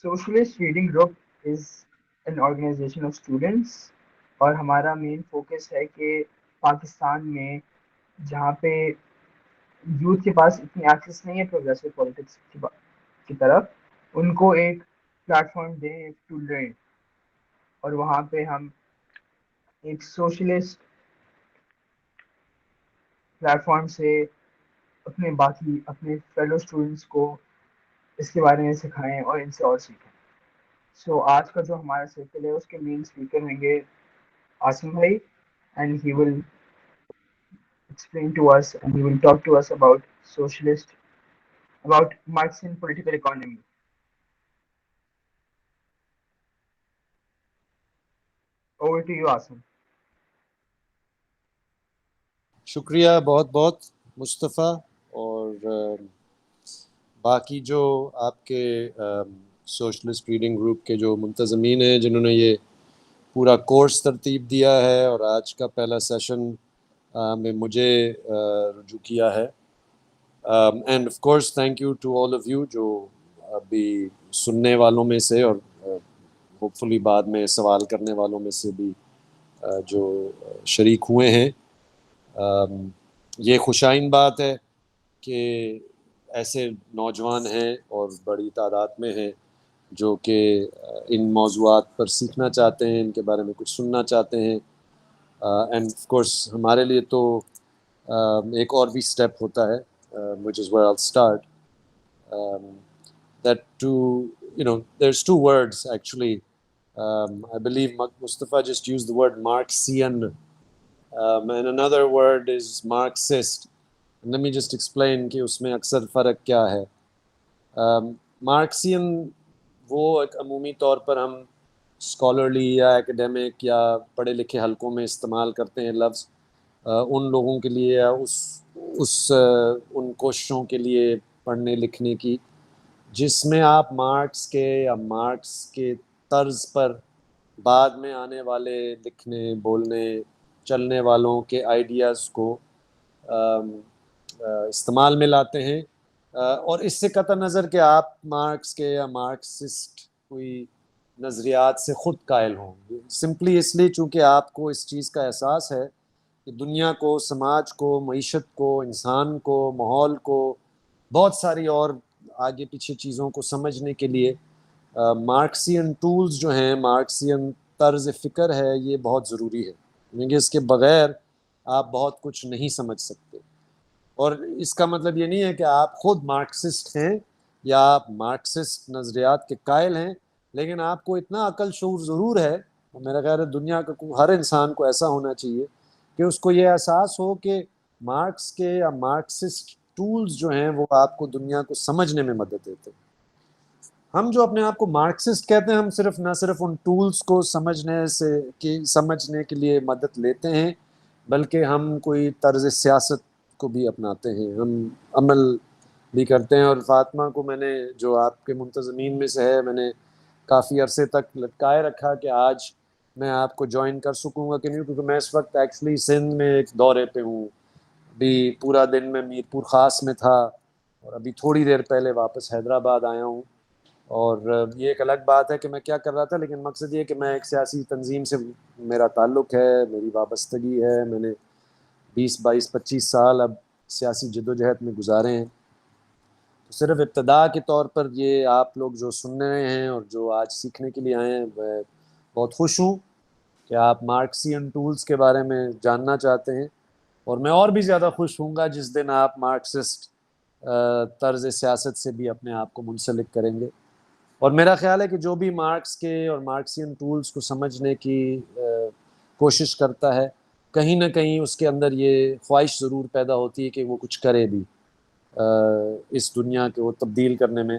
Socialist Reading Group is an organization of students اور ہمارا main focus ہے کہ پاکستان میں جہاں پہ یوتھ کے پاس اتنی ایکسیس نہیں ہے پروگریسو پالیٹکس کی طرف، ان کو ایک پلیٹ فارم دیں ٹو لرن، اور وہاں پہ ہم ایک سوشلسٹ پلیٹ فارم سے اپنے فیلو اسٹوڈنٹس کو اس کے بارے میں سکھائیں اور ان سے اور سیکھیں. سو آج کا جو ہمارا سرکل ہے اس کے مین اسپیکر ہوں گے عاصم بھائی، and he will explain to us and he will talk to us about Marxian political economy. Over to you, Asim. شکریہ بہت بہت مصطفیٰ، اور باقی جو آپ کے سوشلسٹ ریڈنگ گروپ کے جو منتظمین ہیں جنہوں نے یہ پورا کورس ترتیب دیا ہے اور آج کا پہلا سیشن میں مجھے رجوع کیا ہے. And of course thank you to all of you جو ابھی سننے والوں میں سے اور ہوپ فلی بعد میں سوال کرنے والوں میں سے بھی جو شریک ہوئے ہیں. یہ خوشائن بات ہے کہ ایسے نوجوان ہیں اور بڑی تعداد میں ہیں جو کہ ان موضوعات پر سیکھنا چاہتے ہیں، ان کے بارے میں کچھ سننا چاہتے ہیں. اینڈ آف کورس ہمارے لیے تو ایک اور بھی اسٹیپ ہوتا ہے which is where I'll start, that there's two words actually. I believe Mustafa just used the word Marxian, and another word is Marxist. And let me just explain کہ اس میں اکثر فرق کیا ہے. Marxian وہ ایک عمومی طور پر ہم اسکالرلی یا ایکڈیمک یا پڑھے لکھے حلقوں میں استعمال کرتے ہیں لفظ ان لوگوں کے لیے یا ان کوششوں کے لیے پڑھنے لکھنے کی جس میں آپ مارکس کے یا مارکس کے طرز پر بعد میں آنے والے لکھنے بولنے چلنے والوں کے آئیڈیاز کو استعمال میں لاتے ہیں، اور اس سے قطع نظر کہ آپ مارکس کے یا مارکسسٹ کوئی نظریات سے خود قائل ہوں. سمپلی اس لیے چونکہ آپ کو اس چیز کا احساس ہے کہ دنیا کو، سماج کو، معیشت کو، انسان کو، ماحول کو، بہت ساری اور آگے پیچھے چیزوں کو سمجھنے کے لیے مارکسین ٹولز جو ہیں، مارکسین طرز فکر ہے، یہ بہت ضروری ہے، کیونکہ اس کے بغیر آپ بہت کچھ نہیں سمجھ سکتے. اور اس کا مطلب یہ نہیں ہے کہ آپ خود مارکسسٹ ہیں یا آپ مارکسسٹ نظریات کے قائل ہیں، لیکن آپ کو اتنا عقل شعور ضرور ہے، اور میرا خیال ہے دنیا کا ہر انسان کو ایسا ہونا چاہیے کہ اس کو یہ احساس ہو کہ مارکس کے یا مارکسسٹ ٹولز جو ہیں وہ آپ کو دنیا کو سمجھنے میں مدد دیتے ہیں. ہم جو اپنے آپ کو مارکسسٹ کہتے ہیں، ہم نہ صرف ان ٹولز کو سمجھنے کے لیے مدد لیتے ہیں، بلکہ ہم کوئی طرز سیاست کو بھی اپناتے ہیں، ہم عمل بھی کرتے ہیں. اور فاطمہ کو میں نے جو آپ کے منتظمین میں سے ہے، میں نے کافی عرصے تک لٹکائے رکھا کہ آج میں آپ کو جوائن کر سکوں گا کہ نہیں، کیونکہ میں اس وقت ایکچولی سندھ میں ایک دورے پہ ہوں. ابھی پورا دن میں میر پور خاص میں تھا اور ابھی تھوڑی دیر پہلے واپس حیدرآباد آیا ہوں. اور یہ ایک الگ بات ہے کہ میں کیا کر رہا تھا، لیکن مقصد یہ کہ میں ایک سیاسی تنظیم سے میرا تعلق ہے، میری وابستگی ہے، میں نے 20-22-25 سال اب سیاسی جدوجہد میں گزارے ہیں. تو صرف ابتدا کے طور پر یہ آپ لوگ جو سن رہے ہیں اور جو آج سیکھنے کے لیے آئے ہیں، میں بہت خوش ہوں کہ آپ مارکسین ٹولز کے بارے میں جاننا چاہتے ہیں، اور میں اور بھی زیادہ خوش ہوں گا جس دن آپ مارکسسٹ طرز سیاست سے بھی اپنے آپ کو منسلک کریں گے. اور میرا خیال ہے کہ جو بھی مارکس کے اور مارکسین ٹولز کو سمجھنے کی کوشش کرتا ہے، کہیں نہ کہیں اس کے اندر یہ خواہش ضرور پیدا ہوتی ہے کہ وہ کچھ کرے بھی اس دنیا کو تبدیل کرنے میں،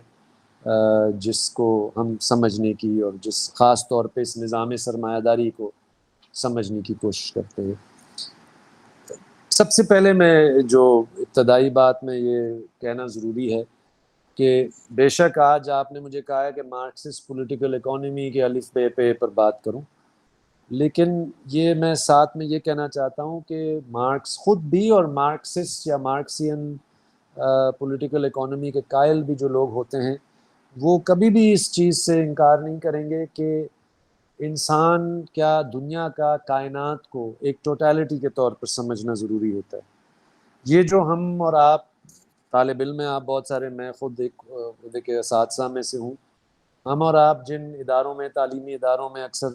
جس کو ہم سمجھنے کی اور جس خاص طور پہ اس نظام سرمایہ داری کو سمجھنے کی کوشش کرتے ہیں. سب سے پہلے میں جو ابتدائی بات میں یہ کہنا ضروری ہے کہ بے شک آج آپ نے مجھے کہا ہے کہ مارکسسٹ پولیٹیکل اکانومی کے الف بے پہ پر بات کروں، لیکن یہ میں ساتھ میں یہ کہنا چاہتا ہوں کہ مارکس خود بھی اور مارکسسٹ یا مارکسین پولیٹیکل اکانومی کے قائل بھی جو لوگ ہوتے ہیں، وہ کبھی بھی اس چیز سے انکار نہیں کریں گے کہ انسان کیا دنیا کا کائنات کو ایک ٹوٹیلٹی کے طور پر سمجھنا ضروری ہوتا ہے۔ یہ جو ہم اور آپ طالب علم ہیں، آپ بہت سارے، میں خود ایک اساتذہ میں سے ہوں، ہم اور آپ جن اداروں میں، تعلیمی اداروں میں اکثر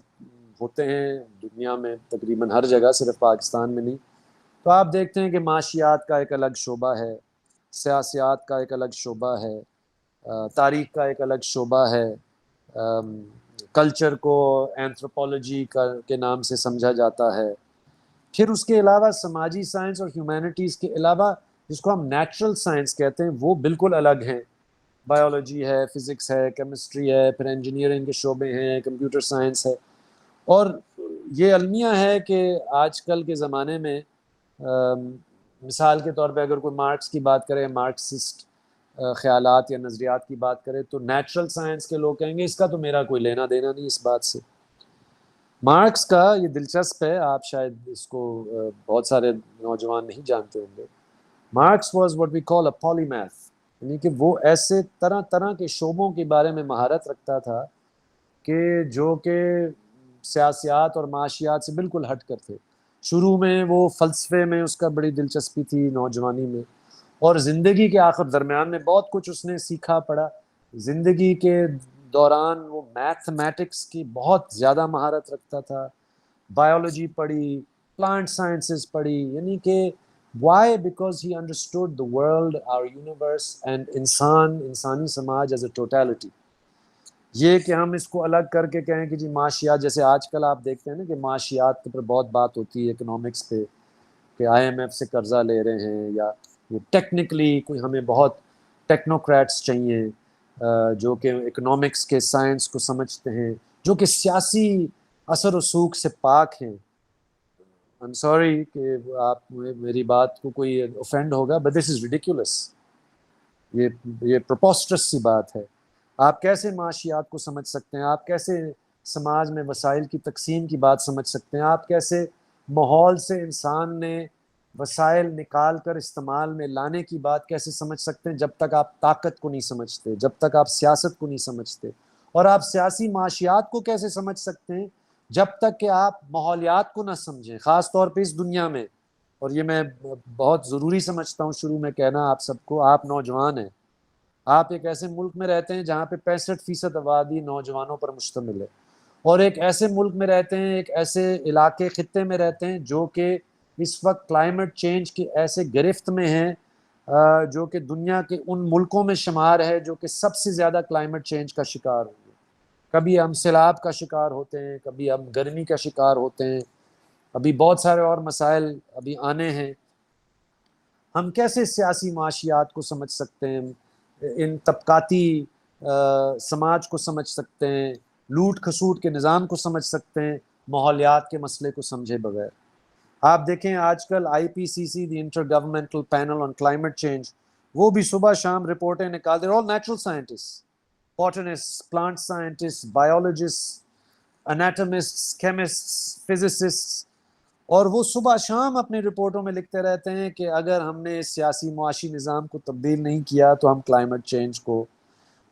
ہوتے ہیں دنیا میں تقریباً ہر جگہ، صرف پاکستان میں نہیں، تو آپ دیکھتے ہیں کہ معاشیات کا ایک الگ شعبہ ہے، سیاسیات کا ایک الگ شعبہ ہے، تاریخ کا ایک الگ شعبہ ہے، کلچر کو اینتھروپولوجی کے نام سے سمجھا جاتا ہے۔ پھر اس کے علاوہ سماجی سائنس اور ہیومینٹیز کے علاوہ جس کو ہم نیچرل سائنس کہتے ہیں وہ بالکل الگ ہیں، بایولوجی ہے، فزکس ہے، کیمسٹری ہے، پھر انجینئرنگ کے شعبے ہیں، کمپیوٹر سائنس ہے۔ اور یہ المیہ ہے کہ آج کل کے زمانے میں مثال کے طور پہ اگر کوئی مارکس کی بات کرے، مارکسسٹ خیالات یا نظریات کی بات کرے، تو نیچرل سائنس کے لوگ کہیں گے اس کا تو میرا کوئی لینا دینا نہیں اس بات سے۔ مارکس کا یہ دلچسپ ہے، آپ شاید اس کو بہت سارے نوجوان نہیں جانتے ہوں گے، marks was what we call a polymath، یعنی کہ وہ ایسے طرح طرح کے شعبوں کے بارے میں مہارت رکھتا تھا کہ جو کہ سیاسیات اور معاشیات سے بالکل ہٹ کر تھے۔ شروع میں وہ فلسفے میں اس کا بڑی دلچسپی تھی نوجوانی میں، اور زندگی کے آخر درمیان میں بہت کچھ اس نے سیکھا پڑھا۔ زندگی کے دوران وہ میتھمیٹکس کی بہت زیادہ مہارت رکھتا تھا، بایولوجی پڑھی، پلانٹ سائنسز پڑھی، یعنی کہ why because he understood the world, our universe and انسانی سماج ایز اے ٹوٹیلٹی۔ یہ کہ ہم اس کو الگ کر کے کہیں کہ جی معاشیات، جیسے آج کل آپ دیکھتے ہیں نا کہ معاشیات کے پر بہت بات ہوتی ہے اکنامکس پہ، کہ آئی ایم ایف سے قرضہ لے رہے ہیں، یا وہ ٹیکنیکلی کوئی ہمیں بہت ٹیکنوکریٹس چاہیے جو کہ اکنامکس کے سائنس کو سمجھتے ہیں، جو کہ سیاسی اثر و سوک سے پاک ہیں۔ I'm sorry کہ آپ میری بات کو کوئی اوفینڈ ہوگا، but this is ridiculous، یہ پرپوسٹرس سی بات ہے۔ آپ کیسے معاشیات کو سمجھ سکتے ہیں؟ آپ کیسے سماج میں وسائل کی تقسیم کی بات سمجھ سکتے ہیں؟ آپ کیسے ماحول سے انسان نے وسائل نکال کر استعمال میں لانے کی بات کیسے سمجھ سکتے ہیں جب تک آپ طاقت کو نہیں سمجھتے، جب تک آپ سیاست کو نہیں سمجھتے؟ اور آپ سیاسی معاشیات کو کیسے سمجھ سکتے ہیں جب تک کہ آپ ماحولیات کو نہ سمجھیں، خاص طور پہ اس دنیا میں۔ اور یہ میں بہت ضروری سمجھتا ہوں شروع میں کہنا آپ سب کو، آپ نوجوان ہیں، آپ ایک ایسے ملک میں رہتے ہیں جہاں پہ 65% آبادی نوجوانوں پر مشتمل ہے، اور ایک ایسے ملک میں رہتے ہیں، ایک ایسے علاقے خطے میں رہتے ہیں جو کہ اس وقت کلائمیٹ چینج کی ایسے گرفت میں ہیں، جو کہ دنیا کے ان ملکوں میں شمار ہے جو کہ سب سے زیادہ کلائمیٹ چینج کا شکار ہوں گے۔ کبھی ہم سیلاب کا شکار ہوتے ہیں، کبھی ہم گرمی کا شکار ہوتے ہیں، ابھی بہت سارے اور مسائل ابھی آنے ہیں۔ ہم کیسے سیاسی معاشیات کو سمجھ سکتے ہیں، ان طبقاتی سماج کو سمجھ سکتے ہیں، لوٹ کھسوٹ کے نظام کو سمجھ سکتے ہیں ماحولیات کے مسئلے کو سمجھے بغیر؟ آپ دیکھیں آج کل I P C C, the intergovernmental panel on climate change, وہ بھی صبح شام رپورٹیں نکالتے ہیں، all natural scientist, botanist, plant scientist, biologist, anatomist, chemist, physicist, اور وہ صبح شام اپنی رپورٹوں میں لکھتے رہتے ہیں کہ اگر ہم نے اس سیاسی معاشی نظام کو تبدیل نہیں کیا تو ہم کلائمیٹ چینج کو،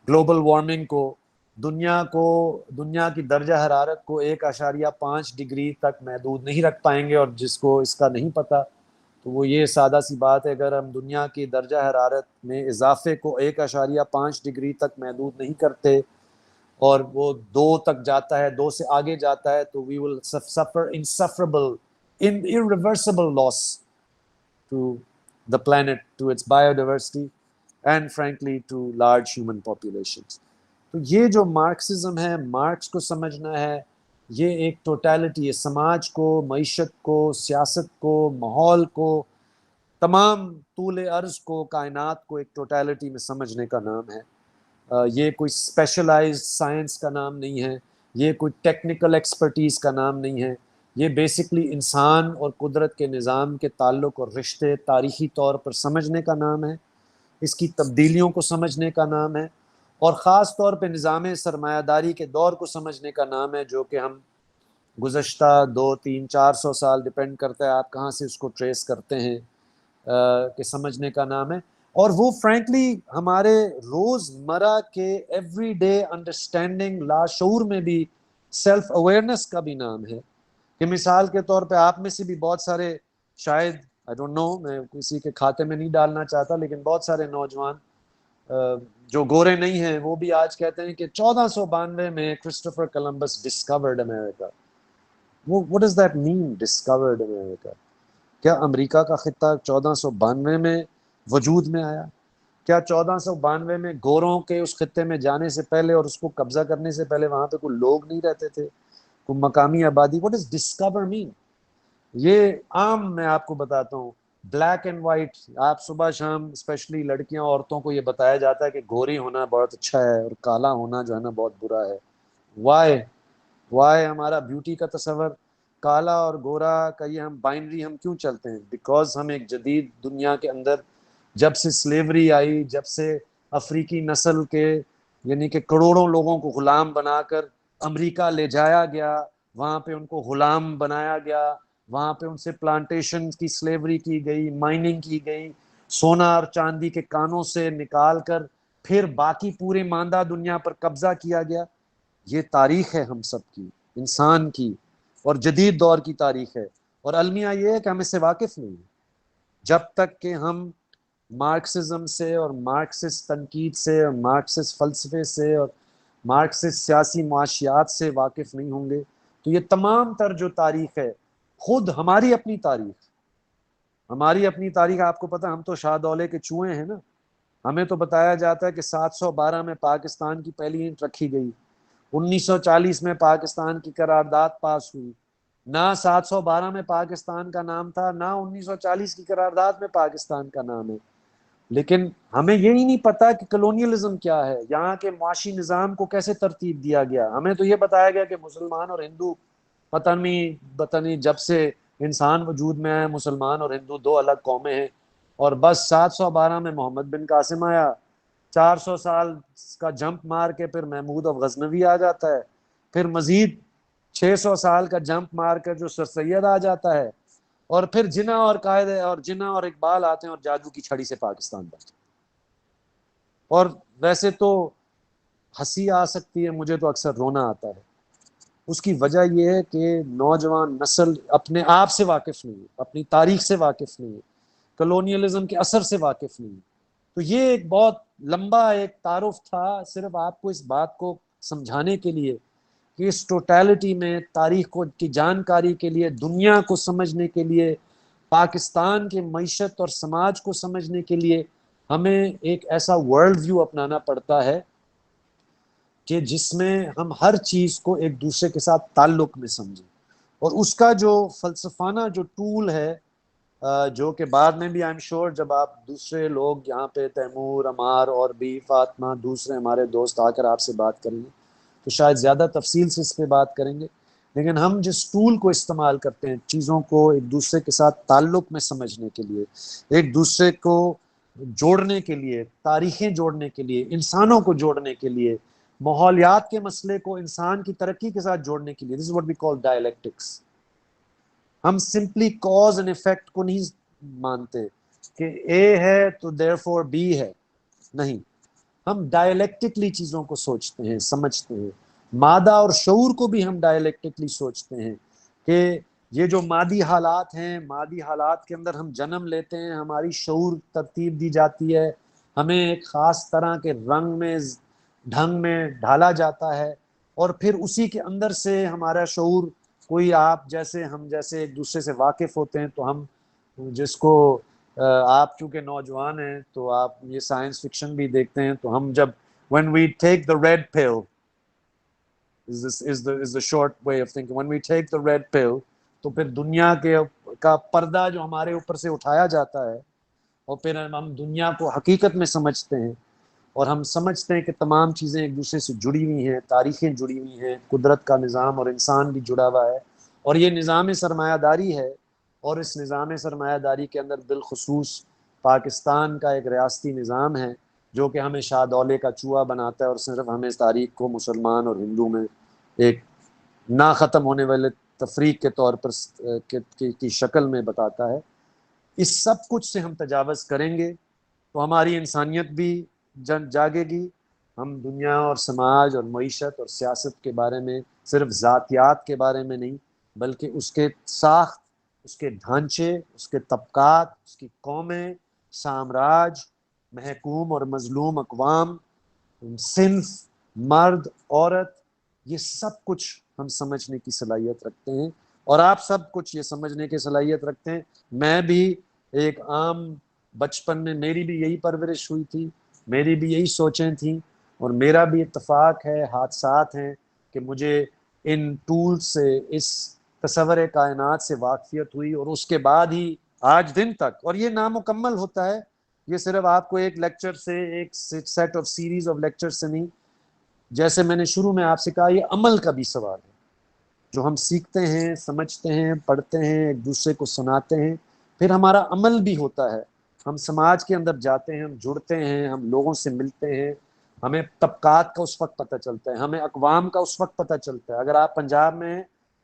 گلوبل وارمنگ کو، دنیا کی درجہ حرارت کو 1.5 ڈگری تک محدود نہیں رکھ پائیں گے۔ اور جس کو اس کا نہیں پتہ تو وہ یہ سادہ سی بات ہے، اگر ہم دنیا کی درجہ حرارت میں اضافے کو 1.5 ڈگری تک محدود نہیں کرتے اور وہ 2 تک جاتا ہے، 2 سے آگے جاتا ہے، تو we will suffer insufferable irreversible loss to the planet, to its biodiversity and frankly to large human populations۔ تو یہ جو مارکسزم ہے، مارکس کو سمجھنا ہے، یہ ایک ٹوٹیلٹی ہے، سماج کو، معیشت کو، سیاست کو، ماحول کو، تمام طول عرض کو، کائنات کو ایک ٹوٹیلٹی میں سمجھنے کا نام ہے۔ یہ کوئی اسپیشلائزڈ سائنس کا نام نہیں ہے، یہ کوئی ٹیکنیکل ایکسپرٹیز کا نام نہیں ہے، یہ بیسکلی انسان اور قدرت کے نظام کے تعلق اور رشتے تاریخی طور پر سمجھنے کا نام ہے، اس کی تبدیلیوں کو سمجھنے کا نام ہے، اور خاص طور پہ نظام سرمایہ داری کے دور کو سمجھنے کا نام ہے، جو کہ ہم گزشتہ 200-300-400 سال ڈپینڈ کرتا ہے آپ کہاں سے اس کو ٹریس کرتے ہیں، کہ سمجھنے کا نام ہے۔ اور وہ فرینکلی ہمارے روزمرہ کے ایوری ڈے انڈرسٹینڈنگ لاشعور میں بھی سیلف اویئرنیس کا بھی نام ہے. کہ مثال کے طور پہ آپ میں سے بھی بہت سارے, شاید I don't know, میں کسی کے کھاتے میں نہیں ڈالنا چاہتا, لیکن بہت سارے نوجوان جو گورے نہیں ہیں وہ بھی آج کہتے ہیں کہ 1492 میں Christopher Columbus discovered America. what does that mean, discovered America؟ کیا امریکہ کا خطہ 1492 میں وجود میں آیا؟ کیا 1492 میں گوروں کے اس خطے میں جانے سے پہلے اور اس کو قبضہ کرنے سے پہلے وہاں پہ کوئی لوگ نہیں رہتے تھے, کوئی مقامی آبادی؟ what does discover mean؟ یہ عام میں آپ کو بتاتا ہوں, بلیک اینڈ وائٹ, آپ صبح شام اسپیشلی لڑکیاں عورتوں کو یہ بتایا جاتا ہے کہ گوری ہونا بہت اچھا ہے اور کالا ہونا جو ہے نا بہت برا ہے. وائی ہمارا بیوٹی کا تصور کالا اور گورا کا یہ ہم بائنری ہم کیوں چلتے ہیں؟ بیکاز ہم ایک جدید دنیا کے اندر جب سے سلیوری آئی, جب سے افریقی نسل کے یعنی کہ کروڑوں لوگوں کو غلام بنا کر امریکہ لے جایا گیا, وہاں پہ ان کو غلام بنایا گیا, وہاں پہ ان سے پلانٹیشن کی سلیوری کی گئی, مائننگ کی گئی, سونا اور چاندی کے کانوں سے نکال کر پھر باقی پورے ماندہ دنیا پر قبضہ کیا گیا. یہ تاریخ ہے ہم سب کی, انسان کی, اور جدید دور کی تاریخ ہے. اور المیہ یہ ہے کہ ہم اس سے واقف نہیں ہیں. جب تک کہ ہم مارکسزم سے اور مارکسسٹ تنقید سے اور مارکسسٹ فلسفے سے اور مارکسسٹ سیاسی معاشیات سے واقف نہیں ہوں گے تو یہ تمام تر جو تاریخ ہے, خود ہماری اپنی تاریخ آپ کو پتہ, ہم تو شاہ دولے کے چوہے ہیں نا. ہمیں تو بتایا جاتا ہے کہ 712 میں پاکستان کی پہلی اینٹ رکھی گئی, 1940 میں پاکستان کی قرارداد پاس ہوئی. نہ 712 میں پاکستان کا نام تھا, نہ 1940 کی قرارداد میں پاکستان کا نام ہے. لیکن ہمیں یہی نہیں پتا کہ کلونیلزم کیا ہے, یہاں کے معاشی نظام کو کیسے ترتیب دیا گیا. ہمیں تو یہ بتایا گیا کہ مسلمان اور ہندو پتہ نہیں جب سے انسان وجود میں ہے مسلمان اور ہندو دو الگ قومیں ہیں. اور بس 712 میں محمد بن قاسم آیا, 400 سال کا جمپ مار کے پھر محمود اور غزنوی آ جاتا ہے, پھر مزید 600 سال کا جمپ مار کر جو سر سید آ جاتا ہے, اور پھر جناح اور قائد اور جناح اور اقبال آتے ہیں اور جادو کی چھڑی سے پاکستان بنتا. اور ویسے تو ہنسی آ سکتی ہے, مجھے تو اکثر رونا آتا ہے. اس کی وجہ یہ ہے کہ نوجوان نسل اپنے آپ سے واقف نہیں ہے, اپنی تاریخ سے واقف نہیں ہے, کلونیلزم کے اثر سے واقف نہیں ہے. تو یہ ایک بہت لمبا ایک تعارف تھا, صرف آپ کو اس بات کو سمجھانے کے لیے کہ اس ٹوٹیلٹی میں تاریخ کو کی جانکاری کے لیے, دنیا کو سمجھنے کے لیے, پاکستان کے معیشت اور سماج کو سمجھنے کے لیے ہمیں ایک ایسا ورلڈ ویو اپنانا پڑتا ہے کہ جس میں ہم ہر چیز کو ایک دوسرے کے ساتھ تعلق میں سمجھیں. اور اس کا جو فلسفانہ جو ٹول ہے, جو کہ بعد میں بھی I'm sure جب آپ دوسرے لوگ یہاں پہ تیمور, عمار اور بھی فاطمہ, دوسرے ہمارے دوست آ کر آپ سے بات کریں گے تو شاید زیادہ تفصیل سے اس پہ بات کریں گے. لیکن ہم جس ٹول کو استعمال کرتے ہیں چیزوں کو ایک دوسرے کے ساتھ تعلق میں سمجھنے کے لیے, ایک دوسرے کو جوڑنے کے لیے, تاریخیں جوڑنے کے لیے, انسانوں کو جوڑنے کے لیے, ماحولیات کے مسئلے کو انسان کی ترقی کے ساتھ جوڑنے کے لیے, this is what we call dialectics. ہم سمپلی کاز اینڈ افیکٹ کو نہیں مانتے کہ اے ہے تو therefore بی ہے, نہیں. ہم ڈائلیکٹکلی چیزوں کو سوچتے ہیں, سمجھتے ہیں. مادہ اور شعور کو بھی ہم ڈائلیکٹکلی سوچتے ہیں کہ یہ جو مادی حالات ہیں, مادی حالات کے اندر ہم جنم لیتے ہیں, ہماری شعور ترتیب دی جاتی ہے, ہمیں ایک خاص طرح کے رنگ میں, ڈھنگ میں ڈھالا جاتا ہے, اور پھر اسی کے اندر سے ہمارا شعور, کوئی آپ جیسے ہم جیسے ایک دوسرے سے واقف ہوتے ہیں تو ہم جس کو آپ چونکہ نوجوان ہیں تو آپ یہ سائنس فکشن بھی دیکھتے ہیں, تو ہم جب when we take the red pill is the short way of thinking, when we take the red pill تو پھر دنیا کے کا پردہ جو ہمارے اوپر سے اٹھایا جاتا ہے, اور پھر ہم دنیا کو حقیقت میں سمجھتے ہیں, اور ہم سمجھتے ہیں کہ تمام چیزیں ایک دوسرے سے جڑی ہوئی ہیں, تاریخیں جڑی ہوئی ہیں, قدرت کا نظام اور انسان بھی جڑا ہوا ہے, اور یہ نظام سرمایہ داری ہے. اور اس نظام سرمایہ داری کے اندر بالخصوص پاکستان کا ایک ریاستی نظام ہے جو کہ ہمیں شاہ دولے کا چوہا بناتا ہے, اور صرف ہمیں اس تاریخ کو مسلمان اور ہندو میں ایک نہ ختم ہونے والے تفریق کے طور پر کی شکل میں بتاتا ہے. اس سب کچھ سے ہم تجاوز کریں گے تو ہماری انسانیت بھی جاگے گی. ہم دنیا اور سماج اور معیشت اور سیاست کے بارے میں صرف ذاتیات کے بارے میں نہیں، بلکہ اس کے ساخت، اس کے ڈھانچے، اس کے طبقات، اس کی قومیں، سامراج، محکوم اور مظلوم اقوام، صنف، مرد، عورت، یہ سب کچھ ہم سمجھنے کی صلاحیت رکھتے ہیں، اور آپ سب کچھ یہ سمجھنے کی صلاحیت رکھتے ہیں. میں بھی ایک عام بچپن میں میری بھی یہی پرورش ہوئی تھی، میری بھی یہی سوچیں تھیں، اور میرا بھی اتفاق ہے، حادثات ہیں کہ مجھے ان ٹولز سے، اس تصور کائنات سے واقفیت ہوئی، اور اس کے بعد ہی آج دن تک، اور یہ نامکمل ہوتا ہے، یہ صرف آپ کو ایک لیکچر سے، ایک set of series of lecture سے نہیں، جیسے میں نے شروع میں آپ سے کہا، یہ عمل کا بھی سوال ہے، جو ہم سیکھتے ہیں، سمجھتے ہیں، پڑھتے ہیں، ایک دوسرے کو سناتے ہیں، پھر ہمارا عمل بھی ہوتا ہے. ہم سماج کے اندر جاتے ہیں، ہم جڑتے ہیں، ہم لوگوں سے ملتے ہیں، ہمیں طبقات کا اس وقت پتہ چلتا ہے، ہمیں اقوام کا اس وقت پتہ چلتا ہے. اگر آپ پنجاب میں ہیں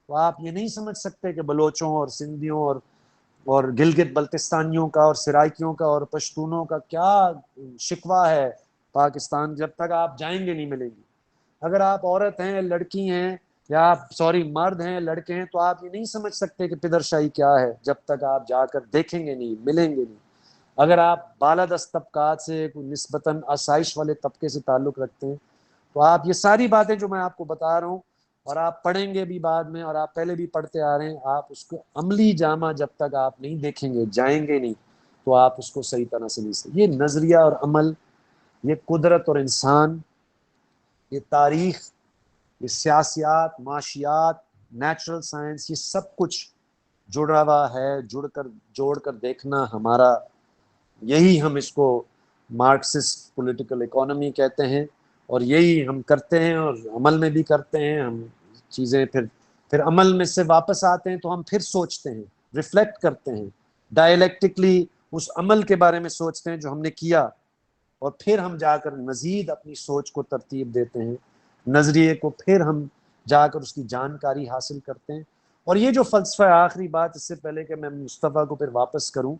تو آپ یہ نہیں سمجھ سکتے کہ بلوچوں اور سندھیوں اور گلگت بلتستانیوں کا اور سرائکیوں کا اور پشتونوں کا کیا شکوہ ہے پاکستان، جب تک آپ جائیں گے نہیں ملیں گی. اگر آپ عورت ہیں، لڑکی ہیں، یا آپ مرد ہیں، لڑکے ہیں، تو آپ یہ نہیں سمجھ سکتے کہ پدرشاہی کیا ہے جب تک آپ جا کر دیکھیں گے نہیں، ملیں گے نہیں. اگر آپ بالادست طبقات سے، کوئی نسبتاً آسائش والے طبقے سے تعلق رکھتے ہیں، تو آپ یہ ساری باتیں جو میں آپ کو بتا رہا ہوں، اور آپ پڑھیں گے بھی بعد میں، اور آپ پہلے بھی پڑھتے آ رہے ہیں، آپ اس کو عملی جامہ جب تک آپ نہیں دیکھیں گے، جائیں گے نہیں، تو آپ اس کو صحیح طرح سے نہیں سکتے. یہ نظریہ اور عمل، یہ قدرت اور انسان، یہ تاریخ، یہ سیاسیات، معاشیات، نیچرل سائنس، یہ سب کچھ جڑا ہوا ہے. جوڑ کر دیکھنا ہمارا، یہی ہم اس کو مارکسسٹ پولیٹیکل اکانومی کہتے ہیں، اور یہی ہم کرتے ہیں، اور عمل میں بھی کرتے ہیں. ہم چیزیں پھر عمل میں سے واپس آتے ہیں، تو ہم پھر سوچتے ہیں، ریفلیکٹ کرتے ہیں، ڈائلیکٹکلی اس عمل کے بارے میں سوچتے ہیں جو ہم نے کیا، اور پھر ہم جا کر مزید اپنی سوچ کو ترتیب دیتے ہیں، نظریے کو پھر ہم جا کر اس کی جانکاری حاصل کرتے ہیں. اور یہ جو فلسفہ ہے، آخری بات اس سے پہلے کہ میں مصطفیٰ کو پھر واپس کروں،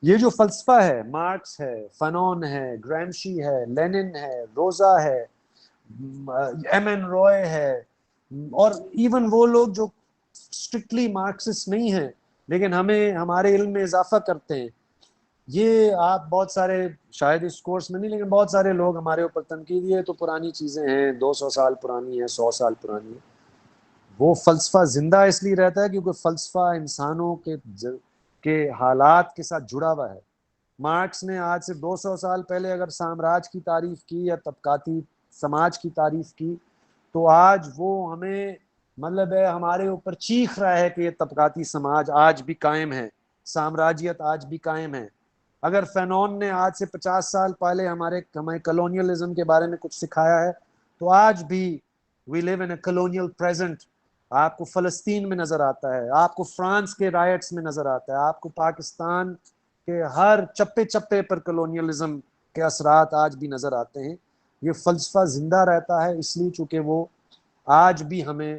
یہ جو فلسفہ ہے، مارکس ہے، فنون ہے، گرامشی ہے، لینن ہے، روزا ہے، ایم این روئے ہے، اور ایون وہ لوگ جو اسٹرکٹلی مارکسسٹ نہیں ہیں لیکن ہمیں ہمارے علم میں اضافہ کرتے ہیں، یہ آپ بہت سارے، شاید اس کورس میں نہیں لیکن بہت سارے لوگ ہمارے اوپر تنقید، یہ تو پرانی چیزیں ہیں، 200 سال پرانی ہیں، 100 سال پرانی ہیں. وہ فلسفہ زندہ اس لیے رہتا ہے کیونکہ فلسفہ انسانوں کے حالات کے ساتھ جڑا ہوا ہے. مارکس نے آج سے 200 سال پہلے اگر سامراج کی تعریف کی یا طبقاتی سماج کی تعریف کی، تو آج وہ ہمیں، مطلب ہے، ہمارے اوپر چیخ رہا ہے کہ یہ طبقاتی سماج آج بھی قائم ہے، سامراجیت آج بھی قائم ہے. اگر فینون نے آج سے 50 سال پہلے ہمیں کلونیلزم کے بارے میں کچھ سکھایا ہے، تو آج بھی وی لیو ان اے کلونیل پریزنٹ. آپ کو فلسطین میں نظر آتا ہے، آپ کو فرانس کے رائٹس میں نظر آتا ہے، آپ کو پاکستان کے ہر چپے چپے پر کلونیلزم کے اثرات آج بھی نظر آتے ہیں. یہ فلسفہ زندہ رہتا ہے اس لیے چونکہ وہ آج بھی ہمیں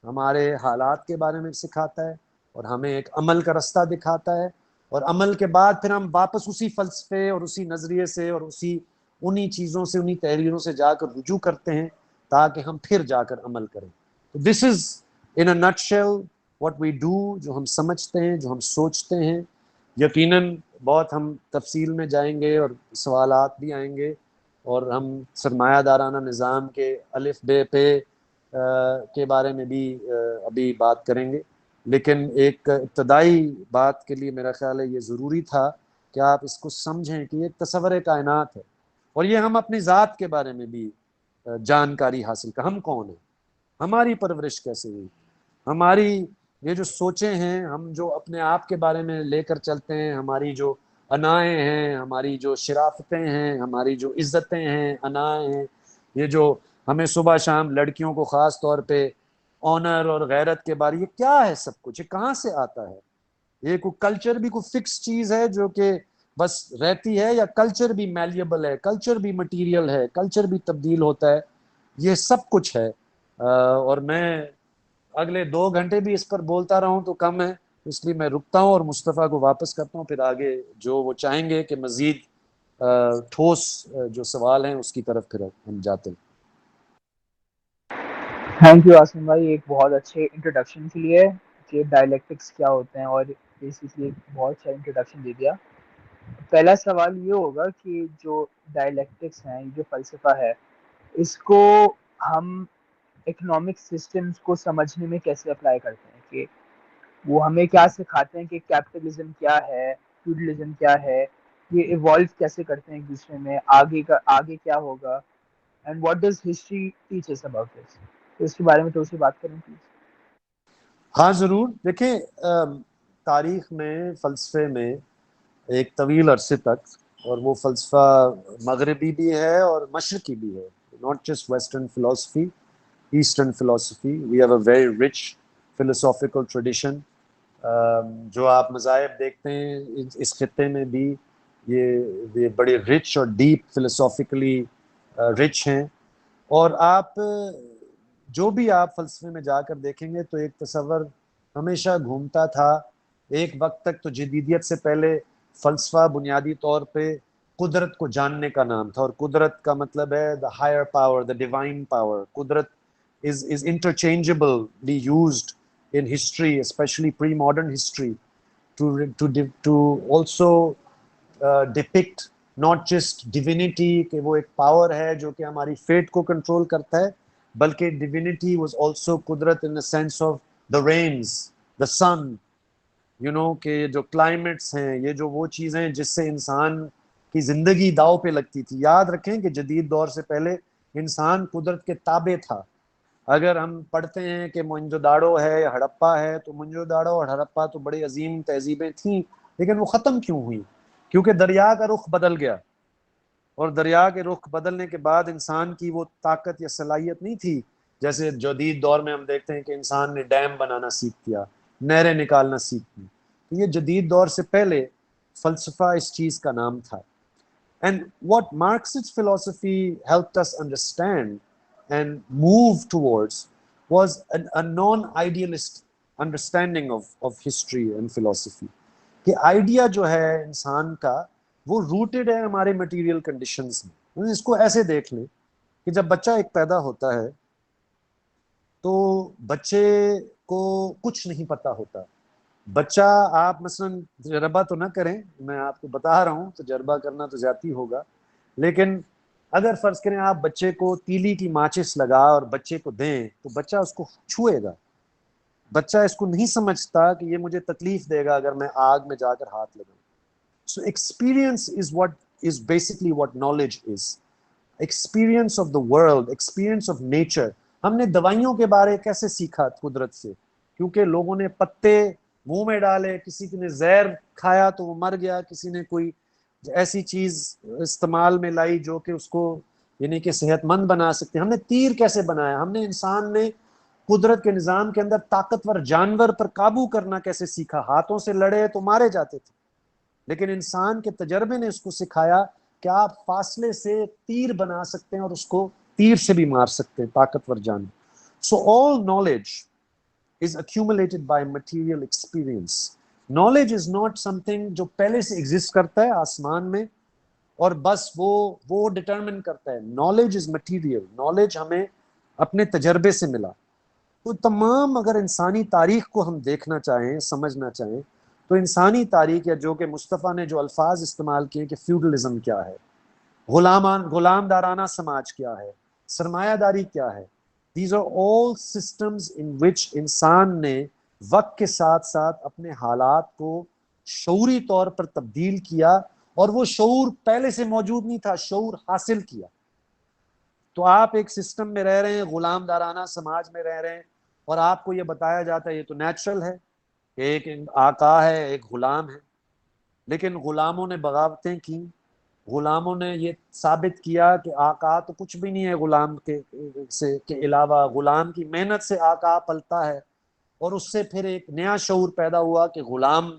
ہمارے حالات کے بارے میں سکھاتا ہے، اور ہمیں ایک عمل کا رستہ دکھاتا ہے، اور عمل کے بعد پھر ہم واپس اسی فلسفے اور اسی نظریے سے اور انہی چیزوں سے، انہی تحریروں سے جا کر رجوع کرتے ہیں تاکہ ہم پھر جا کر عمل کریں. دس از ان اے نٹ شیل واٹ وی ڈو، جو ہم سمجھتے ہیں، جو ہم سوچتے ہیں. یقیناً بہت ہم تفصیل میں جائیں گے اور سوالات بھی آئیں گے، اور ہم سرمایہ دارانہ نظام کے الف بے پے کے بارے میں بھی ابھی بات کریں گے. لیکن ایک ابتدائی بات کے لیے میرا خیال ہے یہ ضروری تھا کہ آپ اس کو سمجھیں کہ یہ ایک تصور کائنات ہے، اور یہ ہم اپنی ذات کے بارے میں بھی جانکاری حاصل کر، ہم کون ہیں، ہماری پرورش کیسے ہوئی، ہماری یہ جو سوچیں ہیں، ہم جو اپنے آپ کے بارے میں لے کر چلتے ہیں، ہماری جو انائیں ہیں، ہماری جو شرافتیں ہیں، ہماری جو عزتیں ہیں، انائیں ہیں، یہ جو ہمیں صبح شام لڑکیوں کو خاص طور پہ آنر اور غیرت کے بارے، یہ کیا ہے سب کچھ، یہ کہاں سے آتا ہے؟ یہ کوئی کلچر بھی کوئی فکس چیز ہے جو کہ بس رہتی ہے، یا کلچر بھی میلیبل ہے، کلچر بھی مٹیریل ہے، کلچر بھی تبدیل ہوتا ہے؟ یہ سب کچھ ہے. اور میں اگلے 2 گھنٹے بھی اس پر بولتا رہا ہوں تو کم ہے، اس لیے میں رکتا ہوں اور مصطفیٰ کو واپس کرتا ہوں، پھر آگے جو وہ چاہیں گے کہ مزید ٹھوس جو سوال ہیں اس کی طرف پھر ہم جاتے ہیں. تھینک یو آسم بھائی ایک بہت اچھے انٹروڈکشن کے لیے کہ ڈائلیکٹکس کیا ہوتے ہیں، اور بیسکلی بہت اچھا انٹروڈکشن دے دیا. پہلا سوال یہ ہوگا کہ جو ڈائلیکٹکس ہیں، جو فلسفہ ہے، اس کو ہم اکنامک سسٹمز کو سمجھنے میں کیسے اپلائی کرتے ہیں، کہ وہ ہمیں کیا سکھاتے ہیں کہ کیپٹلزم کیا ہے، فیوڈلزم کیا ہے، یہ ایوالو کیسے کرتے ہیں ایک دوسرے میں، آگے کیا ہوگا، and what does history teach us about this. تو اس کے بارے میں تو سے بات کریں پلیز. ہاں ضرور. دیکھیں تاریخ میں فلسفے میں ایک طویل عرصے تک، اور وہ فلسفہ مغربی بھی ہے اور مشرقی بھی ہے، not just western philosophy, eastern philosophy. We have a very rich philosophical tradition. جو آپ مذاہب دیکھتے ہیں اس خطے میں بھی یہ بڑے رچ اور ڈیپ فلسافیکلی رچ ہیں. اور آپ جو بھی آپ فلسفے میں جا کر دیکھیں گے تو ایک تصور ہمیشہ گھومتا تھا. ایک وقت تک تو جدیدیت سے پہلے فلسفہ بنیادی طور پہ قدرت کو جاننے کا نام تھا، اور قدرت کا مطلب ہے the higher power, the divine power. قدرت is interchangeably used in history, especially pre-modern history, to also depict not just divinity کہ وہ ایک پاور ہے جو کہ ہماری فیٹ کو کنٹرول کرتا ہے، بلکہ divinity was also قدرت in the sense of the rains, the sun, کہ جو کلائمیٹس ہیں، یہ جو وہ چیزیں جس سے انسان کی زندگی داؤ پہ لگتی تھی. یاد رکھیں کہ جدید دور سے پہلے انسان قدرت کے تابع تھا. اگر ہم پڑھتے ہیں کہ موئنجو داڑو ہے یا ہڑپا ہے، تو موئنجو داڑو اور ہڑپا تو بڑی عظیم تہذیبیں تھیں، لیکن وہ ختم کیوں ہوئی؟ کیونکہ دریا کا رخ بدل گیا، اور دریا کے رخ بدلنے کے بعد انسان کی وہ طاقت یا صلاحیت نہیں تھی. جیسے جدید دور میں ہم دیکھتے ہیں کہ انسان نے ڈیم بنانا سیکھ دیا، نہریں نکالنا سیکھ دی. تو یہ جدید دور سے پہلے فلسفہ اس چیز کا نام تھا. And what Marxist philosophy helped us understand and move towards was a non-idealist understanding of history and philosophy. کہ آئیڈیا جو ہے انسان کا وہ روٹڈ ہے ہمارے مٹیریل کنڈیشنز میں. اس کو ایسے دیکھ لیں کہ جب بچہ ایک پیدا ہوتا ہے تو بچے کو کچھ نہیں پتا ہوتا. بچہ، آپ مثلا تجربہ تو نہ کریں، میں آپ کو بتا رہا ہوں، تجربہ کرنا تو زیادتی ہوگا، لیکن اگر فرض کریں آپ بچے کو تیلی کی ماچس لگا اور بچے کو دیں تو بچہ اس کو چھوئے گا. بچہ اس کو نہیں سمجھتا کہ یہ مجھے تکلیف دے گا اگر میں آگ میں جا کر ہاتھ لگاؤں. So experience is basically what knowledge is. Experience of the world, experience of nature. ہم نے دوائیوں کے بارے کیسے سیکھا قدرت سے؟ کیونکہ لوگوں نے پتے منہ میں ڈالے، کسی نے زہر کھایا تو وہ مر گیا، کسی نے کوئی ایسی چیز استعمال میں لائی جو کہ اس کو یعنی کہ صحت مند بنا سکتے. ہم نے تیر کیسے بنایا؟ ہم نے انسان نے قدرت کے نظام کے اندر طاقتور جانور پر قابو کرنا کیسے سیکھا؟ ہاتھوں سے لڑے تو مارے جاتے تھے، لیکن انسان کے تجربے نے اس کو سکھایا کہ آپ فاصلے سے تیر بنا سکتے ہیں اور اس کو تیر سے بھی مار سکتے ہیں، طاقتور جانور. So all knowledge is accumulated by material experience. Knowledge is not something جو پہلے سے exist کرتا ہے آسمان میں اور بس وہ ڈٹرمن کرتا ہے. Knowledge is material. Knowledge ہمیں اپنے تجربے سے ملا. تو تمام اگر انسانی تاریخ کو ہم دیکھنا چاہیں، سمجھنا چاہیں، تو انسانی تاریخ یا جو کہ مصطفیٰ نے جو الفاظ استعمال کیے کہ فیوڈلزم کیا ہے، غلام دارانہ سماج کیا ہے، سرمایہ داری کیا ہے، these are all systems in which انسان نے وقت کے ساتھ ساتھ اپنے حالات کو شعوری طور پر تبدیل کیا، اور وہ شعور پہلے سے موجود نہیں تھا، شعور حاصل کیا. تو آپ ایک سسٹم میں رہ رہے ہیں، غلام دارانہ سماج میں رہ رہے ہیں، اور آپ کو یہ بتایا جاتا ہے یہ تو نیچرل ہے کہ ایک آقا ہے، ایک غلام ہے. لیکن غلاموں نے بغاوتیں کی، غلاموں نے یہ ثابت کیا کہ آقا تو کچھ بھی نہیں ہے غلام کے علاوہ، غلام کی محنت سے آقا پلتا ہے. اور اس سے پھر ایک نیا شعور پیدا ہوا کہ غلام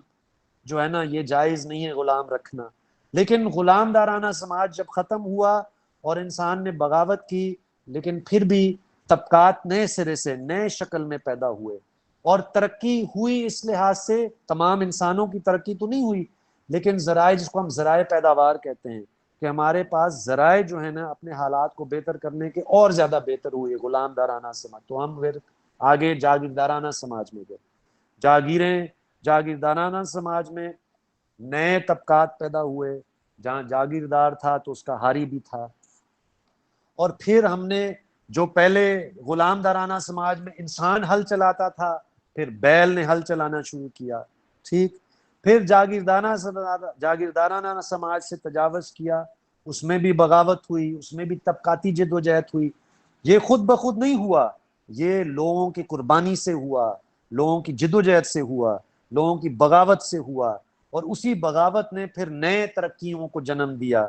جو ہے نا یہ جائز نہیں ہے غلام رکھنا. لیکن غلام دارانہ سماج جب ختم ہوا اور انسان نے بغاوت کی، لیکن پھر بھی طبقات نئے سرے سے نئے شکل میں پیدا ہوئے، اور ترقی ہوئی اس لحاظ سے، تمام انسانوں کی ترقی تو نہیں ہوئی، لیکن ذرائع جس کو ہم ذرائع پیداوار کہتے ہیں کہ ہمارے پاس ذرائع جو ہے نا اپنے حالات کو بہتر کرنے کے اور زیادہ بہتر ہوئے غلام دارانہ سماج. تو ہم پھر آگے جاگیردارانہ سماج میں گئے. جاگیردارانہ سماج میں نئے طبقات پیدا ہوئے. جہاں جاگیردار تھا تو اس کا حاری بھی تھا. اور پھر ہم نے جو پہلے غلام دارانہ سماج میں انسان ہل چلاتا تھا, پھر بیل نے ہل چلانا شروع کیا. ٹھیک. پھر جاگیردارانہ سماج سے تجاوز کیا, اس میں بھی بغاوت ہوئی, اس میں بھی طبقاتی جد و جہد ہوئی. یہ خود بخود نہیں ہوا, یہ لوگوں کی قربانی سے ہوا, لوگوں کی جد و جہد سے ہوا, لوگوں کی بغاوت سے ہوا. اور اسی بغاوت نے پھر نئے ترقیوں کو جنم دیا.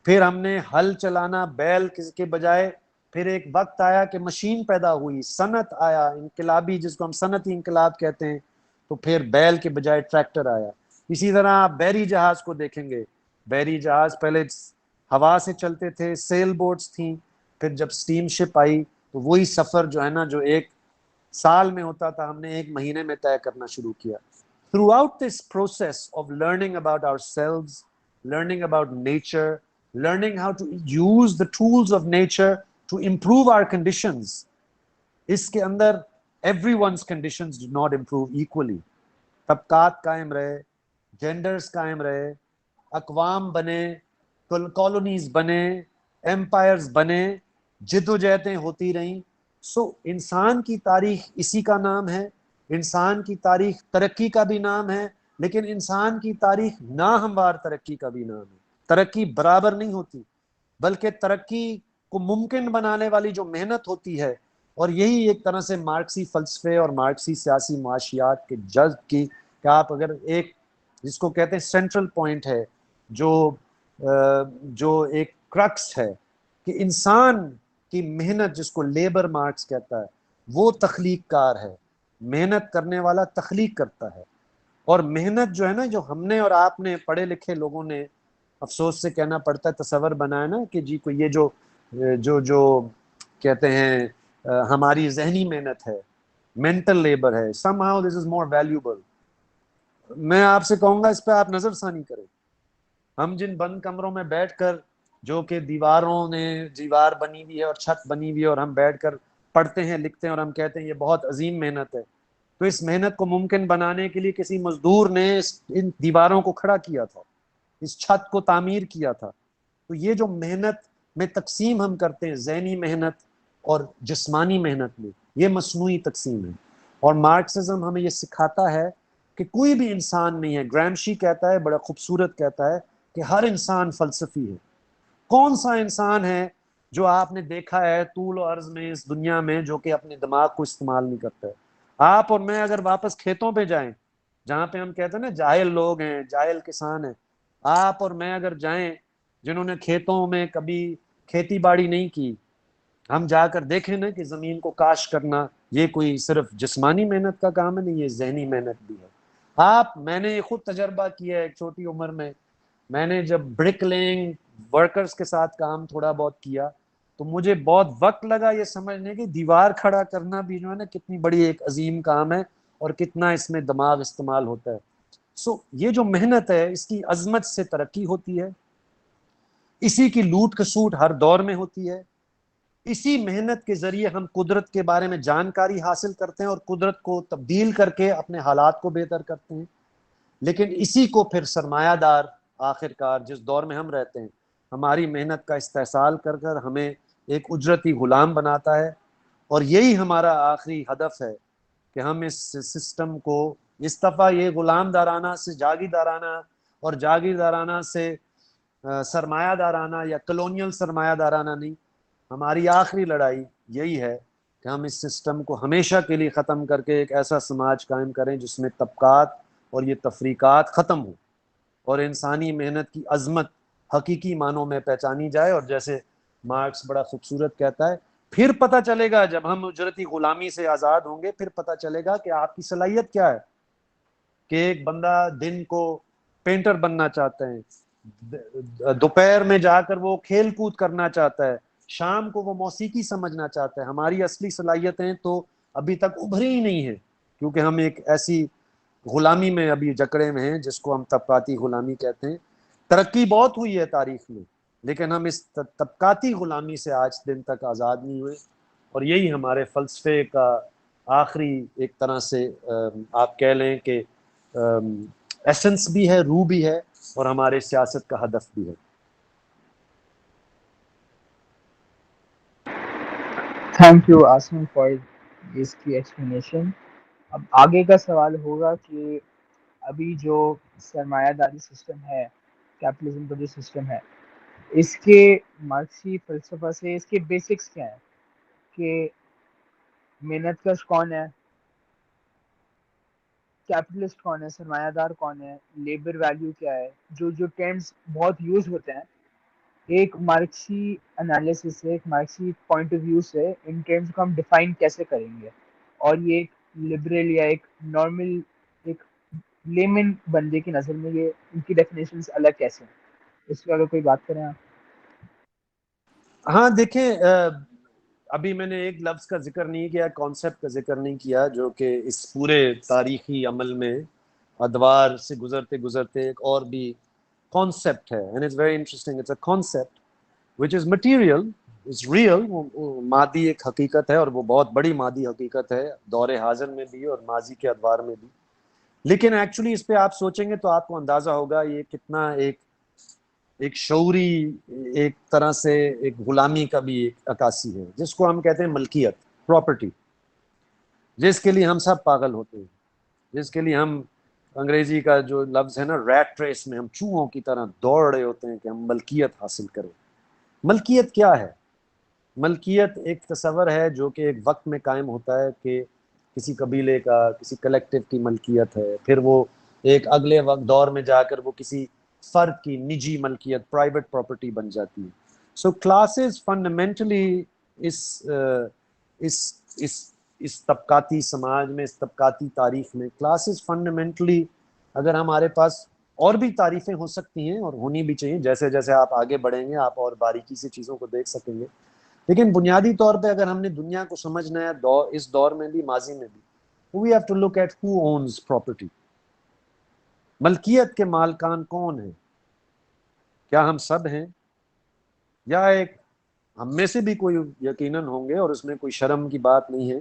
پھر ہم نے ہل چلانا بیل کے بجائے, پھر ایک وقت آیا کہ مشین پیدا ہوئی, صنعت آیا انقلابی, جس کو ہم صنعتی انقلاب کہتے ہیں. تو پھر بیل کے بجائے ٹریکٹر آیا. اسی طرح آپ بحری جہاز کو دیکھیں گے. بحری جہاز پہلے ہوا سے چلتے تھے, سیل بوٹس تھیں. پھر جب سٹیم شپ آئی تو وہی سفر جو ہے نا جو ایک سال میں ہوتا تھا, ہم نے ایک مہینے میں طے کرنا شروع کیا. Throughout this process of learning about ourselves, learning about nature, learning how to use the tools of nature to improve our conditions, اس کے اندر everyone's conditions do not improve equally. طبقات قائم رہے, جینڈرز قائم رہے, اقوام بنے, کالونیز بنے, ایمپائرز بنے, جد و جہدیں ہوتی رہیں. سو انسان کی تاریخ اسی کا نام ہے. انسان کی تاریخ ترقی کا بھی نام ہے, لیکن انسان کی تاریخ ناہموار ترقی کا بھی نام ہے. ترقی برابر نہیں ہوتی, بلکہ ترقی کو ممکن بنانے والی جو محنت ہوتی ہے, اور یہی ایک طرح سے مارکسی فلسفے اور مارکسی سیاسی معاشیات کے جذب کی, کہ آپ اگر ایک جس کو کہتے ہیں سینٹرل پوائنٹ ہے, جو ایک کرکس ہے, کہ انسان کی محنت جس کو لیبر مارکس کہتا ہے, وہ تخلیق کار ہے. محنت کرنے والا تخلیق کرتا ہے. اور محنت جو ہے نا, جو ہم نے اور آپ نے پڑھے لکھے لوگوں نے افسوس سے کہنا پڑتا ہے تصور بنایا نا, کہ جی کو یہ جو کہتے ہیں ہماری ذہنی محنت ہے, مینٹل لیبر ہے, somehow this is more valuable. میں آپ سے کہوں گا اس پہ آپ نظر ثانی کریں. ہم جن بند کمروں میں بیٹھ کر, جو کہ دیوار بنی ہوئی ہے اور چھت بنی ہوئی ہے, اور ہم بیٹھ کر پڑھتے ہیں لکھتے ہیں اور ہم کہتے ہیں یہ بہت عظیم محنت ہے, تو اس محنت کو ممکن بنانے کے لیے کسی مزدور نے ان دیواروں کو کھڑا کیا تھا, اس چھت کو تعمیر کیا تھا. تو یہ جو محنت میں تقسیم ہم کرتے ہیں, ذہنی محنت اور جسمانی محنت میں, یہ مصنوعی تقسیم ہے. اور مارکسزم ہمیں یہ سکھاتا ہے کہ کوئی بھی انسان نہیں ہے. گرامشی کہتا ہے, بڑا خوبصورت کہتا ہے, کہ ہر انسان فلسفی ہے. کون سا انسان ہے جو آپ نے دیکھا ہے طول و عرض میں اس دنیا میں جو کہ اپنے دماغ کو استعمال نہیں کرتا ہے؟ آپ اور میں اگر واپس کھیتوں پہ جائیں, جہاں پہ ہم کہتے ہیں نا جاہل لوگ ہیں, جاہل کسان ہیں, آپ اور میں اگر جائیں جنہوں نے کھیتوں میں کبھی کھیتی باڑی نہیں کی, ہم جا کر دیکھیں نا کہ زمین کو کاشت کرنا یہ کوئی صرف جسمانی محنت کا کام ہے نہیں, یہ ذہنی محنت بھی ہے. میں نے خود تجربہ کیا ہے ایک چھوٹی عمر میں. میں نے جب برک لینگ ورکرز کے ساتھ کام تھوڑا بہت کیا, تو مجھے بہت وقت لگا یہ سمجھنے کہ دیوار کھڑا کرنا بھی جو ہے نا کتنی بڑی ایک عظیم کام ہے, اور کتنا اس میں دماغ استعمال ہوتا ہے. یہ جو محنت ہے, اس کی عظمت سے ترقی ہوتی ہے, اسی کی لوٹ کسوٹ ہر دور میں ہوتی ہے. اسی محنت کے ذریعے ہم قدرت کے بارے میں جانکاری حاصل کرتے ہیں اور قدرت کو تبدیل کر کے اپنے حالات کو بہتر کرتے ہیں. لیکن اسی کو پھر سرمایہ دار آخرکار جس دور میں ہم رہتے ہیں, ہماری محنت کا استحصال کر کر ہمیں ایک اجرتی غلام بناتا ہے. اور یہی ہمارا آخری ہدف ہے کہ ہم اس سسٹم کو اس دفعہ یہ غلام دارانہ سے جاگیردارانہ اور جاگیردارانہ سے سرمایہ دارانہ یا کلونیل سرمایہ دارانہ نہیں, ہماری آخری لڑائی یہی ہے کہ ہم اس سسٹم کو ہمیشہ کے لیے ختم کر کے ایک ایسا سماج قائم کریں جس میں طبقات اور یہ تفریقات ختم ہوں, اور انسانی محنت کی عظمت حقیقی معنوں میں پہچانی جائے. اور جیسے مارکس بڑا خوبصورت کہتا ہے, پھر پتہ چلے گا جب ہم اجرتی غلامی سے آزاد ہوں گے, پھر پتہ چلے گا کہ آپ کی صلاحیت کیا ہے. کہ ایک بندہ دن کو پینٹر بننا چاہتا ہے, دوپہر میں جا کر وہ کھیل کود کرنا چاہتا ہے, شام کو وہ موسیقی سمجھنا چاہتا ہے. ہماری اصلی صلاحیتیں تو ابھی تک ابھری ہی نہیں ہیں, کیونکہ ہم ایک ایسی غلامی میں ابھی جکڑے میں ہیں جس کو ہم طبقاتی غلامی کہتے ہیں. ترقی بہت ہوئی ہے تاریخ میں, لیکن ہم اس طبقاتی غلامی سے آج دن تک آزاد نہیں ہوئے، اور یہی ہمارے فلسفے کا آخری ایک طرح سے آپ کہہ لیں کہ ایسنس بھی ہے، روح بھی ہے، اور ہمارے سیاست کا ہدف بھی ہے۔ تھینک یو آسم فار اس کی ایکسپلینیشن۔ اب آگے کا سوال ہوگا کہ ابھی جو سرمایہ داری سسٹم ہے، کیپٹلزم کا جو سسٹم ہے، اس کے مارکسی فلسفہ سے اس کے بیسکس کیا ہیں؟ کہ محنت کش کون ہے، کیپٹلسٹ کون ہے، سرمایہ دار کون ہے، لیبر ویلیو کیا ہے، جو جو ٹرمز بہت یوز ہوتے ہیں، ایک مارکسی انالیسس سے، ایک مارکسی پوائنٹ آف ویو سے ان ٹرمز کو ہم ڈیفائن کیسے کریں گے، اور یہ ایک لبرل یا ایک نارمل ایک لیمن بندے کی نظر میں یہ ان کی ڈیفینیشنز الگ کیسے ہیں، اس پہ اگر کوئی بات کریں آپ۔ ہاں دیکھیں، ابھی میں نے ایک لفظ کا ذکر نہیں کیا، کانسیپٹ کا ذکر نہیں کیا، جو کہ اس پورے تاریخی عمل میں ادوار سے گزرتے گزرتے ایک اور بھی کانسیپٹ ہے، and it's very interesting, it's a concept which is material, is real، وہ مادی ایک حقیقت ہے، اور وہ بہت بڑی مادی حقیقت ہے دور حاضر میں بھی اور ماضی کے ادوار میں بھی۔ لیکن ایکچولی اس پہ آپ سوچیں گے تو آپ کو اندازہ ہوگا یہ کتنا ایک شعوری، ایک طرح سے ایک غلامی کا بھی ایک عکاسی ہے، جس کو ہم کہتے ہیں ملکیت، پراپرٹی، جس کے لیے ہم سب پاگل ہوتے ہیں، جس کے لیے ہم، انگریزی کا جو لفظ ہے نا ریٹ ریس میں، ہم چوہوں کی طرح دوڑ رہے ہوتے ہیں کہ ہم ملکیت حاصل کریں۔ ملکیت کیا ہے؟ ملکیت ایک تصور ہے جو کہ ایک وقت میں قائم ہوتا ہے کہ کسی قبیلے کا، کسی کلیکٹیو کی ملکیت ہے، پھر وہ ایک اگلے وقت دور میں جا کر وہ کسی فرد کی نجی ملکیت، پرائیویٹ پراپرٹی بن جاتی ہے۔ سو کلاسز فنڈامنٹلی اس اس اس اس طبقاتی سماج میں، اس طبقاتی تاریخ میں کلاسز فنڈامنٹلی، اگر ہمارے پاس اور بھی تعریفیں ہو سکتی ہیں اور ہونی بھی چاہیے، جیسے جیسے آپ آگے بڑھیں گے آپ اور باریکی سے چیزوں کو دیکھ سکیں گے، لیکن بنیادی طور پہ اگر ہم نے دنیا کو سمجھنا ہے اس دور میں بھی ماضی میں بھی، we have to look at who owns property۔ ملکیت کے مالکان کون ہیں؟ کیا ہم سب ہیں، یا ایک ہم میں سے بھی کوئی یقیناً ہوں گے، اور اس میں کوئی شرم کی بات نہیں ہے۔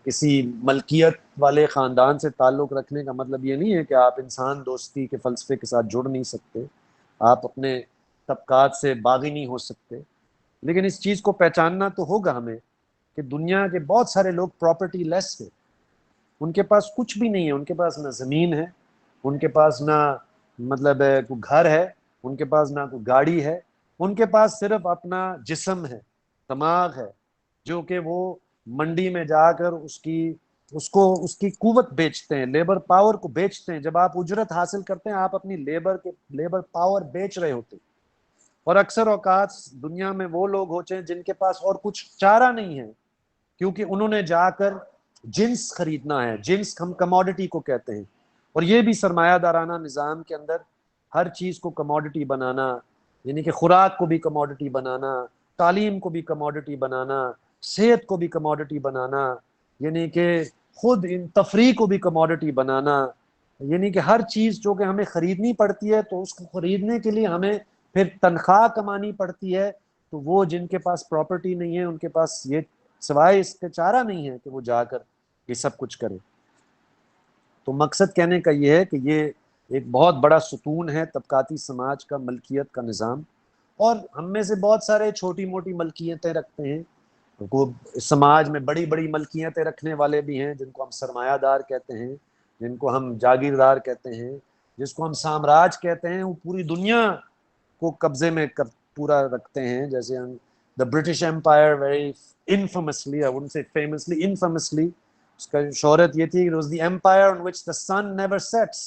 کسی ملکیت والے خاندان سے تعلق رکھنے کا مطلب یہ نہیں ہے کہ آپ انسان دوستی کے فلسفے کے ساتھ جڑ نہیں سکتے، آپ اپنے طبقات سے باغی نہیں ہو سکتے، لیکن اس چیز کو پہچاننا تو ہوگا ہمیں کہ دنیا کے بہت سارے لوگ پراپرٹی لیس ہیں، ان کے پاس کچھ بھی نہیں ہے، ان کے پاس نہ زمین ہے، ان کے پاس نہ مطلب کوئی گھر ہے، ان کے پاس نہ کوئی گاڑی ہے، ان کے پاس صرف اپنا جسم ہے، دماغ ہے، جو کہ وہ منڈی میں جا کر اس کی قوت بیچتے ہیں، لیبر پاور کو بیچتے ہیں۔ جب آپ اجرت حاصل کرتے ہیں آپ اپنی لیبر پاور بیچ رہے ہوتے ہیں، اور اکثر اوقات دنیا میں وہ لوگ ہوتے ہیں جن کے پاس اور کچھ چارہ نہیں ہے، کیونکہ انہوں نے جا کر جنس خریدنا ہے۔ جنس ہم کموڈٹی کو کہتے ہیں، اور یہ بھی سرمایہ دارانہ نظام کے اندر ہر چیز کو کموڈٹی بنانا، یعنی کہ خوراک کو بھی کموڈٹی بنانا، تعلیم کو بھی کموڈٹی بنانا، صحت کو بھی کموڈٹی بنانا، یعنی کہ خود ان تفریح کو بھی کموڈٹی بنانا، یعنی کہ ہر چیز جو کہ ہمیں خریدنی پڑتی ہے تو اس کو خریدنے کے لیے ہمیں پھر تنخواہ کمانی پڑتی ہے، تو وہ جن کے پاس پراپرٹی نہیں ہے ان کے پاس یہ سوائے اس کے چارہ نہیں ہے کہ وہ جا کر یہ سب کچھ کرے۔ تو مقصد کہنے کا یہ ہے کہ یہ ایک بہت بڑا ستون ہے طبقاتی سماج کا، ملکیت کا نظام، اور ہم میں سے بہت سارے چھوٹی موٹی ملکیتیں رکھتے ہیں، کو سماج میں بڑی بڑی ملکیتیں رکھنے والے بھی ہیں جن کو ہم سرمایہ دار کہتے ہیں، جن کو ہم جاگیردار کہتے ہیں، جس کو ہم سامراج کہتے ہیں، وہ پوری دنیا کو قبضے میں پورا رکھتے ہیں۔ جیسے ہم the British Empire, very infamously, I wouldn't say famously، infamously، اس کا شہرت یہ تھی کہ it was the empire on which the sun never sets،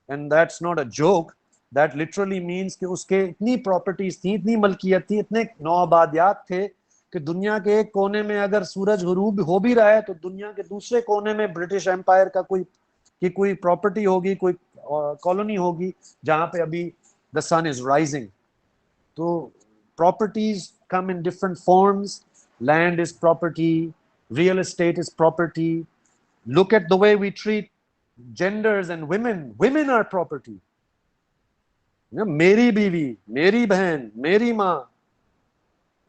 and that's not a joke، that literally means کہ اس کے اتنی پراپرٹیز تھیں، اتنی ملکیت تھی، اتنے نوآبادیات تھے کہ دنیا کے ایک کونے میں اگر سورج غروب ہو بھی رہا ہے تو دنیا کے دوسرے کونے میں برٹش امپائر کا کوئی پراپرٹی ہوگی، کوئی کالونی ہوگی جہاں پہ ابھی the sun is rising۔ تو properties come in different forms، land is property، real estate is property، look at the way we treat genders and women are property۔ میری بیوی، میری بہن، میری ماں.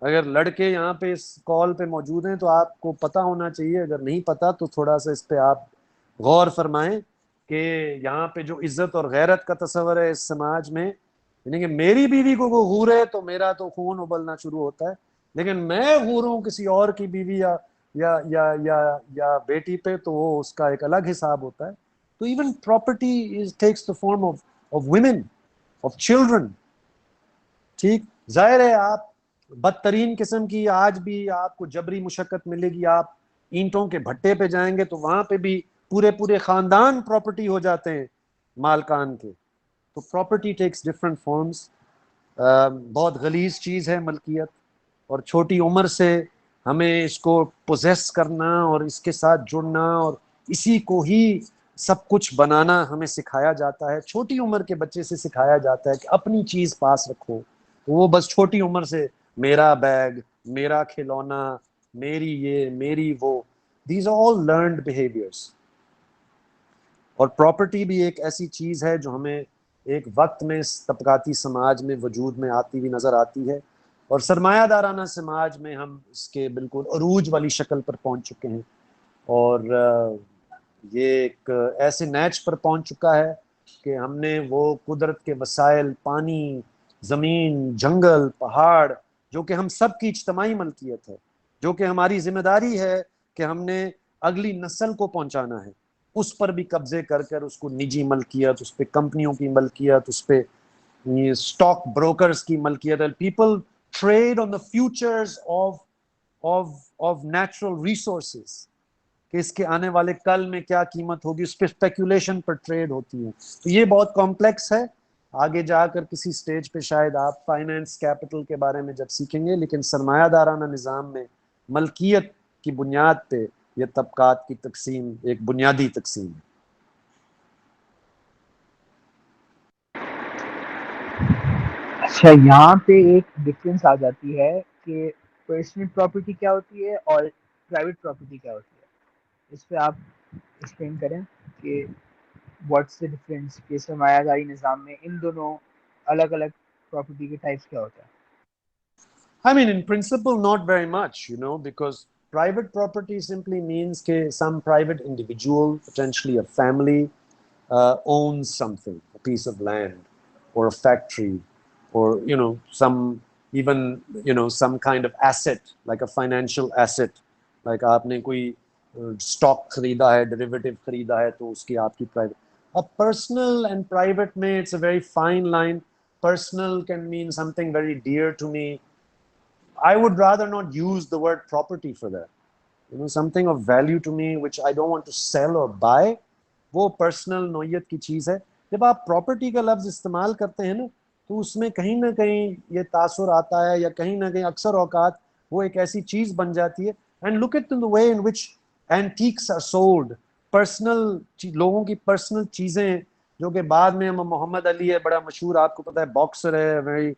اگر لڑکے یہاں پہ اس کال پہ موجود ہیں تو آپ کو پتہ ہونا چاہیے، اگر نہیں پتہ تو تھوڑا سا اس پہ آپ غور فرمائیں کہ یہاں پہ جو عزت اور غیرت کا تصور ہے اس سماج میں، یعنی کہ میری بیوی کو کوئی غورے تو میرا تو خون ابلنا شروع ہوتا ہے، لیکن میں غوروں کسی اور کی بیوی یا بیٹی پہ تو وہ اس کا ایک الگ حساب ہوتا ہے. تو even property takes the form of women, of children. ٹھیک، ظاہر ہے آپ بدترین قسم کی آج بھی آپ کو جبری مشقت ملے گی، آپ اینٹوں کے بھٹے پہ جائیں گے تو وہاں پہ بھی پورے پورے خاندان پراپرٹی ہو جاتے ہیں مالکان کے. تو پراپرٹی ٹیکس ڈفرینٹ فارمز. بہت غلیظ چیز ہے ملکیت، اور چھوٹی عمر سے ہمیں اس کو پوزیس کرنا اور اس کے ساتھ جڑنا اور اسی کو ہی سب کچھ بنانا ہمیں سکھایا جاتا ہے. چھوٹی عمر کے بچے سے سکھایا جاتا ہے کہ اپنی چیز پاس رکھو. وہ بس چھوٹی عمر سے میرا بیگ، میرا کھلونا، میری یہ، میری وہ، these are all learned behaviours. اور پراپرٹی بھی ایک ایسی چیز ہے جو ہمیں ایک وقت میں اس طبقاتی سماج میں وجود میں آتی ہوئی نظر آتی ہے، اور سرمایہ دارانہ سماج میں ہم اس کے بالکل عروج والی شکل پر پہنچ چکے ہیں. اور یہ ایک ایسے نیچ پر پہنچ چکا ہے کہ ہم نے وہ قدرت کے وسائل، پانی، زمین، جنگل، پہاڑ، جو کہ ہم سب کی اجتماعی ملکیت ہے، جو کہ ہماری ذمہ داری ہے کہ ہم نے اگلی نسل کو پہنچانا ہے، اس پر بھی قبضے کر کر اس کو نجی ملکیت، اس پہ کمپنیوں کی ملکیت، اس پہ اسٹاک بروکرز کی ملکیت. People trade on the futures of natural resources, کہ اس کے آنے والے کل میں کیا قیمت ہوگی، اس پہ اسپیکولیشن پر ٹریڈ ہوتی ہے. تو یہ بہت کمپلیکس ہے. آگے جا کر کسی سٹیج پہ شاید آپ فائنینس کیپٹل کے بارے میں جب سیکھیں گے، لیکن سرمایہ دارانہ نظام میں ملکیت کی بنیاد پہ یہ طبقات کی تقسیم ایک بنیادی تقسیم ہے. اچھا، یہاں پہ ایک ڈفرینس آ جاتی ہے کہ پرسنل پراپرٹی کیا ہوتی ہے اور پرائیویٹ پراپرٹی کیا ہوتی ہے. اس پہ آپ ایکسپلین کریں کہ واٹس دا ڈفرینس، کہ سرمایہ داری نظام میں ان دونوں الگ الگ پراپرٹی کے ٹائپس کیا ہوتا ہے. I mean, in principle, not very much, because private property simply means that some private individual, potentially a family, owns something, a piece of land or a factory, or, some even, some kind of asset, like a financial asset, like aapne koi stock kharida hai, derivative kharida hai, to uski aapki private. A personal and private mein, it's a very fine line. Personal can mean something very dear to me. I would rather not use the word property for that. Something of value to me which I don't want to sell or buy, وہ personal نوعیت کی چیز ہے. جب آپ property کا لفظ استعمال کرتے ہیں نا تو اس میں کہیں نہ کہیں یہ تاثر آتا ہے، یا کہیں نہ کہیں اکثر اوقات وہ ایک ایسی چیز بن جاتی ہے. And look at the way in which antiques are sold. Personal لوگوں کی پرسنل چیزیں جو کہ بعد میں محمد علی ہے، بڑا مشہور، آپ کو پتا ہے، باکسر ہے، very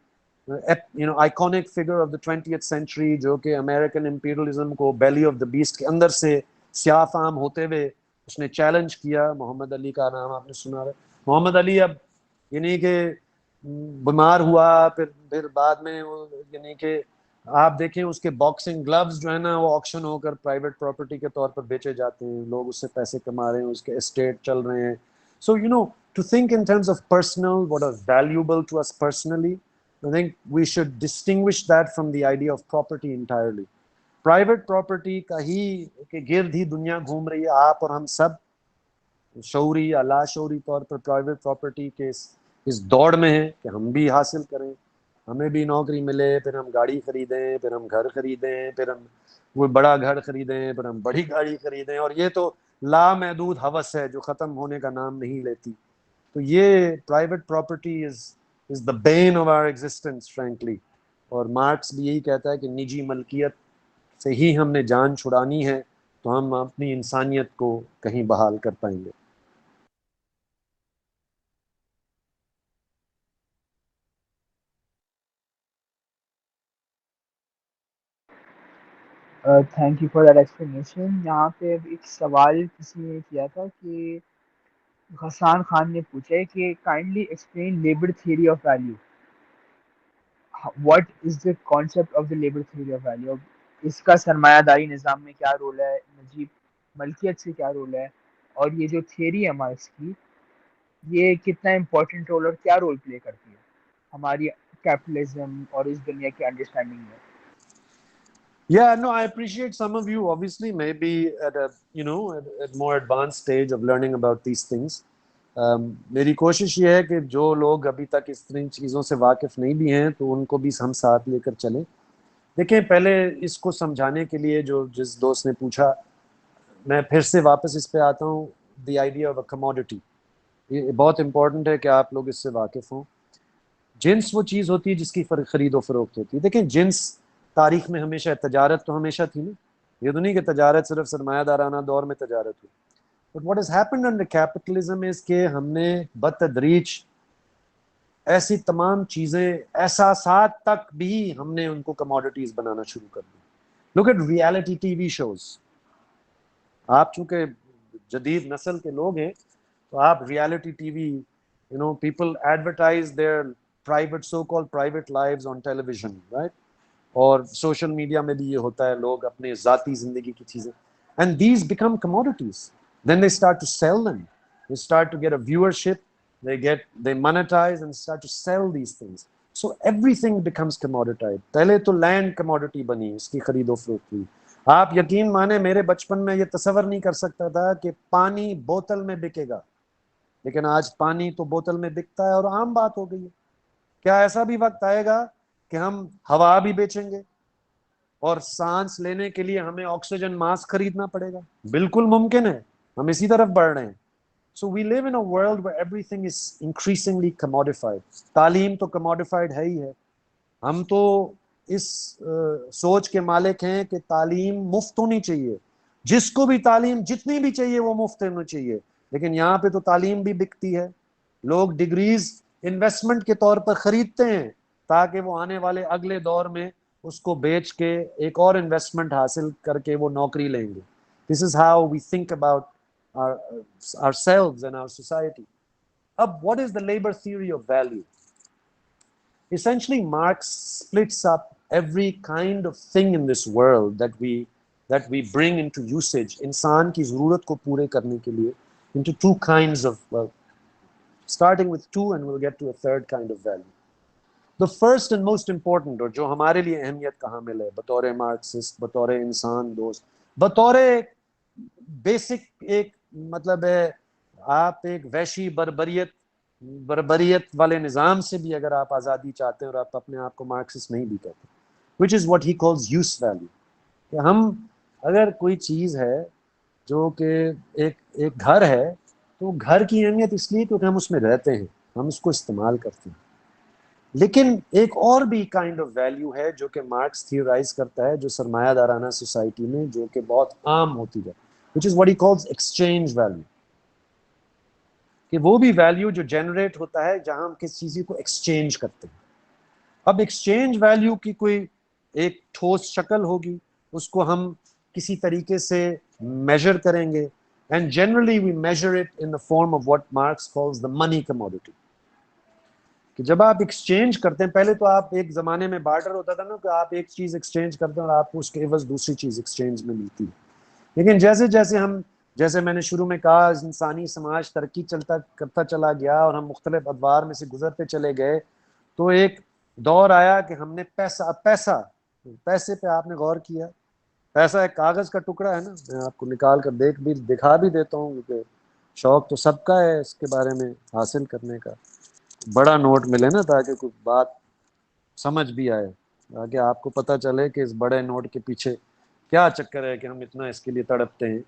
iconic figure of the 20th century، جو کہ امریکن امپیریلزم کو بیلی آف دا بیسٹ کے اندر سے سیاہ فام ہوتے ہوئے اس نے چیلنج کیا. محمد علی کا نام آپ نے سنا ہے. محمد علی اب یعنی کہ بیمار ہوا، پھر بعد میں یعنی کہ آپ دیکھیں اس کے باکسنگ گلوز جو ہے نا وہ آکشن ہو کر پرائیویٹ پراپرٹی کے طور پر بیچے جاتے ہیں، لوگ اس سے پیسے کما رہے ہیں، اس کے اسٹیٹ چل رہے ہیں. سو to think in terms of personal, what is valuable to us personally, I think we should distinguish that from the idea of property entirely. Private property کا ہی کہ گرد ہی دنیا گھوم رہی ہے. آپ اور ہم سب شعوری یا لاشعوری طور پر پرائیویٹ پراپرٹی کے اس دوڑ میں ہیں کہ ہم بھی حاصل کریں، ہمیں بھی نوکری ملے، پھر ہم گاڑی خریدیں، پھر ہم گھر خریدیں، پھر ہم وہ بڑا گھر خریدیں، پھر ہم بڑی گاڑی خریدیں. اور یہ تو لامحدود ہوس ہے جو ختم ہونے کا نام نہیں لیتی. تو یہ private property is the bane of our existence frankly. اور مارکس بھی یہی کہتا ہے کہ نجی ملکیت سے ہی ہم نے جان چھڑانی ہے تو ہم اپنی انسانیت کو کہیں بحال کر پائیں گے. Thank you for that explanation. یہاں پہ ایک سوال کسی نے کیا تھا کہ غسان خان نے پوچھا ہے کہ kindly explain labour theory of value. What is the concept of the labour theory of value? اس کا سرمایہ داری نظام میں کیا رول ہے، نجیب ملکیت سے کیا رول ہے، اور یہ جو تھیوری ہے مارکس کی، یہ کتنا امپورٹنٹ رول اور کیا رول پلے کرتی ہے ہماری کیپٹلزم اور اس دنیا کی انڈرسٹینڈنگ میں. Yeah, no, I appreciate some of you obviously maybe at a, at more advanced stage of learning about these things. میری کوشش یہ ہے کہ جو لوگ ابھی تک اس طرح چیزوں سے واقف نہیں بھی ہیں تو ان کو بھی ہم ساتھ لے کر چلیں. دیکھیں، پہلے اس کو سمجھانے کے لیے جس دوست نے پوچھا، میں پھر سے واپس اس پہ آتا ہوں. The idea of a commodity, یہ بہت امپورٹنٹ ہے کہ آپ لوگ اس سے واقف ہوں. جنس وہ چیز ہوتی ہے جس کی خرید و فروخت ہوتی ہے. دیکھیں، جنس تاریخ میں ہمیشہ، تجارت تو ہمیشہ تھی نا. یہ تو نہیں کہ تجارت صرف سرمایہ دارانہ دور میں تجارت ہوئی. But what has happened under capitalism از کہ ہم نے بتدریج ایسی تمام چیزیں، احساسات تک بھی ہم نے ان کو کموڈٹیز بنانا شروع کر دی. Look at reality T V shows. آپ چونکہ جدید نسل کے لوگ ہیں تو آپ reality T V, people advertise their private so-called private lives on television, right? اور سوشل میڈیا میں بھی یہ ہوتا ہے، لوگ اپنے ذاتی زندگی کی چیزیں، and these become commodities. Then they start to sell them. They start to get a viewership. They monetize and start to sell these things. So everything becomes commoditized. پہلے تو لینڈ commodity بنی، اس کی خرید و فروخت ہوئی. آپ یقین مانیں، میرے بچپن میں یہ تصور نہیں کر سکتا تھا کہ پانی بوتل میں بکے گا، لیکن آج پانی تو بوتل میں بکتا ہے اور عام بات ہو گئی ہے. کیا ایسا بھی وقت آئے گا کہ ہم ہوا بھی بیچیں گے اور سانس لینے کے لیے ہمیں آکسیجن ماسک خریدنا پڑے گا؟ بالکل ممکن ہے، ہم اسی طرف بڑھ رہے ہیں. So we live in a world where everything is increasingly commodified. تعلیم تو commodified ہے ہی ہے. ہم تو اس سوچ کے مالک ہیں کہ تعلیم مفت ہونی چاہیے، جس کو بھی تعلیم جتنی بھی چاہیے وہ مفت ہونی چاہیے. لیکن یہاں پہ تو تعلیم بھی بکتی ہے. لوگ ڈگریز انویسٹمنٹ کے طور پر خریدتے ہیں تاکہ وہ آنے والے اگلے دور میں اس کو بیچ کے ایک اور انویسٹمنٹ حاصل کر کے وہ نوکری لیں گے. This is how we think about ourselves and our society. اب what is the labor theory of value? Essentially, Marx splits up every kind of thing in this world that we bring into usage, انسان کی ضرورت کو پورے کرنے کے لیے, into two kinds of, starting with two and we'll get to a third kind of value. The first and most important, اور جو ہمارے لیے اہمیت کا حامل ہے بطور مارکسسٹ، بطور انسان دوست، بطور بیسک ایک مطلب ہے، آپ ایک وحشی بربریت والے نظام سے بھی اگر آپ آزادی چاہتے ہیں اور آپ اپنے آپ کو مارکسسٹ نہیں بھی کہتے، which is what he calls use value. کہ ہم اگر کوئی چیز ہے جو کہ ایک گھر ہے، تو گھر کی اہمیت اس لیے کیونکہ ہم اس میں رہتے ہیں، ہم اس کو استعمال کرتے ہیں. لیکن ایک اور بھی کائنڈ آف ویلیو ہے جو کہ مارکس تھیورائز کرتا ہے، جو سرمایہ دارانہ سوسائٹی میں جو کہ بہت عام ہوتی ہے، which is what he calls exchange value. کہ وہ بھی ویلیو جو جنریٹ ہوتا ہے جہاں ہم کسی چیز کو ایکسچینج کرتے ہیں. اب ایکسچینج ویلیو کی کوئی ایک ٹھوس شکل ہوگی، اس کو ہم کسی طریقے سے میجر کریں گے، and generally we measure it in the form of what Marx calls the money commodity. کہ جب آپ ایکسچینج کرتے ہیں، پہلے تو آپ ایک زمانے میں بارٹر ہوتا تھا نا، کہ آپ ایک چیز ایکسچینج کرتے ہیں اور آپ کو اس کے عوض دوسری چیز ایکسچینج میں ملتی ہے. لیکن جیسے میں نے شروع میں کہا، انسانی سماج ترقی کرتا چلا گیا اور ہم مختلف ادوار میں سے گزرتے چلے گئے، تو ایک دور آیا کہ ہم نے پیسے پہ آپ نے غور کیا؟ پیسہ ایک کاغذ کا ٹکڑا ہے نا، میں آپ کو نکال کر دکھا بھی دیتا ہوں، کیونکہ شوق تو سب کا ہے اس کے بارے میں حاصل کرنے کا. بڑا نوٹ ملے نا تاکہ کچھ بات سمجھ بھی آئے، تاکہ آپ کو پتہ چلے کہ اس بڑے نوٹ کے پیچھے کیا چکر ہے کہ ہم اتنا اس کے لیے تڑپتے ہیں.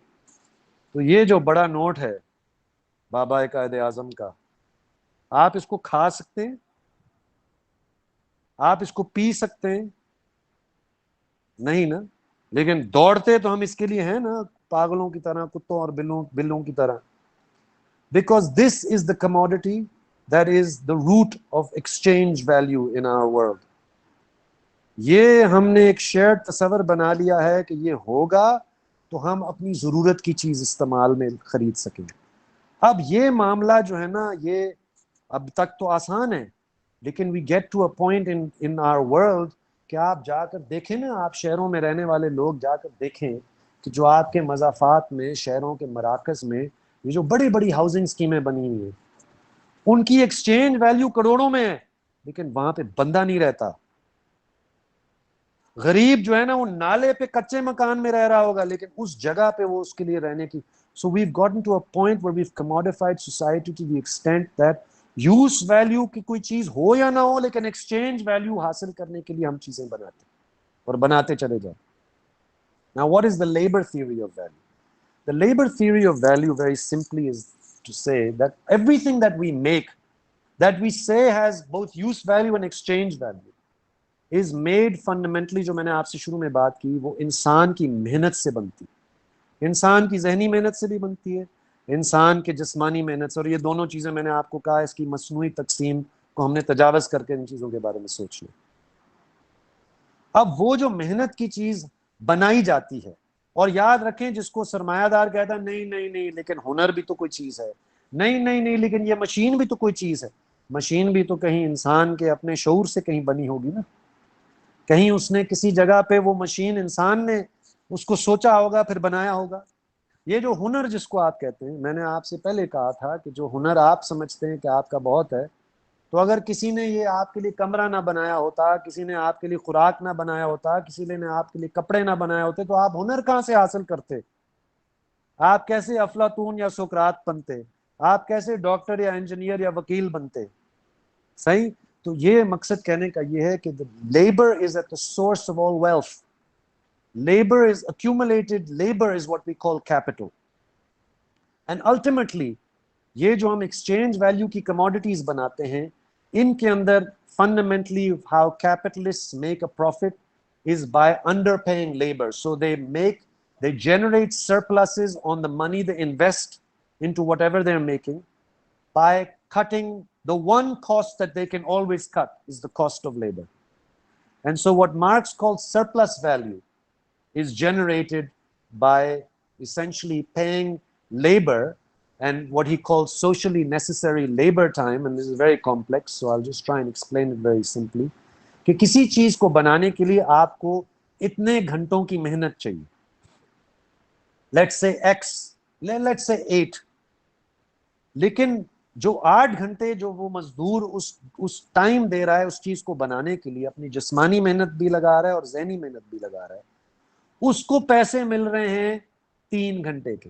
تو یہ جو بڑا نوٹ ہے بابا قائد اعظم کا، آپ اس کو کھا سکتے ہیں، آپ اس کو پی سکتے ہیں؟ نہیں نا. لیکن دوڑتے تو ہم اس کے لیے ہیں نا، پاگلوں کی طرح، کتوں اور بلوں کی طرح. Because this is the commodity that is the root of exchange value in our world. یہ ہم نے ایک شیئرڈ تصور بنا لیا ہے کہ یہ ہوگا تو ہم اپنی ضرورت کی چیز استعمال میں خرید سکیں. اب یہ معاملہ جو ہے نا یہ اب تک تو آسان ہے، لیکن we get to a point in our world کہ آپ جا کر دیکھیں نا، آپ شہروں میں رہنے والے لوگ جا کر دیکھیں کہ جو آپ کے مضافات میں، شہروں کے مراکز میں یہ جو بڑی بڑی ہاؤسنگ اسکیمیں بنی ہوئی ہیں، ان کی ایکسچینج ویلیو کروڑوں میں ہے، لیکن وہاں پہ بندہ نہیں رہتا. غریب جو ہے نا وہ نالے پہ کچے مکان میں رہ رہا ہوگا، لیکن اس جگہ پہ وہ اس کے لیے رہنے کی. So we've gotten to a point where we've commodified society to the extent that use value کی کوئی چیز ہو یا نہ ہو، لیکن ایکسچینج ویلیو حاصل کرنے کے لیے ہم چیزیں بناتے ہیں اور بناتے چلے جائیں. Now what is the labor theory of value? The labor theory of value very simply is to say that everything that we make, that we say has both use value and exchange value, is made fundamentally، جو میں نے آپ سے شروع میں بات کی، وہ انسان کی محنت سے بنتی، انسان کی ذہنی محنت سے بھی بنتی ہے، انسان کے جسمانی محنت سے. اور یہ دونوں چیزیں میں نے آپ کو کہا اس کی مصنوعی تقسیم کو ہم نے تجاوز کر کے ان چیزوں کے بارے میں سوچ لیا. اب وہ جو محنت کی چیز بنائی جاتی ہے، اور یاد رکھیں جس کو سرمایہ دار کہتا ہے نہیں نہیں نہیں لیکن ہنر بھی تو کوئی چیز ہے، نہیں نہیں نہیں لیکن یہ مشین بھی تو کوئی چیز ہے، مشین بھی تو کہیں انسان کے اپنے شعور سے کہیں بنی ہوگی نا، کہیں اس نے کسی جگہ پہ وہ مشین انسان نے اس کو سوچا ہوگا پھر بنایا ہوگا. یہ جو ہنر جس کو آپ کہتے ہیں، میں نے آپ سے پہلے کہا تھا کہ جو ہنر آپ سمجھتے ہیں کہ آپ کا بہت ہے، تو اگر کسی نے یہ آپ کے لیے کمرہ نہ بنایا ہوتا، کسی نے آپ کے لیے خوراک نہ بنایا ہوتا، کسی نے آپ کے لیے کپڑے نہ بنائے ہوتے، تو آپ ہنر کہاں سے حاصل کرتے؟ آپ کیسے افلاطون یا سقراط بنتے؟ آپ کیسے ڈاکٹر یا انجینئر یا وکیل بنتے؟ صحیح. تو یہ مقصد کہنے کا یہ ہے کہ labour is at the source of all wealth. Labor is accumulated, labor is what we call capital. And ultimately یہ جو ہم ایکسچینج ویلیو کی کموڈیٹیز بناتے ہیں، ان کے اندر fundamentally how capitalists make a profit is by underpaying labor. So they generate surpluses on the money they invest into whatever they're making by cutting the one cost that they can always cut is the cost of labor. And so what Marx calls surplus value is generated by essentially paying labor and what he calls socially necessary labor time. And this is very complex, so I'll just try and explain it very simply. کہ کسی چیز کو بنانے کے لیے آپ کو اتنے گھنٹوں کی محنت چاہیے، let's say X, let's say 8، لیکن جو 8 گھنٹے جو وہ مزدور اس ٹائم دے رہا ہے اس چیز کو بنانے کے لیے، اپنی جسمانی محنت بھی لگا رہا ہے اور ذہنی محنت بھی لگا رہا ہے، اس کو پیسے مل رہے ہیں 3 گھنٹے کے.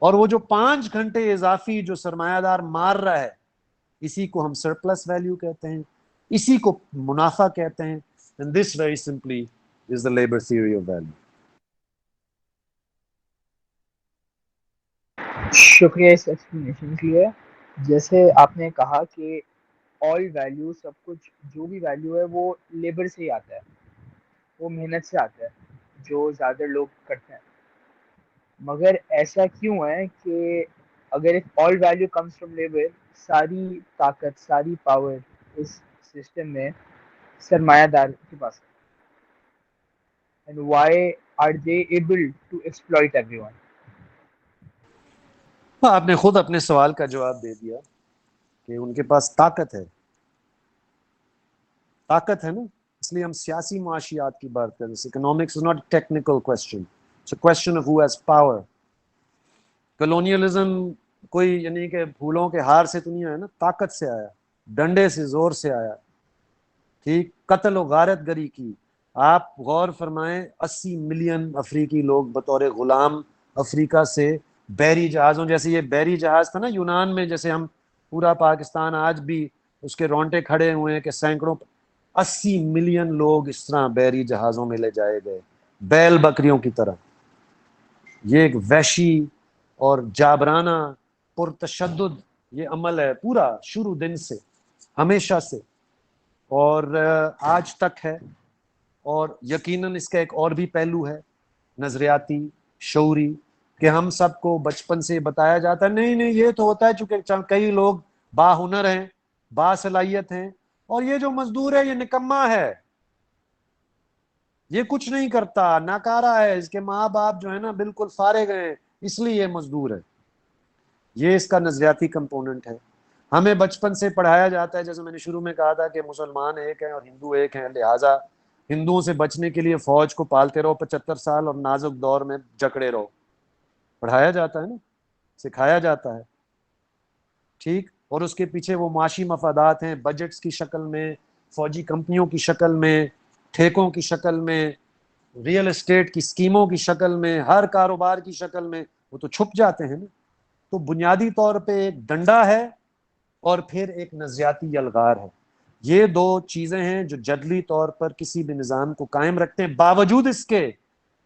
اور وہ جو 5 گھنٹے اضافی جو سرمایہ دار مار رہا ہے، اسی کو ہم سرپلس ویلیو کہتے ہیں، اسی کو منافع کہتے ہیں. And this very simply is the labor theory of value. شکریہ اس ایکسپلینیشن کے لیے. جیسے آپ نے کہا کہ آل ویلیو، سب کچھ جو بھی ویلیو ہے وہ لیبر سے ہی آتا ہے، وہ محنت سے آتا ہے جو زیادہ لوگ کرتے ہیں. مگر ایسا کیوں ہے کہ اگر آل ویلیو کمز فرام لیبر، ساری طاقت، ساری پاور اس سسٹم میں سرمایہ دار کے پاس ہے. And why are they able to exploit everyone? آپ نے خود اپنے سوال کا جواب دے دیا کہ ان کے پاس طاقت ہے، طاقت ہے نا، اس لیے ہم سیاسی معاشیات کی بات کریں. Economics is not a technical question, it's a question of who has power. Colonialism کوئی یعنی کہ پھولوں کے ہار سے تو نہیں آیا نا، طاقت سے آیا، ڈنڈے سے، زور سے آیا. ٹھیک، قتل و غارت گری کی. آپ غور فرمائیں 80 ملین افریقی لوگ بطور غلام افریقہ سے بحری جہازوں، جیسے یہ بحری جہاز تھا نا یونان میں، جیسے ہم پورا پاکستان آج بھی اس کے رونٹے کھڑے ہوئے ہیں کہ سینکڑوں 80 ملین لوگ اس طرح بحری جہازوں میں لے جائے گئے بیل بکریوں کی طرح. یہ ایک وحشی اور جابرانہ پرتشدد یہ عمل ہے، پورا شروع دن سے، ہمیشہ سے، اور آج تک ہے. اور یقیناً اس کا ایک اور بھی پہلو ہے نظریاتی، شعوری، کہ ہم سب کو بچپن سے بتایا جاتا ہے نہیں نہیں یہ تو ہوتا ہے چونکہ کئی لوگ باہنر ہیں، باصلاحیت ہیں، اور یہ جو مزدور ہے یہ نکما ہے، یہ کچھ نہیں کرتا، ناکارہ ہے، اس کے ماں باپ جو ہے نا بالکل فارغ ہیں، اس لیے یہ مزدور ہے. یہ اس کا نظریاتی کمپوننٹ ہے. ہمیں بچپن سے پڑھایا جاتا ہے، جیسے میں نے شروع میں کہا تھا کہ مسلمان ایک ہیں اور ہندو ایک ہیں، لہٰذا ہندوؤں سے بچنے کے لیے فوج کو پالتے رہو 75 سال اور نازک دور میں جکڑے رہو. پڑھایا جاتا ہے نا، سکھایا جاتا ہے. ٹھیک، اور اس کے پیچھے وہ معاشی مفادات ہیں، بجٹس کی شکل میں، فوجی کمپنیوں کی شکل میں، ٹھیکوں کی شکل میں، ریئل اسٹیٹ کی اسکیموں کی شکل میں، ہر کاروبار کی شکل میں. وہ تو چھپ جاتے ہیں نا. تو بنیادی طور پہ ایک ڈنڈا ہے اور پھر ایک نظریاتی یلغار ہے. یہ دو چیزیں ہیں جو جدلی طور پر کسی بھی نظام کو قائم رکھتے ہیں، باوجود اس کے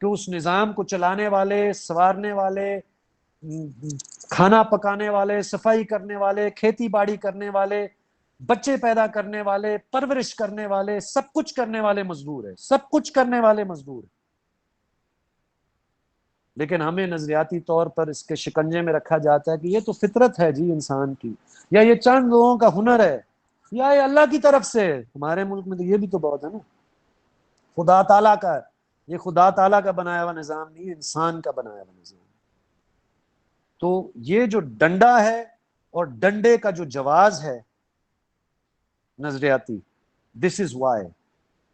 کہ اس نظام کو چلانے والے، سنوارنے والے، کھانا پکانے والے، صفائی کرنے والے، کھیتی باڑی کرنے والے، بچے پیدا کرنے والے، پرورش کرنے والے، سب کچھ کرنے والے مزدور ہیں، سب کچھ کرنے والے مزدور ہیں. لیکن ہمیں نظریاتی طور پر اس کے شکنجے میں رکھا جاتا ہے کہ یہ تو فطرت ہے جی انسان کی، یا یہ چند لوگوں کا ہنر ہے، یا یہ اللہ کی طرف سے. ہمارے ملک میں تو یہ بھی تو بہت ہے نا، خدا تعالیٰ کا. یہ خدا تعالیٰ کا بنایا ہوا نظام نہیں، انسان کا بنایا ہوا نظام. تو یہ جو ڈنڈا ہے اور ڈنڈے کا جو جواز ہے نظریاتی، this is why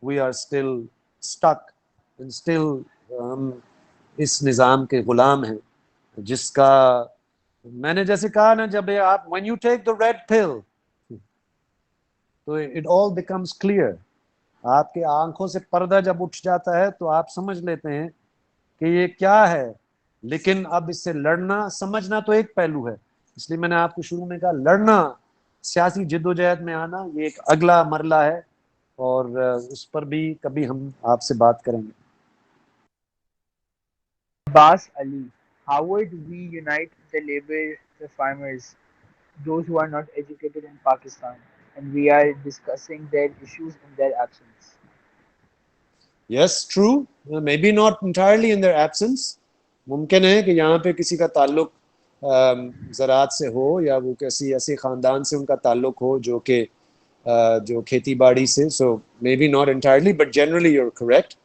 we are still stuck and still, ہم اس نظام کے غلام ہیں جس کا میں نے جیسے کہا نا، جب آپ when you take the red pill تو it all becomes clear. آپ کے آنکھوں سے پردہ جب اٹھ جاتا ہے تو آپ سمجھ لیتے ہیں کہ یہ کیا ہے. لیکن اب اس سے لڑنا، سمجھنا تو ایک پہلو ہے. اس لیے میں نے آپ کو شروع میں کہا، لڑنا، سیاسی جدوجہد میں آنا، یہ ایک اگلا مرحلہ ہے، اور اس پر بھی کبھی ہم آپ سے بات کریں گے. Abbas Ali, how would we unite the labor, the farmers, those who are not educated in Pakistan, and we are discussing their issues in their absence? Yes, true. Maybe not entirely in their absence. ممکن ہے کہ یہاں پہ کسی کا تعلق زراعت سے ہو، یا وہ کسی ایسے خاندان سے ان کا تعلق ہو جو کھیتی باڑی سے. So maybe not entirely, but generally you're correct.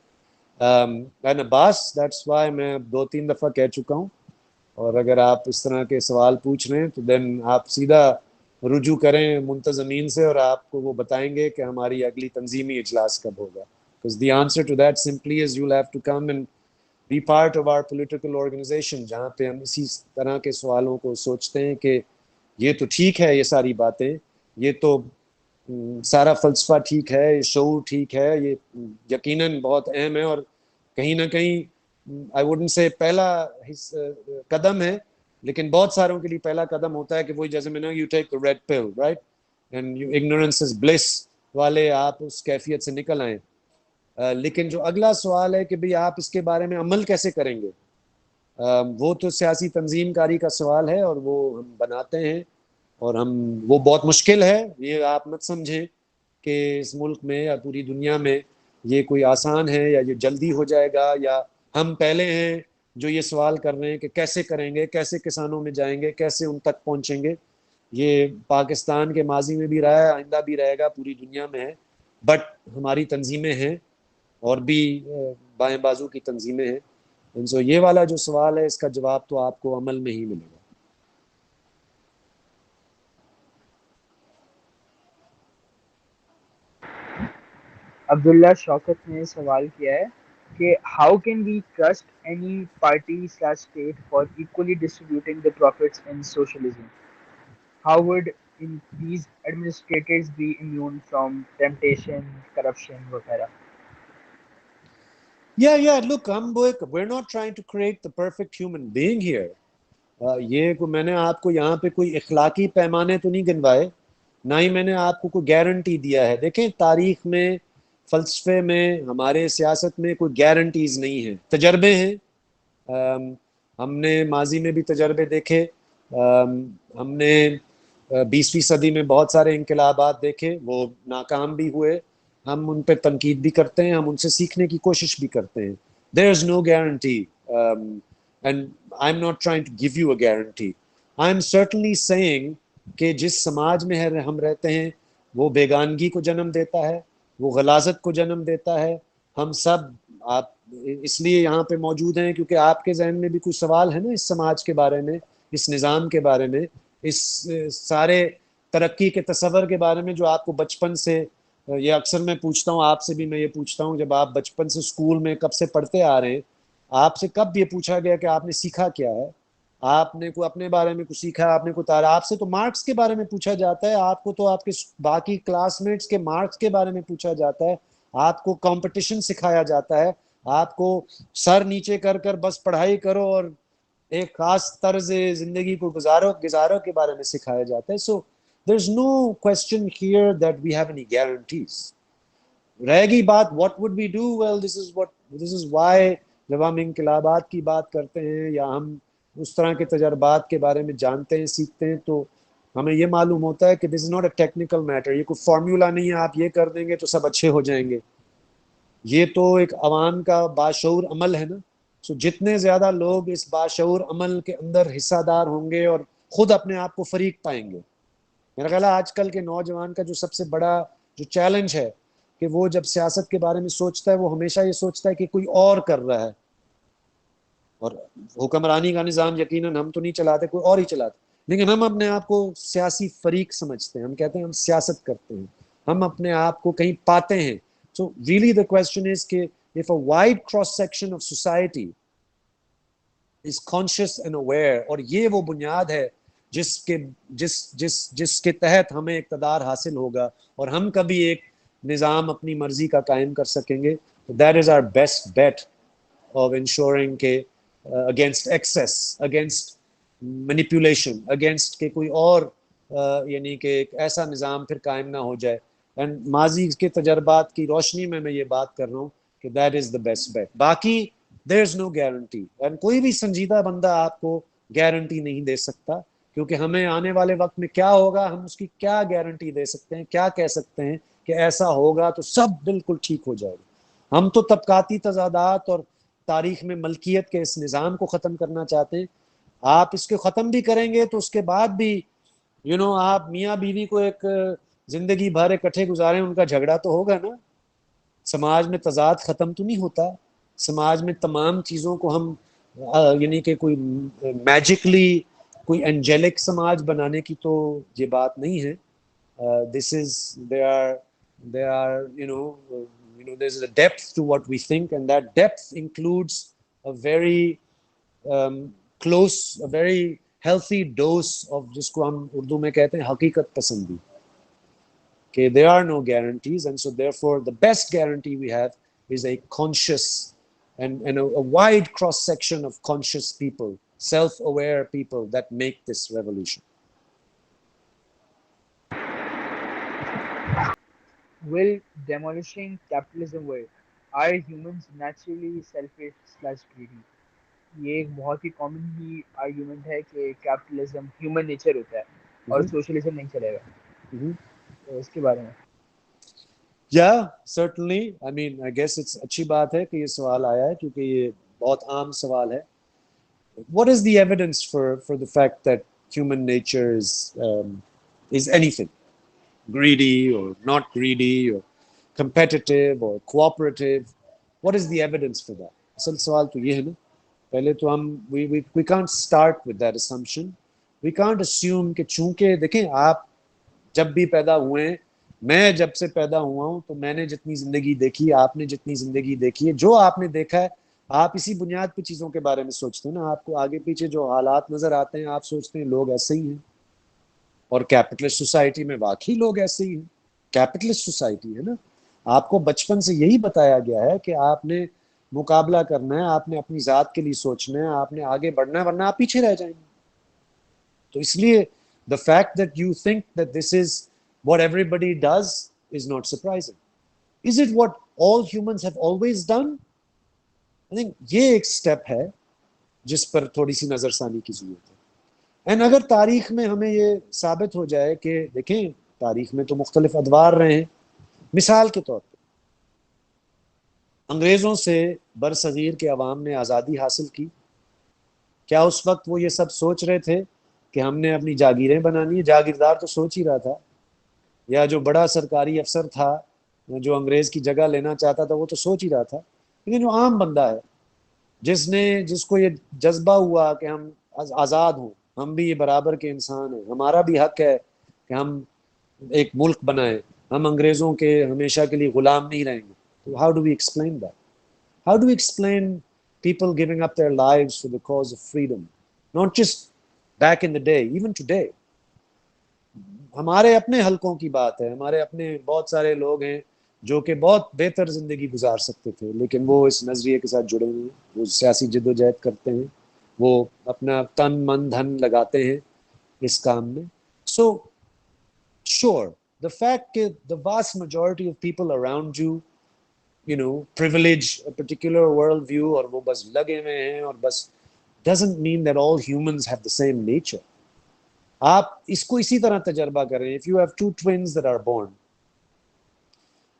And Abbas, that's why میں 2-3 دفعہ کہہ چکا ہوں، اور اگر آپ اس طرح کے سوال پوچھ رہے ہیں تو دین آپ سیدھا رجوع کریں منتظمین سے، اور آپ کو وہ بتائیں گے کہ ہماری اگلی تنظیمی اجلاس کب ہوگا. Because the answer to that simply is you'll have to come and be part of our political organization، جہاں پہ ہم اسی طرح کے سوالوں کو سوچتے ہیں کہ یہ تو ٹھیک ہے، یہ ساری باتیں، یہ تو سارا فلسفہ ٹھیک ہے، یہ شعور ٹھیک ہے، یہ یقیناً بہت اہم ہے، اور کہیں نہ کہیں I wouldn't say پہلا قدم ہے، لیکن بہت ساروں کے لیے پہلا قدم ہوتا ہے کہ وہی جیسے میں نے you take the red pill, right? And you ignorance is bliss والے آپ اس کیفیت سے نکل آئیں. لیکن جو اگلا سوال ہے کہ بھئی آپ اس کے بارے میں عمل کیسے کریں گے، وہ تو سیاسی تنظیم کاری کا سوال ہے، اور وہ ہم بناتے ہیں، اور وہ بہت مشکل ہے. یہ آپ مت سمجھیں کہ اس ملک میں یا پوری دنیا میں یہ کوئی آسان ہے، یا یہ جلدی ہو جائے گا، یا ہم پہلے ہیں جو یہ سوال کر رہے ہیں کہ کیسے کریں گے، کیسے کسانوں میں جائیں گے، کیسے ان تک پہنچیں گے. یہ پاکستان کے ماضی میں بھی رہا ہے، آئندہ بھی رہے گا، پوری دنیا میں ہے. بٹ ہماری تنظیمیں ہیں، اور بھی بائیں بازو کی تنظیمیں ہیں. سو یہ والا جو سوال ہے، اس کا جواب تو آپ کو عمل میں ہی ملے گا. عبداللہ شوکت نے سوال کیا ہے کہ how can we trust any party/state for equally distributing the profits in socialism? How would these administrators be immune from temptation, corruption, وغیرہ؟ Yeah, look, we're not trying to create the perfect human being here. یہ میں نے آپ کو یہاں پہ کوئی اخلاقی پیمانے تو نہیں گنوائے، نہ ہی میں نے آپ کو کوئی گارنٹی دیا ہے. دیکھیں، تاریخ میں، فلسفے میں، ہمارے سیاست میں کوئی گارنٹیز نہیں ہیں، تجربے ہیں. ہم نے ماضی میں بھی تجربے دیکھے، ہم نے 20ویں صدی میں بہت سارے انقلابات دیکھے، وہ ناکام بھی ہوئے. ہم ان پہ تنقید بھی کرتے ہیں، ہم ان سے سیکھنے کی کوشش بھی کرتے ہیں. There is no guarantee, and I'm not trying to give you a guarantee. I'm certainly saying کہ جس سماج میں ہم رہتے ہیں وہ بیگانگی کو جنم دیتا ہے، وہ غلاظت کو جنم دیتا ہے. ہم سب، آپ اس لیے یہاں پہ موجود ہیں کیونکہ آپ کے ذہن میں بھی کوئی سوال ہے نا اس سماج کے بارے میں اس نظام کے بارے میں، اس سارے ترقی کے تصور کے بارے میں جو آپ کو بچپن سے، یہ اکثر میں پوچھتا ہوں آپ سے بھی، میں یہ پوچھتا ہوں جب آپ بچپن سے اسکول میں کب سے پڑھتے آ رہے ہیں، آپ سے کب یہ پوچھا گیا کہ آپ نے سیکھا کیا ہے؟ آپ نے کو اپنے بارے میں کچھ سیکھا، آپ نے کو تارا، آپ سے تو مارکس کے بارے میں پوچھا جاتا ہے، آپ کو تو آپ کے باقی کلاس میٹس کے مارکس کے بارے میں پوچھا جاتا ہے، آپ کو کمپٹیشن سکھایا جاتا ہے، آپ کو سر نیچے کر کر بس پڑھائی کرو اور ایک خاص طرز زندگی کو گزارو کے بارے میں سکھایا جاتا ہے. So there is no question here that we have any guarantees. رہ گئی بات what would we do, well this is why جب ہم انقلابات کی بات کرتے ہیں یا ہم اس طرح کے تجربات کے بارے میں جانتے ہیں، سیکھتے ہیں، تو ہمیں یہ معلوم ہوتا ہے کہ this is not a technical matter. یہ کوئی فارمولا نہیں ہے آپ یہ کر دیں گے تو سب اچھے ہو جائیں گے. یہ تو ایک عوام کا باشعور عمل ہے نا. سو جتنے زیادہ لوگ اس باشعور عمل کے اندر حصہ دار ہوں گے اور خود اپنے آپ کو فریق پائیں گے. میرا خیال ہے آج کل کے نوجوان کا جو سب سے بڑا جو چیلنج ہے کہ وہ جب سیاست کے بارے میں سوچتا ہے وہ ہمیشہ یہ سوچتا ہے کہ کوئی اور کر رہا ہے، اور حکمرانی کا نظام یقیناً ہم تو نہیں چلاتے، کوئی اور ہی چلاتے، لیکن ہم اپنے آپ کو سیاسی فریق سمجھتے ہیں، ہم کہتے ہیں ہم سیاست کرتے ہیں، ہم اپنے آپ کو کہیں پاتے ہیں. So really the question is کہ if a wide cross section of society is conscious and aware، اور یہ وہ بنیاد ہے جس کے تحت ہمیں اقتدار حاصل ہوگا اور ہم کبھی ایک نظام اپنی مرضی کا قائم کر سکیں گے. That is our best bet of insuring کہ against access, against manipulation, against کہ کوئی اور یعنی کہ ایک ایسا نظام پھر قائم نہ ہو جائے. اینڈ ماضی کے تجربات کی روشنی میں یہ بات کر رہا ہوں کہ that is the best bet. باقی there is no guarantee, and کوئی بھی سنجیدہ بندہ آپ کو گارنٹی نہیں دے سکتا، کیونکہ ہمیں آنے والے وقت میں کیا ہوگا ہم اس کی کیا گارنٹی دے سکتے ہیں، کیا کہہ سکتے ہیں کہ ایسا ہوگا تو سب بالکل ٹھیک ہو جائے گا. ہم تو طبقاتی تضادات اور تاریخ میں ملکیت کے اس نظام کو ختم کرنا چاہتے ہیں. آپ اس کو ختم بھی کریں گے تو اس کے بعد بھی آپ میاں بیوی کو ایک زندگی بھر اکٹھے گزاریں، ان کا جھگڑا تو ہوگا نا. سماج میں تضاد ختم تو نہیں ہوتا. سماج میں تمام چیزوں کو ہم یعنی کہ کوئی میجکلی کوئی انجیلک سماج بنانے کی تو یہ بات نہیں ہے. this is there are there's a depth to what we think, and that depth includes a very close, a very healthy dose of جس کو ہم اردو میں کہتے ہیں حقیقت پسندی. Okay, there are no guarantees, and so therefore the best guarantee we have is a conscious and a wide cross section of conscious people, self-aware people that make this revolution. Will demolishing capitalism will? Are humans naturally selfish/greedy? یہ ایک بہت ہی common ہی argument ہے کہ capitalism human nature ہوتا ہے اور socialism نہیں چلے گا. تو اس کے بارے میں Yeah, certainly. I mean, I guess it's اچھی بات ہے کہ یہ سوال آیا ہے کیونکہ یہ بہت عام سوال ہے. What is the evidence for the fact that human nature is anything? Greedy or not greedy or competitive or cooperative? What is the evidence for that? اصل سوال تو یہ ہے نا. پہلے تو ہم we can't start with that assumption. We can't assume کہ چونکہ دیکھیں آپ جب بھی پیدا ہوئے ہیں، میں جب سے پیدا ہوا ہوں تو میں نے جتنی زندگی دیکھی، آپ نے جتنی زندگی دیکھی ہے، جو آپ نے دیکھا ہے آپ اسی بنیاد پہ چیزوں کے بارے میں سوچتے ہیں نا. آپ کو آگے پیچھے جو حالات نظر آتے ہیں آپ سوچتے ہیں لوگ ایسے ہی ہیں، اور کیپٹلسٹ سوسائٹی میں واقعی لوگ ایسے ہی ہیں. کیپٹلسٹ سوسائٹی ہے نا. آپ کو بچپن سے یہی بتایا گیا ہے کہ آپ نے مقابلہ کرنا ہے، آپ نے اپنی ذات کے لیے سوچنا ہے، آپ نے آگے بڑھنا ہے، ورنہ آپ پیچھے رہ جائیں گے. تو اس لیے the fact that you think that this is what everybody does is not surprising. Is it what all humans have always done? I think یہ ایک سٹیپ ہے جس پر تھوڑی سی نظر ثانی کی ضرورت ہے. اینڈ اگر تاریخ میں ہمیں یہ ثابت ہو جائے کہ دیکھیں تاریخ میں تو مختلف ادوار رہے ہیں، مثال کے طور پہ انگریزوں سے برصغیر کے عوام نے آزادی حاصل کی، کیا اس وقت وہ یہ سب سوچ رہے تھے کہ ہم نے اپنی جاگیریں بنانی ہے؟ جاگیردار تو سوچ ہی رہا تھا، یا جو بڑا سرکاری افسر تھا جو انگریز کی جگہ لینا چاہتا تھا وہ تو سوچ ہی رہا تھا. لیکن جو عام بندہ ہے جس کو یہ جذبہ ہوا کہ ہم آزاد ہوں، ہم بھی یہ برابر کے انسان ہیں, ہمارا بھی حق ہے کہ ہم ایک ملک بنائیں, ہم انگریزوں کے ہمیشہ کے لیے غلام نہیں رہیں گے. تو how do we explain that? How do we explain people giving up their lives for the cause of freedom? Not just back in the day, even today. ہمارے اپنے حلقوں کی بات ہے, ہمارے اپنے بہت سارے لوگ ہیں جو کہ بہت بہتر زندگی گزار سکتے تھے, لیکن وہ اس نظریے کے ساتھ جڑے ہوئے ہیں, وہ سیاسی جد و جہد کرتے ہیں, وہ اپنا تن من دھن لگاتے ہیں اس کام میں. سو sure, the fact that the vast majority of people around you, you know, privilege a particular world view اور وہ بس لگے ہوئے ہیں اور بس, doesn't mean that all humans have the same nature. آپ اس کو اسی طرح تجربہ کریں. if you have two twins that are born,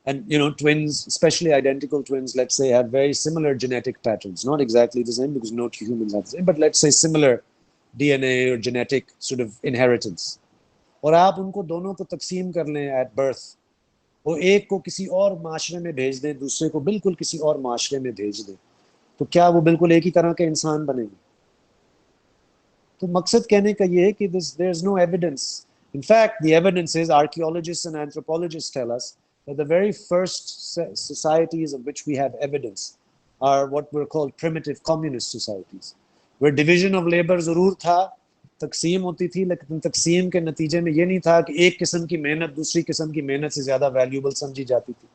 and you know, twins, especially identical twins, let's say, have very similar genetic patterns, not exactly the same because no two humans have the same, but let's say similar DNA or genetic sort of inheritance, اور آپ ان کو دونوں کو تقسیم کر لیں at birth, وہ ایک کو کسی اور معاشرے میں بھیج دیں, دوسرے کو بالکل کسی اور معاشرے میں بھیج دیں, تو کیا وہ بالکل ایک ہی طرح کے انسان بنیں گے؟ تو مقصد کہنے کا یہ ہے کہ there is no evidence. In fact, the evidence is archaeologists and anthropologists tell us that the very first societies of which we have evidence are what were called primitive communist societies, where division of labor ضرور تھا, تقسیم ہوتی تھی, لیکن تقسیم کے نتیجے میں یہ نہیں تھا کہ ایک قسم کی محنت دوسری قسم کی محنت سے زیادہ ویلیوبل سمجھی جاتی تھی,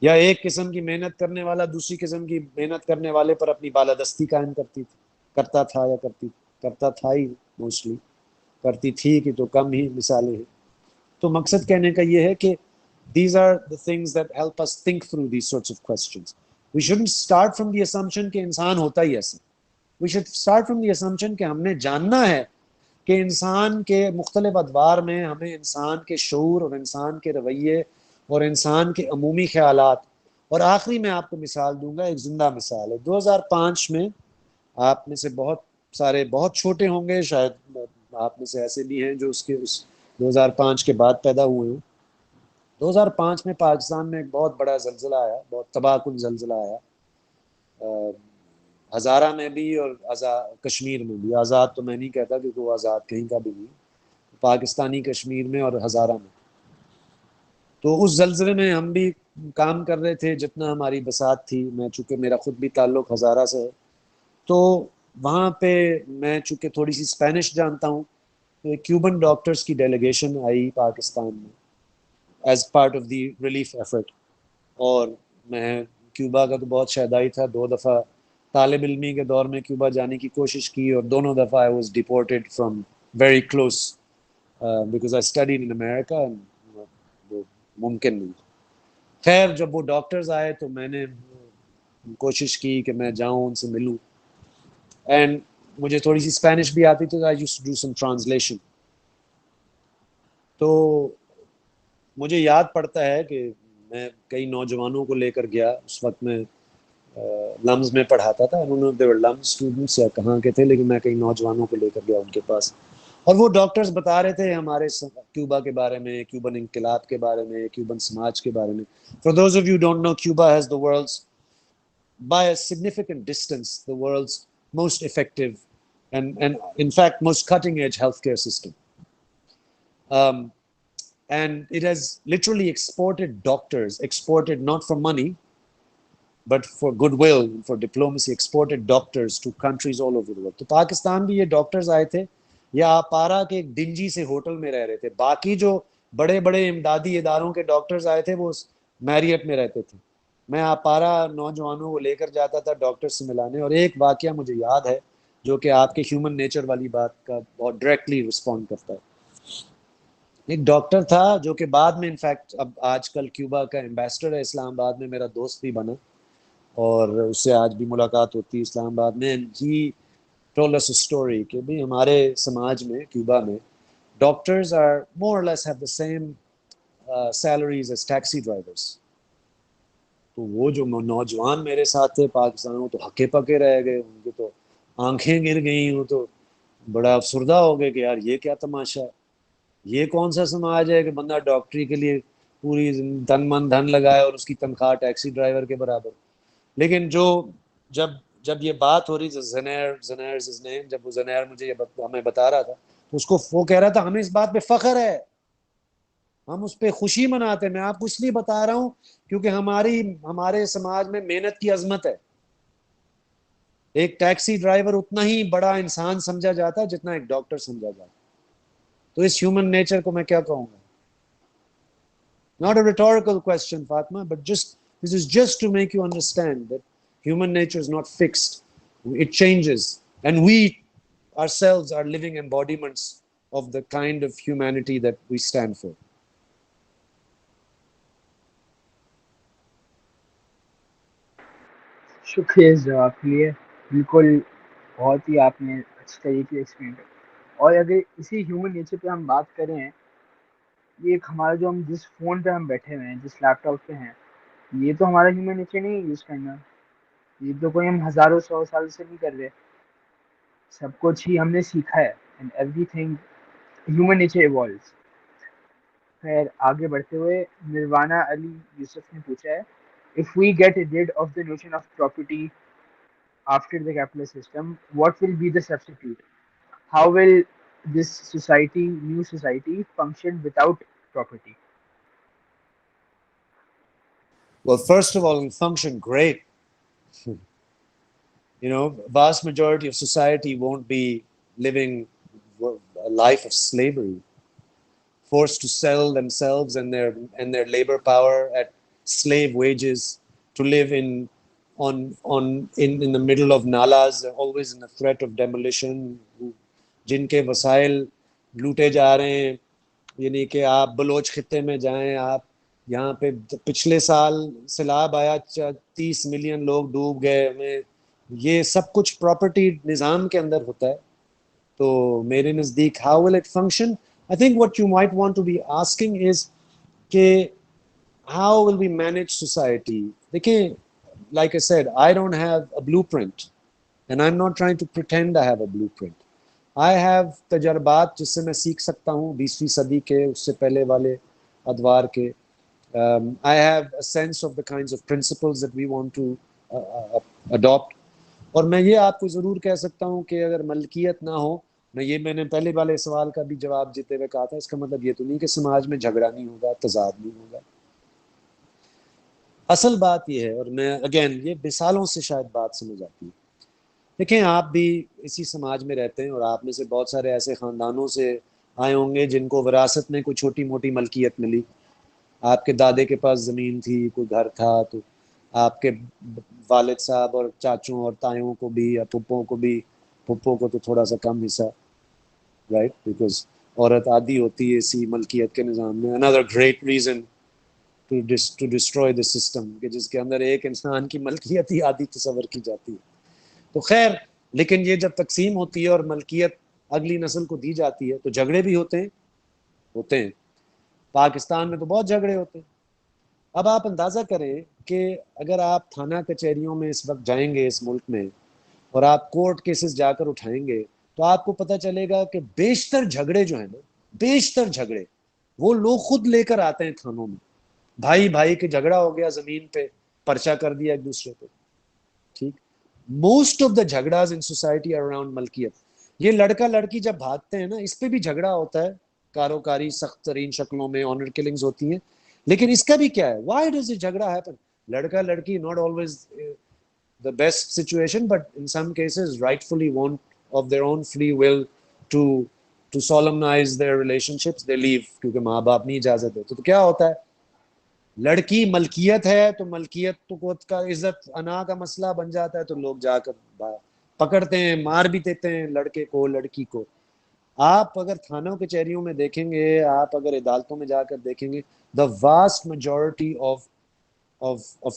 یا ایک قسم کی محنت کرنے والا دوسری قسم کی محنت کرنے والے پر اپنی بالادستی قائم کرتا تھا یا کرتا تھا ہی, موسٹلی کرتی تھی کہ تو کم ہی مثالیں ہیں. تو مقصد کہنے کا یہ ہے کہ these are the things that help us think through these sorts of questions. We shouldn't start from the assumption کہ انسان ہوتا ہی ایسا. We should start from the assumption کہ ہم نے جاننا ہے کہ انسان کے مختلف ادوار میں ہمیں انسان کے شعور اور انسان کے رویے اور انسان کے عمومی خیالات. اور آخری میں آپ کو مثال دوں گا, ایک زندہ مثال ہے. 2005 میں آپ میں سے بہت سارے بہت چھوٹے ہوں گے, شاید آپ میں سے ایسے بھی ہیں جو اس 2005 کے بعد پیدا ہوئے ہیں. 2005 میں پاکستان میں ایک بہت بڑا زلزلہ آیا, بہت تباہ کن زلزلہ آیا, ہزارہ میں بھی اور کشمیر میں بھی. آزاد تو میں نہیں کہتا کیونکہ وہ آزاد کہیں کا بھی نہیں, پاکستانی کشمیر میں اور ہزارہ میں. تو اس زلزلے میں ہم بھی کام کر رہے تھے جتنا ہماری بساط تھی. میں چونکہ میرا خود بھی تعلق ہزارہ سے ہے, تو وہاں پہ میں چونکہ تھوڑی سی اسپینش جانتا ہوں, کیوبن ڈاکٹرز کی ڈیلیگیشن آئی پاکستان میں as part of the relief effort. اور میں کیوبا کا تو بہت شہدائی تھا, 2 دفعہ طالب علمی کے دور میں کیوبا جانے کی کوشش کی, اور دونوں دفعہ I was deported from very close because I studied in America, وہ ممکن نہیں. خیر جب وہ ڈاکٹرز آئے تو میں نے کوشش کی کہ میں جاؤں, ان سے ملوں, اینڈ مجھے تھوڑی سی اسپینش بھی آتی تھی, I used to do some translation. تو مجھے یاد پڑتا ہے کہ میں کئی نوجوانوں کو لے کر گیا. اس وقت میں لمز میں پڑھاتا تھا, انہوں نے لمز اسٹوڈنٹس یا کہاں کے تھے, لیکن میں کئی نوجوانوں کو لے کر گیا ان کے پاس, اور وہ ڈاکٹرز بتا رہے تھے ہمارے کیوبا کے بارے میں, کیوبن انقلاب کے بارے میں, کیوبن سماج کے بارے میں. For those of you who don't know, Cuba has the world's, by a significant distance, the world's most effective and in fact most cutting edge healthcare system. And it has literally exported doctors, exported not for money but for goodwill, for diplomacy, exported doctors to countries all over the world. تو پاکستان بھی یہ doctors آئے تھے, یا آپارا کے ایک dingy سے hotel میں رہ رہے تھے. باقی جو بڑے بڑے امدادی اداروں کے ڈاکٹرز آئے تھے وہ میریٹ میں رہتے تھے. میں آپارا نوجوانوں کو لے کر جاتا تھا ڈاکٹر سے ملانے, اور ایک واقعہ مجھے یاد ہے جو کہ آپ کے ہیومن نیچر والی بات کا بہت ڈائریکٹلی رسپونڈ کرتا ہے. ایک ڈاکٹر تھا جو کہ بعد میں انفیکٹ اب آج کل کیوبا کا ایمبیسڈر ہے اسلام آباد میں, میرا دوست بھی بنا, اور اس سے آج بھی ملاقات ہوتی ہے اسلام آباد میں. He told us a story کہ بھائی ہمارے سماج میں, کیوبا میں, doctors are more or less have the same salaries as taxi drivers. تو وہ جو نوجوان میرے ساتھ تھے پاکستان, وہ تو ہکے پکے رہ گئے, ان کی تو آنکھیں گر گئیں, وہ تو بڑا افسردہ ہو گئے کہ یار یہ کیا تماشا, یہ کون سا سماج ہے کہ بندہ ڈاکٹری کے لیے پوری تن من دھن لگائے اور اس کی تنخواہ ٹیکسی ڈرائیور کے برابر. لیکن جب جب یہ بات ہو رہی تھی زنیر جب وہ زنیر مجھے یہ ہمیں بتا رہا تھا تو اس کو وہ کہہ رہا تھا ہمیں اس بات پہ فخر ہے, ہم اس پہ خوشی مناتے ہیں. میں آپ کو اس لیے بتا رہا ہوں کیونکہ ہمارے سماج میں محنت کی عظمت ہے. ایک ٹیکسی ڈرائیور اتنا ہی بڑا انسان سمجھا جاتا ہے جتنا ایک ڈاکٹر سمجھا جاتا ہے. تو اس ہیومن نیچر کو میں کیا کہوں گا؟ Not a rhetorical question, Fatma, but this is just to make you understand that human nature is not fixed. It changes. And we ourselves are living embodiments of the kind of humanity that we stand for. شکریہ اس جواب کے لیے. بالکل بہت ہی آپ نے اچھی طریقے سے ایکسپلین کیا. اور اگر اسی ہیومن نیچر پہ ہم بات کریں, یہ ایک ہمارا جو ہم جس فون پہ ہم بیٹھے ہوئے ہیں, جس لیپ ٹاپ پہ ہیں, یہ تو ہمارا ہیومن نیچر نہیں ہے یوز کرنا. یہ تو کوئی ہم ہزاروں 100 سال سے نہیں کر رہے. سب کچھ ہی ہم نے سیکھا ہے. And every thing human nature evolves. خیر آگے بڑھتے ہوئے نروانا علی یوسف نے پوچھا ہے, if we get rid of the notion of property after the capitalist system, what will be the substitute? How will this new society function without property? Well, first of all, it'll function great. Vast majority of society won't be living a life of slavery, forced to sell themselves and their labor power at slave wages, to live in the middle of nalas, always in the threat of demolition, جن کے وسائل لوٹے جا رہے ہیں. یعنی کہ آپ بلوچ خطے میں جائیں, آپ یہاں پہ پچھلے سال سیلاب آیا, 30 ملین لوگ ڈوب گئے. یہ سب کچھ پراپرٹی نظام کے اندر ہوتا ہے. تو میرے نزدیک how will it function, I think what you might want to be asking is کہ how will we manage society. دیکھیں, like I said, I don't have a blueprint and I'm not trying to pretend I have a blueprint. I have تجربات جس سے میں سیکھ سکتا ہوں 20ویں صدی کے, اس سے پہلے والے ادوار کے. I have a sense of the kinds of principles that we want to adopt. اور میں یہ آپ کو ضرور کہہ سکتا ہوں کہ اگر ملکیت نہ ہو, میں نے پہلے والے سوال کا بھی جواب دیتے ہوئے کہا تھا, اس کا مطلب یہ تو نہیں کہ سماج میں جھگڑا نہیں ہوگا, تضاد نہیں ہوگا. اصل بات یہ ہے, اور میں اگین یہ مثالوں سے شاید بات سمجھ آتی ہے. دیکھیں, آپ بھی اسی سماج میں رہتے ہیں اور آپ میں سے بہت سارے ایسے خاندانوں سے آئے ہوں گے جن کو وراثت میں کوئی چھوٹی موٹی ملکیت ملی. آپ کے دادے کے پاس زمین تھی, کوئی گھر تھا, تو آپ کے والد صاحب اور چاچوں اور تایوں کو بھی, یا پھپھوں کو تو تھوڑا سا کم حصہ, رائٹ, بیکاز عورت عادی ہوتی ہے اسی ملکیت کے نظام میں. another great reason to destroy the system, کہ جس کے اندر ایک انسان کی ملکیت ہی آدھی تصور کی جاتی ہے. تو خیر, لیکن یہ جب تقسیم ہوتی ہے اور ملکیت اگلی نسل کو دی جاتی ہے تو جھگڑے بھی ہوتے ہیں. پاکستان میں تو بہت جھگڑے ہوتے ہیں. اب آپ اندازہ کریں کہ اگر آپ تھانہ کچہریوں میں اس وقت جائیں گے اس ملک میں, اور آپ کورٹ کیسز جا کر اٹھائیں گے, تو آپ کو پتہ چلے گا کہ بیشتر جھگڑے جو ہیں نا, بیشتر جھگڑے وہ لوگ خود لے کر آتے ہیں تھانوں میں. بھائی کے جھگڑا ہو گیا زمین پہ, پرچہ کر دیا ایک دوسرے پہ. ٹھیک, موسٹ آف دا جھگڑاز ان سوسائٹی اراؤنڈ ملکیت. یہ لڑکا لڑکی جب بھاگتے ہیں نا, اس پہ بھی جھگڑا ہوتا ہے, کاروکاری سخت ترین شکلوں میں آنر کلنگز ہوتی ہیں. لیکن اس کا بھی کیا ہے, وائی ڈز اٹ جھگڑا ہیپن؟ لڑکا لڑکی not always the best situation, but in some cases rightfully want of their own free will to solemnize their relationships, they leave کیونکہ ماں باپ نہیں اجازت دیتے. تو کیا ہوتا ہے, لڑکی ملکیت ہے تو ملکیت تو کا عزت انا کا مسئلہ بن جاتا ہے, تو لوگ جا کر پکڑتے ہیں, مار بھی دیتے ہیں لڑکے کو لڑکی کو. آپ اگر تھانوں کچہریوں میں دیکھیں گے, آپ اگر عدالتوں میں جا کر دیکھیں گے, the vast majority of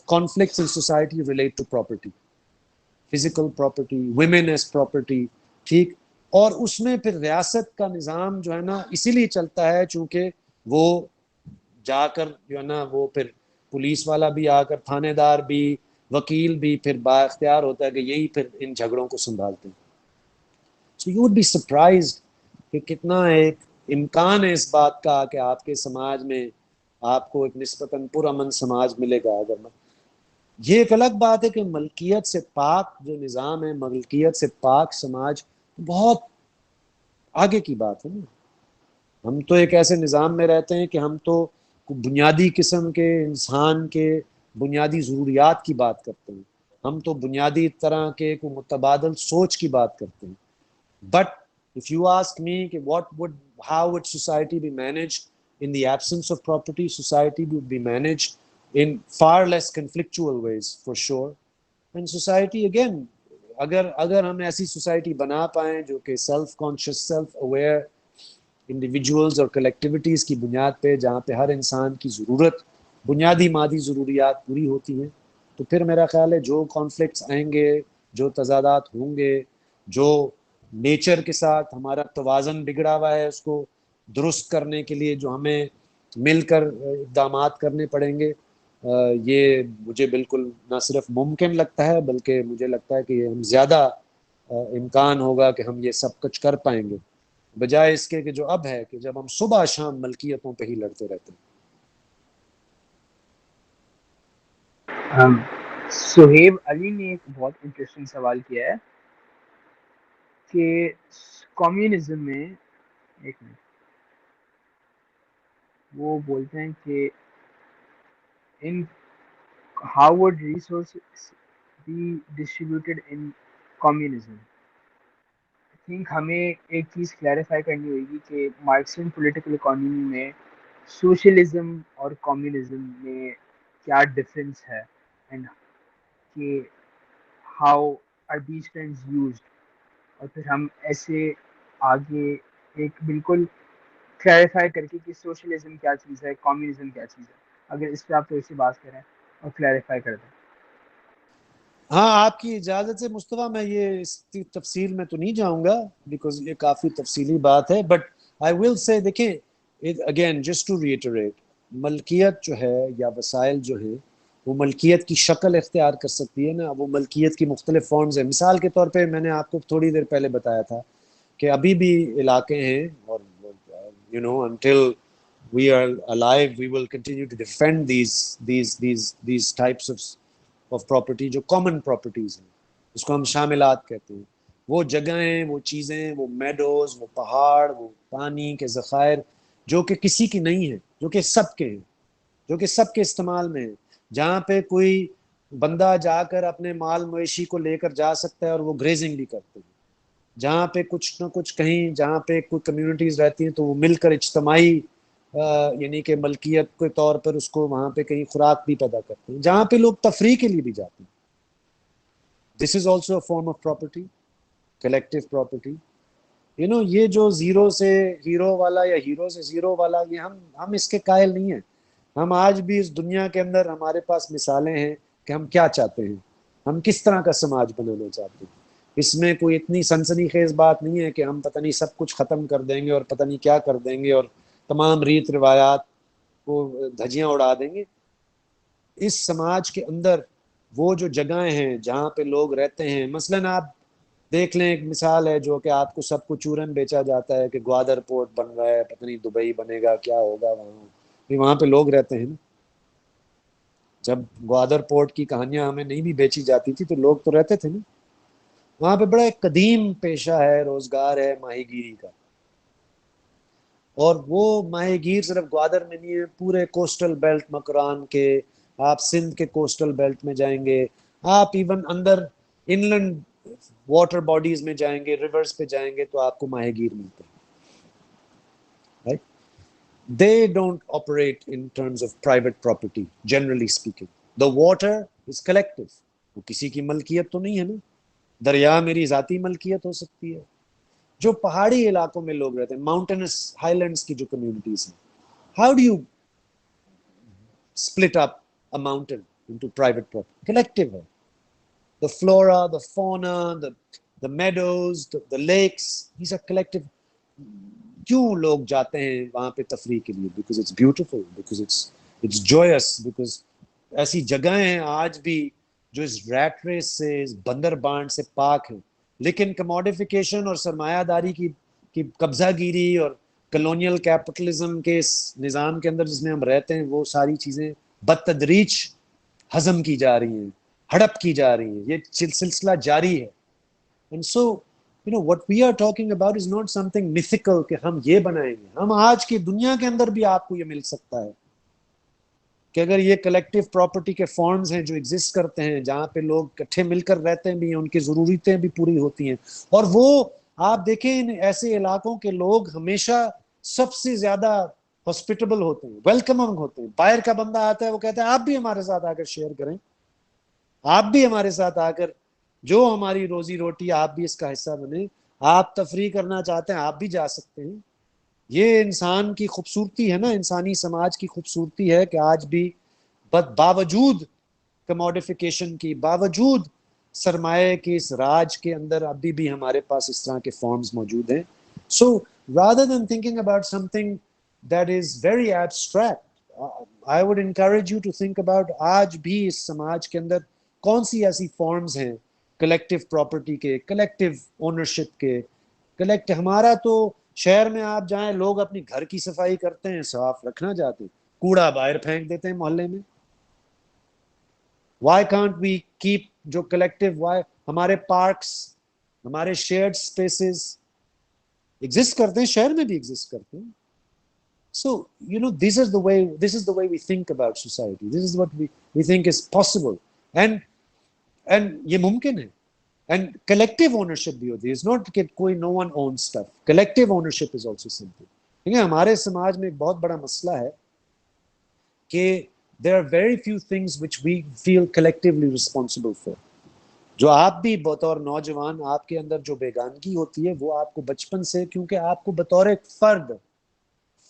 conflicts in society relate to property, physical property, women as property. ٹھیک, اور اس میں پھر ریاست کا نظام جو ہے نا اسی لیے چلتا ہے چونکہ وہ جا کر جو ہے نا, وہ پھر پولیس والا بھی آ کر, تھانے دار بھی, وکیل بھی پھر با اختیار ہوتا ہے کہ یہی پھر ان جھگڑوں کو سنبھالتے ہیں. So you would be surprised کہ کتنا ایک امکان ہے اس بات کا کہ آپ کے سماج میں آپ کو ایک نسبتاً پرامن سماج ملے گا. اگر یہ ایک الگ بات ہے کہ ملکیت سے پاک جو نظام ہے، ملکیت سے پاک سماج، بہت آگے کی بات ہے نا۔ ہم تو ایک ایسے نظام میں رہتے ہیں کہ ہم تو بنیادی قسم کے انسان کے بنیادی ضروریات کی بات کرتے ہیں، ہم تو بنیادی طرح کے کو متبادل سوچ کی بات کرتے ہیں۔ But if you ask me how would society be managed in the absence of property, society would be managed in far less conflictual ways for sure. And society again, اگر ہم ایسی سوسائٹی بنا پائیں جو کہ self conscious, self aware individuals اور کلیکٹیویٹیز کی بنیاد پہ، جہاں پہ ہر انسان کی ضرورت، بنیادی مادی ضروریات پوری ہوتی ہیں، تو پھر میرا خیال ہے جو کانفلکٹس آئیں گے، جو تضادات ہوں گے، جو نیچر کے ساتھ ہمارا توازن بگڑا ہوا ہے اس کو درست کرنے کے لیے جو ہمیں مل کر اقدامات کرنے پڑیں گے، یہ مجھے بالکل نہ صرف ممکن لگتا ہے بلکہ مجھے لگتا ہے کہ ہم زیادہ امکان ہوگا کہ ہم یہ سب کچھ کر پائیں گے، بجائے اس کے کہ جو اب ہے کہ جب ہم صبح شام ملکیتوں پہ ہی لڑتے رہتے ہیں۔ سہیب علی نے ایک بہت انٹرسٹنگ سوال کیا ہے کہ کمیونزم میں، ایک منٹ، وہ بولتے ہیں کہ in how would resources be distributed in communism. I think ہمیں ایک چیز کلیریفائی کرنی ہوئے گی کہ مارکسین پولیٹیکل اکانومی میں سوشلزم اور کمیونزم میں کیا ڈفرینس ہے، اینڈ کہ how are these terms used, اور پھر ہم ایسے آگے ایک بالکل کلیریفائی کر کے کہ سوشلزم کیا چیز ہے، کمیونزم کیا چیز ہے، اگر اس پہ آپ تھوڑی سی بات کریں اور کلیریفائی کر دیں۔ ہاں آپ کی اجازت سے مصطفیٰ میں یہ اس کی تفصیل میں تو نہیں جاؤں گا بیکاز یہ کافی تفصیلی بات ہے، بٹ آئی ول سے دیکھیں اگین جسٹ ٹو ریٹریٹ، ملکیت جو ہے یا وسائل جو ہیں وہ ملکیت کی شکل اختیار کر سکتی ہے نا، وہ ملکیت کی مختلف فارمز ہیں۔ مثال کے طور پہ میں نے آپ کو تھوڑی دیر پہلے بتایا تھا کہ ابھی بھی علاقے ہیں اور you know until we are alive we will continue to defend these types of property جو common properties ہیں، اس کو ہم شاملات کہتے ہیں، وہ جگہیں، وہ چیزیں، وہ میڈوز، وہ پہاڑ، وہ پانی کے ذخائر جو کہ کسی کی نہیں ہیں، جو کہ سب کے ہیں، جو کہ سب کے استعمال میں ہیں، جہاں پہ کوئی بندہ جا کر اپنے مال مویشی کو لے کر جا سکتا ہے اور وہ گریزنگ بھی کرتے ہیں، جہاں پہ کچھ نہ کچھ کہیں جہاں پہ کوئی کمیونٹیز رہتی ہیں تو وہ مل کر اجتماعی یعنی کہ ملکیت کے طور پر اس کو وہاں پہ کہیں خوراک بھی پیدا کرتے ہیں، جہاں پہ لوگ تفریح کے لیے بھی جاتے ہیں۔ This is also a form of property, collective property. یہ جو زیرو سے ہیرو والا یا ہیرو سے زیرو والا، یہ ہم اس کے قائل نہیں ہیں۔ ہم آج بھی اس دنیا کے اندر ہمارے پاس مثالیں ہیں کہ ہم کیا چاہتے ہیں، ہم کس طرح کا سماج بنانا چاہتے ہیں۔ اس میں کوئی اتنی سنسنی خیز بات نہیں ہے کہ ہم پتہ نہیں سب کچھ ختم کر دیں گے اور پتہ نہیں کیا کر دیں گے اور تمام ریت روایات کو دھجیاں اڑا دیں گے۔ اس سماج کے اندر وہ جو جگہیں ہیں جہاں پہ لوگ رہتے ہیں، مثلاً آپ دیکھ لیں، ایک مثال ہے جو کہ آپ کو سب کو چورن بیچا جاتا ہے کہ گوادر پورٹ بن رہا ہے، پتہ نہیں دبئی بنے گا، کیا ہوگا وہاں پہ لوگ رہتے ہیں نا۔ جب گوادر پورٹ کی کہانیاں ہمیں نہیں بھی بیچی جاتی تھی تو لوگ تو رہتے تھے نا وہاں پہ۔ بڑا ایک قدیم پیشہ ہے، روزگار ہے ماہی گیری کا، اور وہ ماہی گیر صرف گوادر میں نہیں ہے، پورے کوسٹل بیلٹ مکران کے، آپ سندھ کے کوسٹل بیلٹ میں جائیں گے، آپ ایون اندر انلینڈ واٹر باڈیز میں جائیں گے، ریورز پہ جائیں گے تو آپ کو ماہی گیر ملتے ہیں۔ They don't operate in terms of private property, generally speaking. The water is collective. وہ کسی کی ملکیت تو نہیں ہے نا، دریا میری ذاتی ملکیت ہو سکتی ہے۔ جو پہاڑی علاقوں میں لوگ رہتے ہیں، ماؤنٹینس ہائی لینڈس کی جو کمیونٹیز ہیں، how do you split up a mountain into private property؟ Collective ہے۔ The flora, the fauna, the meadows, the lakes, these are collective۔ کیوں لوگ جاتے ہیں وہاں پہ تفریح کے لیے؟ Because it's beautiful, because it's joyous, because ایسی جگہیں ہیں آج بھی جو اس ریٹ ریس سے، اس بندر بانڈ سے پاک ہیں، لیکن کموڈیفیکیشن اور سرمایہ داری کی قبضہ گیری اور کلونیل کیپٹلزم کے اس نظام کے اندر جس میں ہم رہتے ہیں، وہ ساری چیزیں بتدریج ہضم کی جا رہی ہیں, ہڑپ کی جا رہی ہیں, یہ سلسلہ جاری ہے. And so, what we are talking about is not something mythical کہ ہم یہ بنائیں گے. ہم آج کی دنیا کے اندر بھی آپ کو یہ مل سکتا ہے کہ اگر یہ کلیکٹیو پراپرٹی کے فارمز ہیں جو ایگزسٹ کرتے ہیں, جہاں پہ لوگ اکٹھے مل کر رہتے بھی ہیں, ان کی ضرورتیں بھی پوری ہوتی ہیں, اور وہ آپ دیکھیں ان ایسے علاقوں کے لوگ ہمیشہ سب سے زیادہ ہاسپٹیبل ہوتے ہیں, ویلکمنگ ہوتے ہیں. باہر کا بندہ آتا ہے, وہ کہتا ہے آپ بھی ہمارے ساتھ آ کر شیئر کریں, آپ بھی ہمارے ساتھ آ کر جو ہماری روزی روٹی, آپ بھی اس کا حصہ بنیں, آپ تفریح کرنا چاہتے ہیں آپ بھی جا سکتے ہیں. یہ انسان کی خوبصورتی ہے نا, انسانی سماج کی خوبصورتی ہے کہ آج بھی باوجود کموڈیفیکیشن کی, باوجود سرمایہ کے اس راج کے اندر ابھی بھی ہمارے پاس اس طرح کے فارمز موجود ہیں. سو rather than thinking about something that is very abstract, I would encourage you to think about آج بھی اس سماج کے اندر کون سی ایسی فارمز ہیں کلیکٹیو پراپرٹی کے, کلیکٹیو اونرشپ کے. ہمارا تو شہر میں آپ جائیں, لوگ اپنی گھر کی صفائی کرتے ہیں, صاف رکھنا چاہتے ہیں, کوڑا باہر پھینک دیتے ہیں محلے میں. وائی کانٹ وی کیپ جو کلیکٹیو, وائی ہمارے پارکس, ہمارے شیئرڈ اسپیسز ایگزسٹ کرتے ہیں, شہر میں بھی ایگزسٹ کرتے ہیں. So, this is the way we think about society. This is what we think is possible. And یہ ممکن ہے. And collective ownership بھی ہوتی ہے. It's not کہ کوئی no one owns stuff. Collective ownership is also something. دیکھیں ہمارے سماج میں ایک بہت بڑا مسئلہ ہے کہ there are very few things which we feel collectively responsible for. جو آپ بھی بطور نوجوان, آپ کے اندر جو بیگانگی ہوتی ہے وہ آپ کو بچپن سے, کیونکہ آپ کو بطور ایک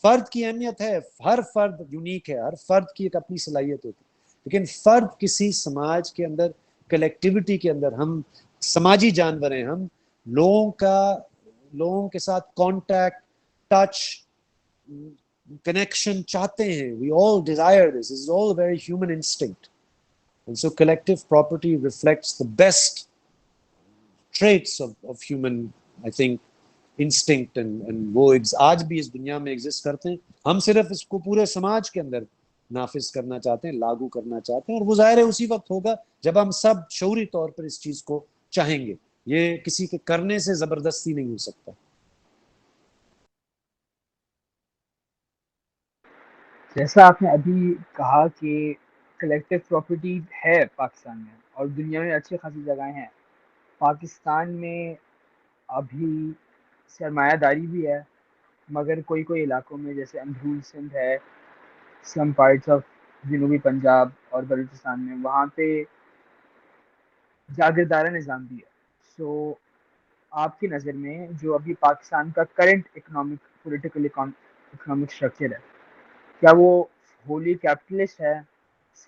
فرد کی اہمیت ہے. ہر فرد یونیک ہے, ہر فرد کی ایک اپنی صلاحیت ہوتی ہے, لیکن فرد کسی سماج کے اندر, کلیکٹیوٹی کے اندر, ہم سماجی جانور ہیں, ہم لوگوں کے ساتھ کانٹیکٹ, ٹچ, کنیکشن چاہتے ہیں. We all desire this. This is all a very human instinct. And so collective property reflects the best traits of human, I think, instinct. And وہ آج بھی اس دنیا میں ایگزسٹ کرتے ہیں. ہم صرف اس کو پورے سماج کے اندر نافذ کرنا چاہتے ہیں, لاگو کرنا چاہتے ہیں, اور وہ ظاہر ہے اسی وقت ہوگا جب ہم سب شعوری طور پر اس چیز کو چاہیں گے. یہ کسی کے کرنے سے زبردستی نہیں ہو سکتا. جیسا آپ نے ابھی کہا کہ کلیکٹیو پراپرٹی ہے پاکستان میں, اور دنیا میں اچھی خاصی جگہیں ہیں. پاکستان میں ابھی سرمایہ داری بھی ہے, مگر کوئی علاقوں میں جیسے اندرون سندھ ہے, سم پارٹس آف جنوبی پنجاب اور بلوچستان میں, وہاں پہ جاگیردارہ نظام بھی ہے. سو آپ کی نظر میں جو ابھی پاکستان کا کرنٹ پولیٹیکل اکنامک اسٹرکچر ہے, کیا وہ ہولی کیپٹلسٹ ہے,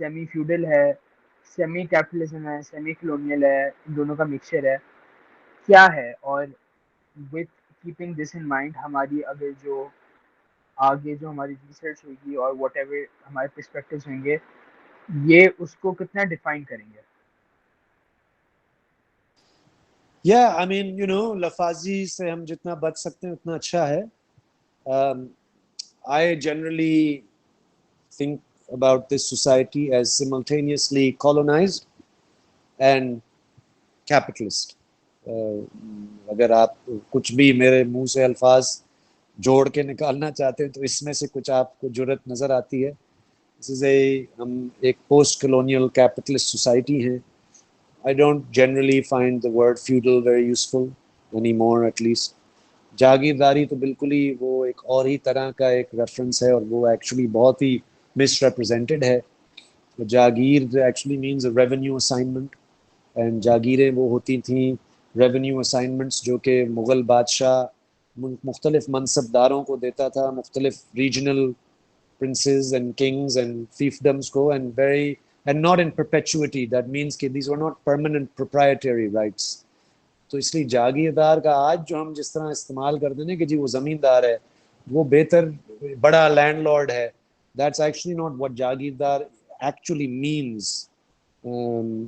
سیمی فیوڈل ہے, سیمی کیپٹلزم ہے, سیمی کلونیل ہے, ان دونوں کا مکسچر ہے, کیا ہے؟ اور with keeping this in mind, ہماری اگر جو آگے جو ہماری ریسرچ ہوگی اور واٹ ایور ہمارے پرسپیکٹیوز ہوں گے, یہ اس کو کتنا ڈیفائن کریں گے؟ I mean, لفاظی سے ہم جتنا بچ سکتے ہیں اتنا اچھا ہے. I generally think about this society as simultaneously colonized and capitalist. اگر آپ کچھ بھی میرے منہ سے الفاظ جوڑ کے نکالنا چاہتے ہیں تو اس میں سے کچھ آپ کو جرت نظر آتی ہے. ہم ایک پوسٹ کلونیل کیپٹلسٹ سوسائٹی ہیں. I don't generally find the word feudal very useful anymore, at least. جاگیرداری تو بالکل ہی وہ ایک اور ہی طرح کا ایک ریفرنس ہے, اور وہ ایکچولی بہت ہی مس ریپرزینٹیڈ ہے. جاگیر actually means a revenue assignment, and جاگیریں وہ ہوتی تھیں ریونیو اسائنمنٹس جو کہ مغل بادشاہ مختلف منصب داروں کو دیتا تھا, مختلف regional princes and kings and fiefdoms کو, and not in perpetuity. That means کہ these were not permanent proprietary rights. تو اس لیے جاگیردار کا آج جو ہم جس طرح استعمال کرتے ہیں کہ جی وہ زمیندار ہے, وہ بہتر بڑا لینڈ لارڈ ہے, that's actually not what Jagirdar actually means.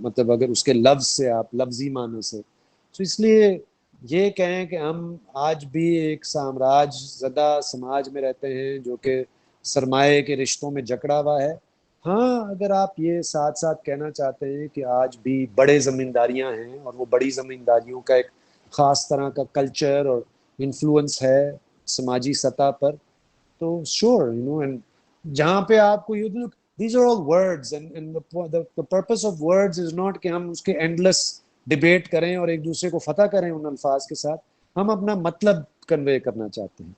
مطلب اگر اس کے لفظ سے آپ لفظی معنی سے, تو اس لیے یہ کہیں کہ ہم آج بھی ایک سامراج زدہ سماج میں رہتے ہیں جو کہ سرمایہ کے رشتوں میں جکڑا ہوا ہے, ہاں اگر آپ یہ ساتھ ساتھ کہنا چاہتے ہیں کہ آج بھی بڑے زمینداریاں ہیں اور وہ بڑی زمینداریوں کا ایک خاص طرح کا کلچر اور انفلوئنس ہے سماجی سطح پر، تو شور اینڈ جہاں پہ آپ کو these are all words and the purpose of words is not کہ ہم اس کے اینڈلیس ڈبیٹ کریں اور ایک دوسرے کو فتح کریں ان الفاظ کے ساتھ، ہم اپنا مطلب کنوے کرنا چاہتے ہیں.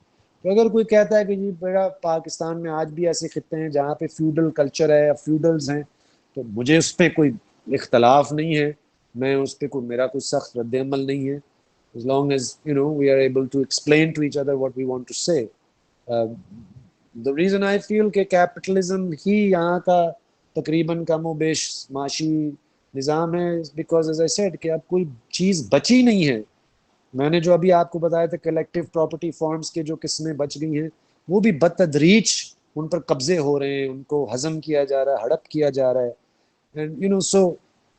تو اگر کوئی کہتا ہے کہ جی میرا پاکستان میں آج بھی ایسے خطے ہیں جہاں پہ فیوڈل کلچر ہے یا فیوڈلز ہیں، تو مجھے اس پہ کوئی اختلاف نہیں ہے، میں اس پہ میرا کوئی سخت رد عمل نہیں ہے as long as we are able to explain to each other what we want to say. The reason I feel کہ کیپٹلزم ہی یہاں کا تقریباً کم و بیش معاشی نظام ہے because as I said کہ اب کوئی چیز بچی نہیں ہے. میں نے جو ابھی آپ کو بتایا تھا کلیکٹیو پراپرٹی فارمز کے جو قسمیں بچ گئی ہیں وہ بھی بتدریج ان پر قبضے ہو رہے ہیں، ان کو ہضم کیا جا رہا ہے، ہڑپ کیا جا رہا ہے. And so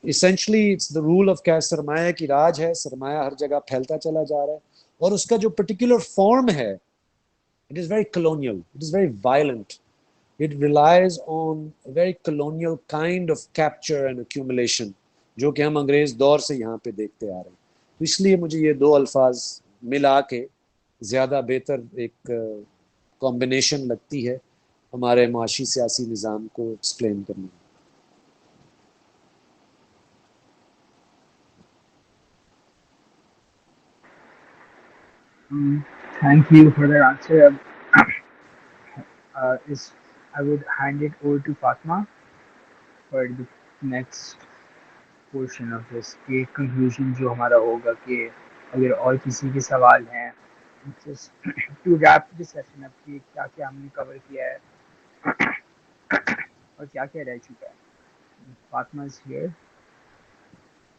essentially it's the rule of کیا سرمایہ کی راج ہے، سرمایہ ہر جگہ پھیلتا چلا جا رہا ہے اور اس کا جو پرٹیکولر فارم ہے it is very colonial, it is very violent, it relies on a very colonial kind of capture and accumulation جو کہ ہم انگریز دور سے یہاں پہ دیکھتے آ رہے ہیں. تو اس لیے مجھے یہ دو الفاظ ملا کے زیادہ بہتر ایک کمبینیشن لگتی ہے ہمارے معاشی سیاسی نظام کو ایکسپلین کرنے میں. Thank you for that answer. I would hand it over to Fatma for the next portion of this کہ conclusion جو ہمارا ہوگا کہ اگر اور کسی کے سوال ہیں just to wrap this session up کہ کیا کیا ہم نے cover کیا ہے اور کیا کیا رہ چکا ہے. Fatma is here.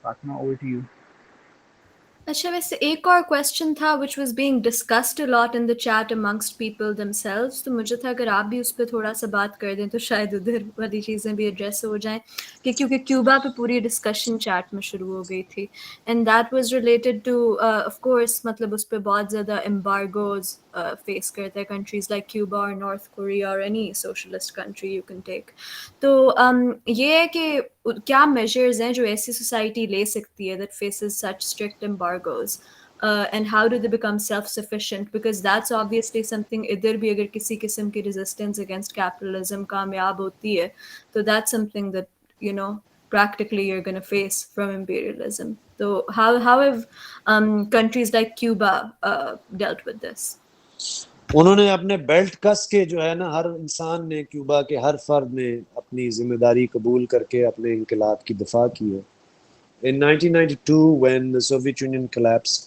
Fatma, over to you. اچھا ویسے ایک اور کویشچن تھا which was being discussed a lot in the chat amongst people themselves، تو مجھے تھا اگر آپ بھی اس پہ تھوڑا سا بات کر دیں تو شاید ادھر والی چیزیں بھی ایڈریس ہو جائیں، کہ کیونکہ کیوبا پہ پوری ڈسکشن چیٹ میں شروع ہو گئی تھی and that was related to of course مطلب اس پہ بہت زیادہ امبارگوز فیس کرتے ہیں کنٹریز لائک کیوبا اور نارتھ کوریا اور any socialist country you can take. تو یہ ہے کہ کیا میجرز ہیں جو ایسی سوسائٹی لے سکتی ہے that faces such strict embargoes and how do they become self-sufficient, because that's obviously something ادھر بھی اگر کسی قسم کی resistance against capitalism کامیاب ہوتی ہے تو that's something that practically you're going to face from imperialism. So how have countries like Cuba dealt with this? انہوں نے اپنے بیلٹ کس کے جو ہے نا، ہر انسان نے، کیوبا کے ہر فرد نے اپنی ذمہ داری قبول کر کے اپنے انقلاب کی دفاع کی ہے. In 1992 when the Soviet Union collapsed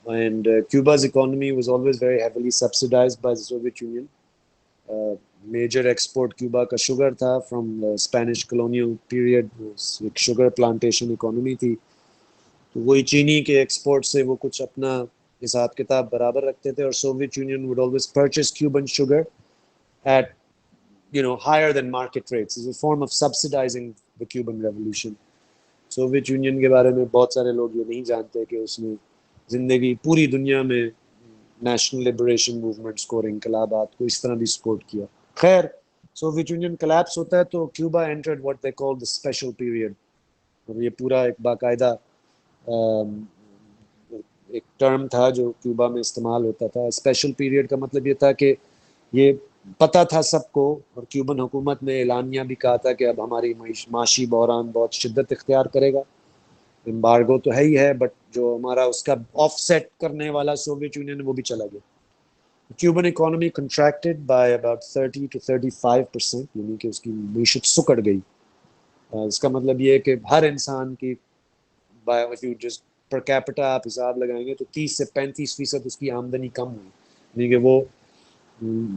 and Cuba's economy was always very heavily subsidized by the Soviet Union. Major export Cuba کا شوگر تھا from the Spanish colonial period. ایک شوگر پلانٹیشن اکانومی تھی، تو وہی چینی کے ایکسپورٹ سے وہ کچھ اپنا حساب کتاب برابر رکھتے تھے، اور Soviet union would always purchase Cuban sugar at higher than market rates as a form of subsidizing the Cuban revolution. Soviet union کے بارے میں بہت سارے لوگ یہ نہیں جانتے کہ اس نے زندگی پوری دنیا میں نیشنل لبریشن موومنٹس کو اور انقلابات کو اس طرح بھی سپورٹ کیا. خیر سوویت یونین کلیپس ہوتا ہے تو Cuba entered what they call the special period، اور یہ پورا ایک باقاعدہ ایک ٹرم تھا جو کیوبا میں استعمال ہوتا تھا. اسپیشل پیریڈ کا مطلب یہ تھا کہ یہ پتہ تھا سب کو، اور کیوبن حکومت نے اعلانیہ بھی کہا تھا کہ اب ہماری معاشی بحران بہت شدت اختیار کرے گا. امبارگو تو ہے ہی ہے، بٹ جو ہمارا اس کا آف سیٹ کرنے والا سوویت یونین وہ بھی چلا گیا. Cuban economy contracted by about 30 to 35%، یعنی کہ اس کی معیشت سکڑ گئی. اس کا مطلب یہ ہے کہ ہر انسان کی پر کیپٹا آپ حساب لگائیں گے تو 30 سے 35% اس کی آمدنی کم ہوئی، یعنی کہ وہ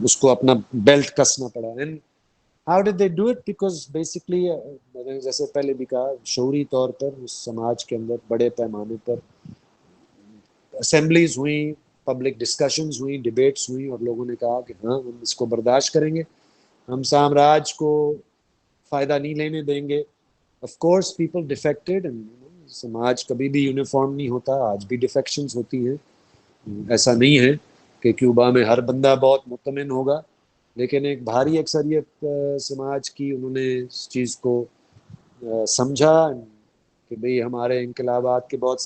اس کو اپنا بیلٹ کسنا پڑا. And how did they do it? Because basically میں نے جیسے پہلے بھی کہا، شعوری طور پر اس سماج کے اندر بڑے پیمانے پر اسمبلیز ہوئیں، پبلک ڈسکشنز ہوئیں، ڈبیٹس ہوئیں، اور لوگوں نے کہا کہ ہاں ہم اس کو برداشت کریں گے، ہم سامراج کو فائدہ نہیں لینے دیں گے. آف کورس پیپل ڈیفیکٹڈ، سماج کبھی بھی یونیفارم نہیں ہوتا، آج بھی ڈیفیکشنز ہوتی ہیں. ایسا نہیں ہے کہ کیوبا میں ہر بندہ بہت مطمئن ہوگا، لیکن ایک بھاری اکثریت سماج کی انہوں نے اس چیز کو سمجھا کہ بھئی ہمارے انقلاب کے بہت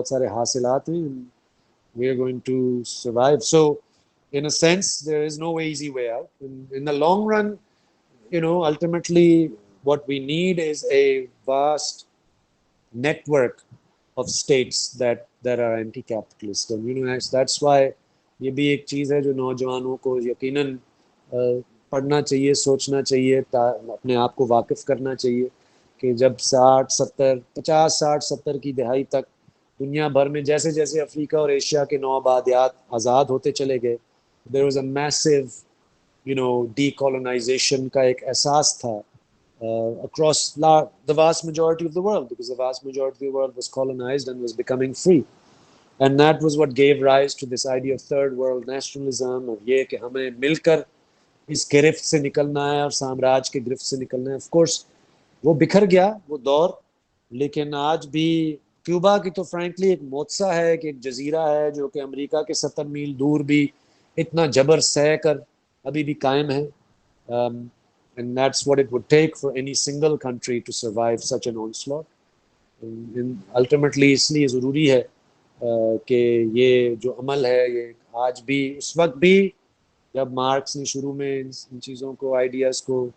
سارے حاصلات ہیں, we are going to survive. So in a sense there is no easy way out. In the long run, ultimately what we need is a vast network of states that are anti-capitalist, and that's why یہ بھی ایک چیز ہے جو نوجوانوں کو یقیناً پڑھنا چاہیے, سوچنا چاہیے, اپنے آپ کو واقف کرنا چاہیے کہ جب 50-60-70 کی دہائی تک دنیا بھر میں جیسے جیسے افریقہ اور ایشیا کے نو آبادیات آزاد ہوتے چلے گئے, there was a massive decolonization کا ایک احساس تھا across the vast majority of the world, because the vast majority of the world was colonized and was becoming free. And that was what gave rise to this idea of third world nationalism, اور یہ کہ ہمیں مل کر اس گرفت سے نکلنا ہے اور سامراج کے گرفت سے نکلنا ہے. آف کورس وہ بکھر گیا وہ دور, لیکن آج بھی کیوبا کی تو فرینکلی ایک معجزہ ہے کہ ایک جزیرہ ہے جو کہ امریکہ کے 70 میل دور بھی اتنا جبر سہ کر ابھی بھی قائم ہے. And that's what it would take for any single country to survive such an onslaught. And ultimately اس لیے ضروری ہے کہ یہ جو عمل ہے یہ آج بھی, اس وقت بھی جب مارکس نے شروع میں ان چیزوں کو, آئیڈیاز کو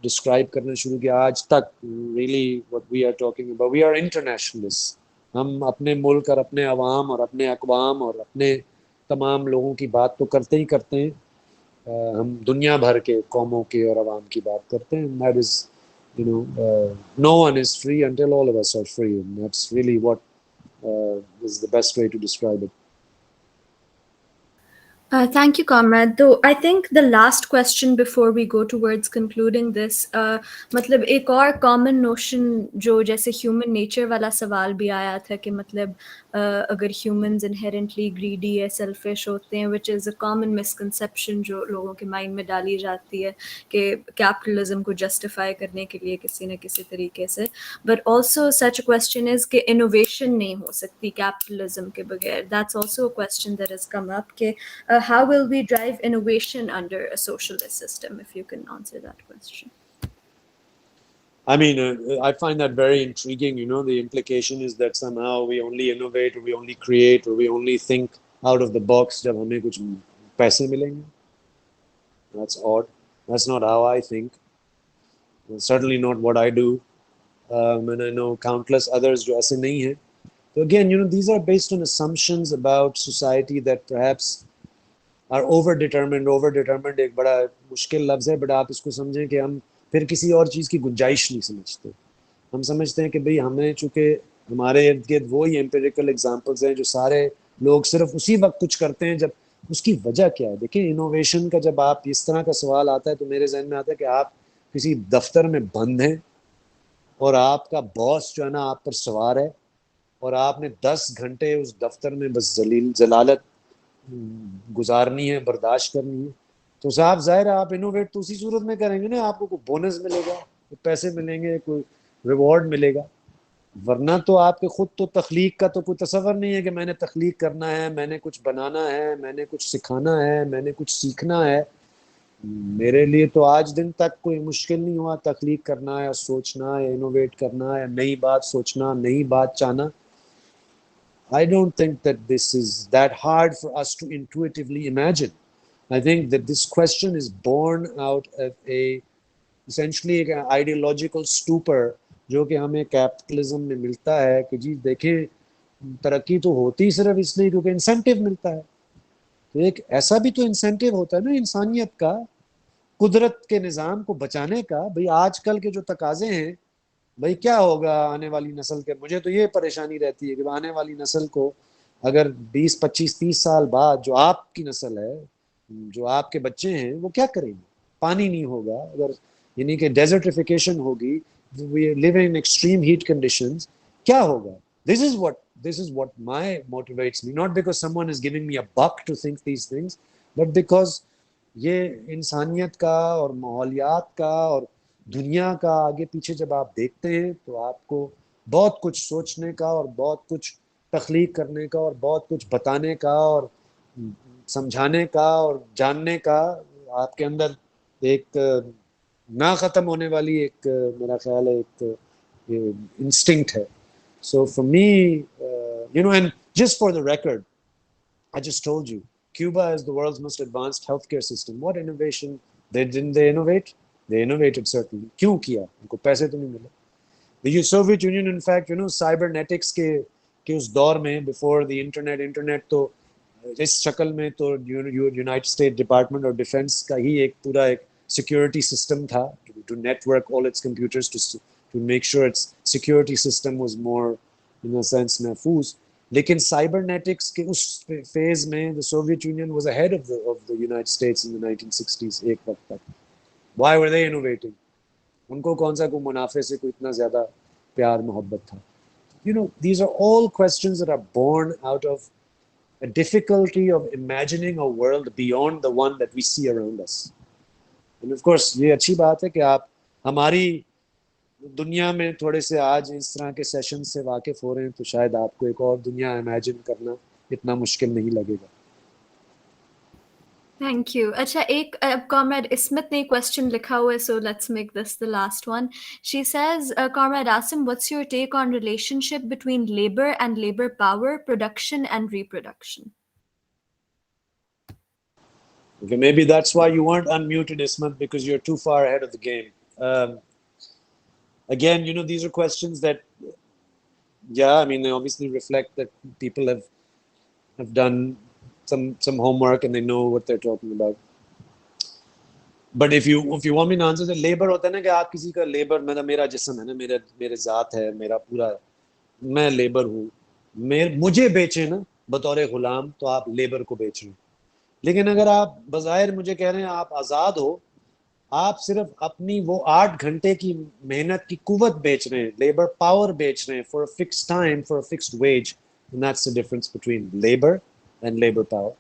ڈسکرائب کرنا شروع کیا, آج تک really what we are talking about, we are internationalists. ہم اپنے ملک اور اپنے عوام اور اپنے اقوام اور اپنے تمام لوگوں کی بات تو کرتے ہی کرتے ہیں, ہم دنیا بھر کے قوموں کے اور عوام کی بات کرتے ہیں. That is, no one is free until all of us are free, and that's really what is the best way to describe it. Thank you, comrade. Though I think the last question before we go towards concluding this, مطلب ایک اور common notion جو جیسے human nature والا سوال بھی آیا تھا کہ مطلب اگر humans inherently greedy یا selfish ہوتے ہیں, which is a common misconception جو لوگوں کے mind میں ڈالی جاتی ہے کہ capitalism کو justify کرنے کے لیے کسی نہ کسی طریقے سے. But also such a question is کہ innovation نہیں ہو سکتی capitalism کے بغیر. That's also a question that has come up کہ how will we drive innovation under a socialist system, if you can answer that question? I mean, I find that very intriguing. The implication is that somehow we only innovate, or we only create, or we only think out of the box جب ہمیں کچھ پیسے ملیں گے. That's odd. That's not how I think. It's certainly not what I do. And I know countless others جو ایسے نہیں ہیں. So again, these are based on assumptions about society that perhaps are overdetermined. Overdetermined ایک بڑا مشکل لفظ ہے, but آپ اس کو سمجھیں کہ ہم پھر کسی اور چیز کی گنجائش نہیں سمجھتے. ہم سمجھتے ہیں کہ بھئی ہمیں چونکہ ہمارے ارد گرد وہی امپیریکل ایگزامپلز ہیں جو سارے لوگ صرف اسی وقت کچھ کرتے ہیں. جب اس کی وجہ کیا ہے؟ دیکھیں, انوویشن کا جب آپ اس طرح کا سوال آتا ہے تو میرے ذہن میں آتا ہے کہ آپ کسی دفتر میں بند ہیں اور آپ کا باس جو ہے نا آپ پر سوار ہے, اور آپ نے 10 گھنٹے اس دفتر میں بس ذلالت گزارنی ہے, برداشت کرنی ہے. تو صاحب ظاہر ہے آپ انوویٹ تو اسی صورت میں کریں گے نا, آپ کو کوئی بونس ملے گا, کوئی پیسے ملیں گے, کوئی ریوارڈ ملے گا. ورنہ تو آپ کے خود تو تخلیق کا تو کوئی تصور نہیں ہے کہ میں نے تخلیق کرنا ہے, میں نے کچھ بنانا ہے, میں نے کچھ سکھانا ہے, میں نے کچھ سیکھنا ہے. میرے لیے تو آج دن تک کوئی مشکل نہیں ہوا تخلیق کرنا یا سوچنا یا انوویٹ کرنا یا نئی بات سوچنا, نئی بات چاہنا. I don't think that this is that hard for us to intuitively imagine. I think that this question is born out of essentially an ideological stupor جو کہ ہمیں کیپٹلزم میں ملتا ہے کہ جی دیکھیں ترقی تو ہوتی صرف اس لیے کیونکہ انسینٹیو ملتا ہے. تو ایک ایسا بھی تو انسینٹیو ہوتا ہے نا انسانیت کا, قدرت کے نظام کو بچانے کا. بھئی آج کل کے جو تقاضے ہیں, بھئی کیا ہوگا آنے والی نسل کے, مجھے تو یہ پریشانی رہتی ہے کہ آنے والی نسل کو اگر 20, 25, 30 سال بعد جو آپ کی نسل ہے, جو آپ کے بچے ہیں, وہ کیا کریں گے؟ پانی نہیں ہوگا, اگر یعنی کہ ڈیزرٹیفیکیشن ہوگی, we live in extreme heat conditions, کیا ہوگا؟ This is what my motivates me, not because someone is giving me a buck to think these things, but because یہ انسانیت کا اور ماحولیات کا اور دنیا کا آگے پیچھے جب آپ دیکھتے ہیں تو آپ کو بہت کچھ سوچنے کا اور بہت کچھ تخلیق کرنے کا اور بہت کچھ بتانے کا اور سمجھانے کا اور جاننے کا آپ کے اندر ایک نہ ختم ہونے والی ایک میرا خیال ہے ایک انسٹنکٹ ہے. So for me, and just for the record, I just told you, Cuba is the world's most advanced healthcare system. What innovation? Didn't they innovate? They innovated certainly. کیوں کیا؟ ان کو پیسے تو نہیں ملے. The Soviet Union, in fact, cybernetics کے اس دور میں before the internet تو اس شکل میں تو United State Department of Defence کا ہی ایک پورا ایک سیکورٹی سسٹم تھا to network all its computers to make sure its security system was more in sense محفوظ. لیکن سائبرنیٹکس کے اس فیز میں the Soviet Union was ahead of the United States in the 1960s ایک وقت تک. Why were they innovating? ان کو کون سا کوئی منافع سے کوئی اتنا زیادہ پیار محبت تھا؟ These are all questions that are born out of a difficulty of imagining a world beyond the one that we see around us. And of course یہ اچھی بات ہے کہ آپ ہماری دنیا میں تھوڑے سے آج اس طرح کے سیشن سے واقف ہو رہے ہیں تو شاید آپ کو ایک اور دنیا امیجن کرنا اتنا مشکل نہیں لگے گا. Thank you. اچھا ایک کامریڈ اسمت نے کوشچن لکھا ہوا ہے so let's make this the last one. She says, Comrade Aasim, what's your take on relationship between labor and labor power, production and reproduction? Okay, maybe that's why you weren't unmuted, Ismat, because you're too far ahead of the game. Again, these are questions that, they obviously reflect that people have done some homework and they know what they're talking about. But if you want me to answer the labor ہوتا ہے نا کہ آپ کسی کا labour میرا جسم ہے نا میرے ذات ہے میرا پورا میں لیبر ہوں مجھے بیچیں نا بطور غلام تو آپ لیبر کو بیچ رہے ہیں. لیکن اگر آپ بظاہر مجھے کہہ رہے ہیں آپ آزاد ہو آپ صرف اپنی وہ 8 گھنٹے کی محنت کی قوت بیچ رہے ہیں لیبر پاور بیچ رہے ہیں for a fixed time for a fixed wage and that's the difference between labor and labor power.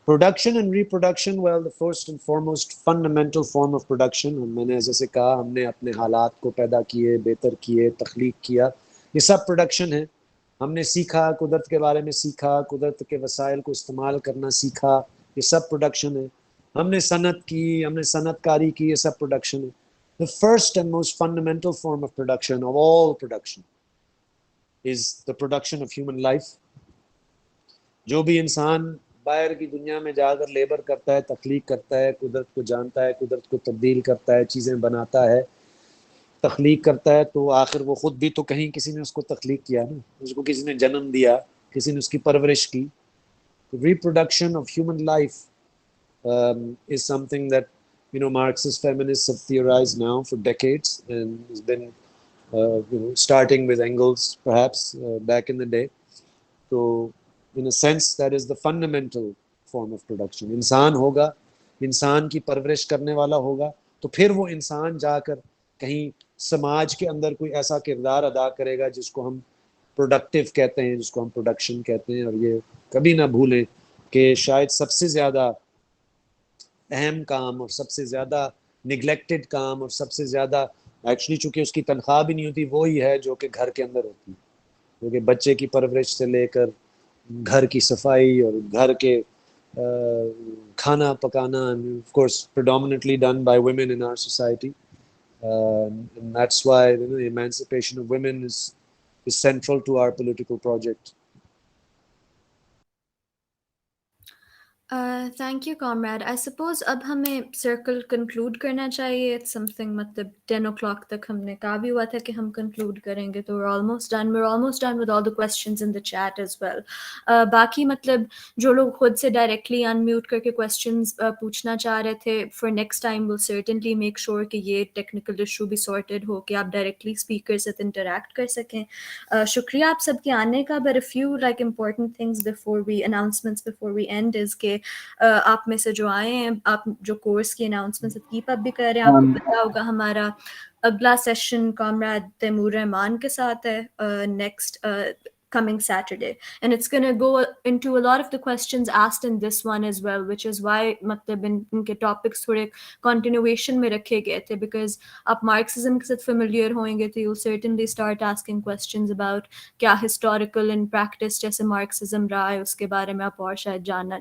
Production and reproduction, well, the first and foremost fundamental form of production, اور میں نے جیسے کہا ہم نے اپنے حالات کو پیدا کیے بہتر کیے تخلیق کیا یہ سب پروڈکشن ہے. ہم نے سیکھا قدرت کے بارے میں سیکھا قدرت کے وسائل کو استعمال کرنا سیکھا یہ سب پروڈکشن ہے. ہم نے صنعت کی ہم نے صنعت کاری کی یہ سب پروڈکشن ہے. The first and most fundamental form of production of all production is the production of human life. جو بھی انسان باہر کی دنیا میں جا کر لیبر کرتا ہے تخلیق کرتا ہے قدرت کو جانتا ہے قدرت کو تبدیل کرتا ہے چیزیں بناتا ہے تخلیق کرتا ہے تو آخر وہ خود بھی تو کہیں کسی نے اس کو تخلیق کیا نا اس کو کسی نے جنم دیا کسی نے اس کی پرورش کی. Reproduction of human life is something that Marxist feminists have theorized now for decades and has been starting with Engels perhaps back in the day. So in a sense that is the fundamental form of production. انسان ہوگا انسان کی پرورش کرنے والا ہوگا تو پھر وہ انسان جا کر کہیں سماج کے اندر کوئی ایسا کردار ادا کرے گا جس کو ہم پروڈکٹیو کہتے ہیں جس کو ہم پروڈکشن کہتے ہیں. اور یہ کبھی نہ بھولیں کہ شاید سب سے زیادہ اہم کام اور سب سے زیادہ نگلیکٹڈ کام اور سب سے زیادہ ایکچولی چونکہ اس کی تنخواہ بھی نہیں ہوتی وہی ہے جو کہ گھر کے اندر ہوتی ہے کیونکہ بچے کی پرورش سے لے کر گھر کی صفائی اور گھر کے کھانا پکانا of course predominantly done by women in our society and that's why the emancipation of women is central to our political project. Thank you comrade. I suppose اب ہمیں سرکل کنکلوڈ کرنا چاہیے. اٹس سم تھنگ مطلب 10 o'clock تک ہم نے کہا بھی ہوا تھا کہ ہم کنکلوڈ کریں گے تو we're almost done with all the questions in the chat as well. باقی مطلب جو لوگ خود سے ڈائریکٹلی انمیوٹ کر کے کویسچنز پوچھنا چاہ رہے تھے for next time we'll certainly make sure کہ یہ ٹیکنیکل ایشو بھی سارٹیڈ ہو کہ آپ ڈائریکٹلی اسپیکر سے انٹریکٹ کر سکیں. شکریہ آپ سب کے آنے کا. but a few like important things before we end is کہ آپ میں سے جو آئے ہیں آپ جو کورس کی اناؤنسمنٹ کیپ اپ بھی کر رہے ہیں آپ کو پتا ہوگا ہمارا اگلا سیشن کامریڈ تیمور رحمان کے ساتھ ہے next coming Saturday, and it's going to go into a lot of the questions asked in this one as well, which is why matlab inke topics thode continuation mein rakhe gaye the, because aap Marxism ke sath familiar hoenge to you'll certainly start asking questions about kya historical and practice jaise Marxism raha hai uske bare mein aap aur shayad janna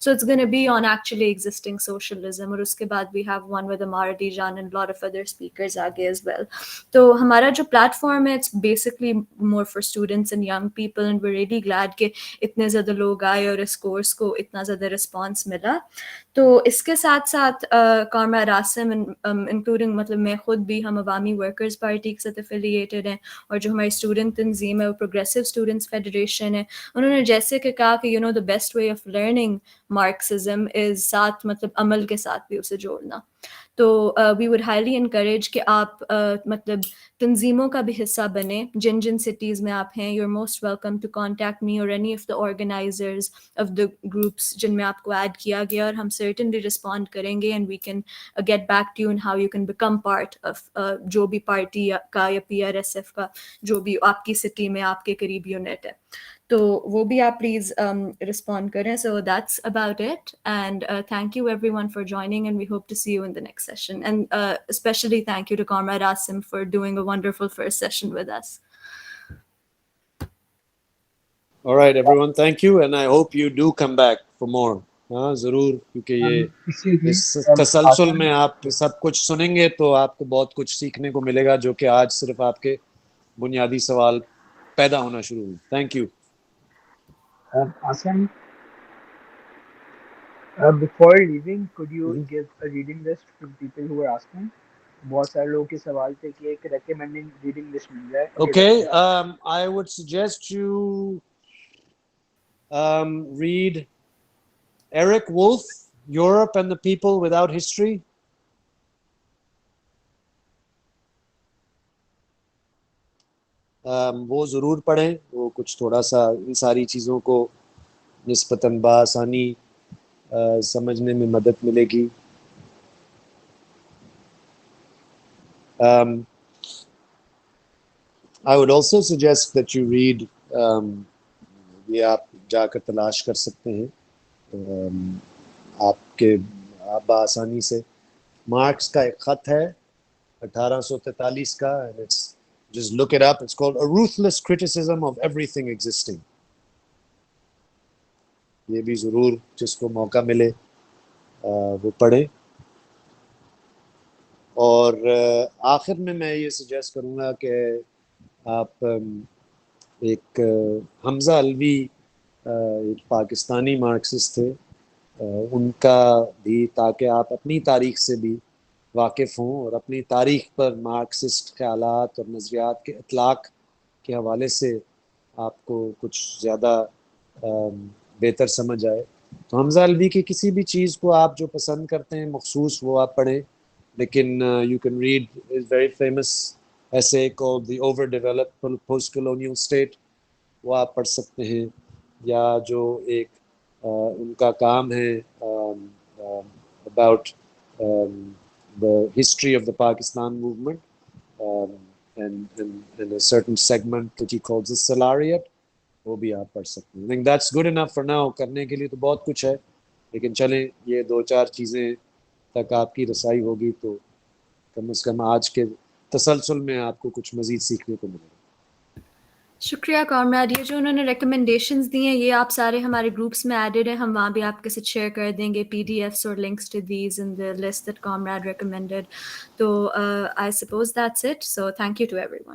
So it's going to be on actually existing socialism, aur uske baad we have one with Amarati Jan and a lot of other speakers aage as well. So hamara jo platform hai, it's basically more for students and young people, and we're really glad کہ اتنے زیادہ لوگ آئے اور اس course کو اتنا زیادہ response ملا. تو اس کے ساتھ ساتھ کامراد عاصم انکلوڈنگ مطلب میں خود بھی ہم عوامی ورکرز پارٹی کے ساتھ افیلیٹڈ ہیں, اور جو ہماری اسٹوڈنٹ تنظیم ہے وہ پروگریسو اسٹوڈنٹس فیڈریشن ہے. انہوں نے جیسے کہ کہا کہ the best way of learning Marxism is ساتھ مطلب عمل کے ساتھ بھی اسے جوڑنا. تو وی وڈ ہائیلی انکریج کہ آپ مطلب تنظیموں کا بھی حصہ بنیں جن جن سٹیز میں آپ ہیں. You are most welcome to contact me اور any of the organizers of the groups جن میں آپ کو ایڈ کیا گیا, اور ہم سرٹنلی رسپونڈ کریں گے and we can get back to you in how you can become part of جو بھی پارٹی کا یا PRSF کا جو بھی آپ کی سٹی میں آپ کے قریب یونٹ ہے. تو وہ بھی آپ پلیز رسپونڈ کریں. So that's about it, and thank you everyone for joining, and we hope to see you in the next session, and especially thank you to comrade Asim for doing a wonderful first session with us. All right, everyone, thank you, and I hope you do come back for more. ہاں ضرور, کیونکہ یہ اس تسلسل میں آپ سب کچھ سنیں گے تو آپ کو بہت کچھ سیکھنے کو ملے گا, جو کہ آج صرف آپ کے بنیادی سوال پیدا ہونا شروع ہوئے. Thank you. Aasim, before leaving, could you give a reading list to the people who are asking? بہت سارے لوگوں کے سوال تھے کہ ایک ریکمینڈنگ ریڈنگ لسٹ مل جائے. Okay, I would suggest you read Eric Wolf, Europe and the People Without History. وہ ضرور پڑھیں, وہ کچھ تھوڑا سا ان ساری چیزوں کو نسبتاً بآسانی سمجھنے میں مدد ملے گی. I would also suggest that you read, یہ آپ جا کر تلاش کر سکتے ہیں آپ بآسانی سے, مارکس کا ایک خط ہے 1843 کا, and it's just look it up, it's called A Ruthless Criticism of Everything Existing. یہ بھی ضرور جس کو موقع ملے وہ پڑھیں. اور آخر میں یہ سجیسٹ کروں گا کہ آپ ایک حمزہ علوی ایک پاکستانی مارکسسٹ تھے, ان کا بھی, تاکہ آپ اپنی تاریخ سے بھی واقف ہوں اور اپنی تاریخ پر مارکسسٹ خیالات اور نظریات کے اطلاق کے حوالے سے آپ کو کچھ زیادہ بہتر سمجھ آئے. تو حمزہ علوی کی کسی بھی چیز کو آپ جو پسند کرتے ہیں مخصوص وہ آپ پڑھیں, لیکن you can read his very famous essay called The Overdeveloped Post-Colonial State, وہ آپ پڑھ سکتے ہیں. یا جو ایک ان کا کام ہے about the history of the Pakistan movement and a certain segment that he calls the Salariat, وہ بھی آپ پڑھ سکتے ہیں. I think that's good enough for now. کرنے کے لیے تو بہت کچھ ہے, لیکن چلیں یہ 2-4 چیزیں تک آپ کی رسائی ہوگی تو کم از کم آج کے تسلسل میں آپ کو کچھ مزید سیکھنے کو ملے گا. شکریہ کامراد. یہ جو انہوں نے ریکمنڈیشنز دی ہیں یہ آپ سارے ہمارے گروپس میں ایڈڈ ہیں, ہم وہاں بھی آپ کے ساتھ شیئر کر دیں گے PDFs اور links to these in the list that Comrade recommended. تو I suppose that's it. So thank you to everyone.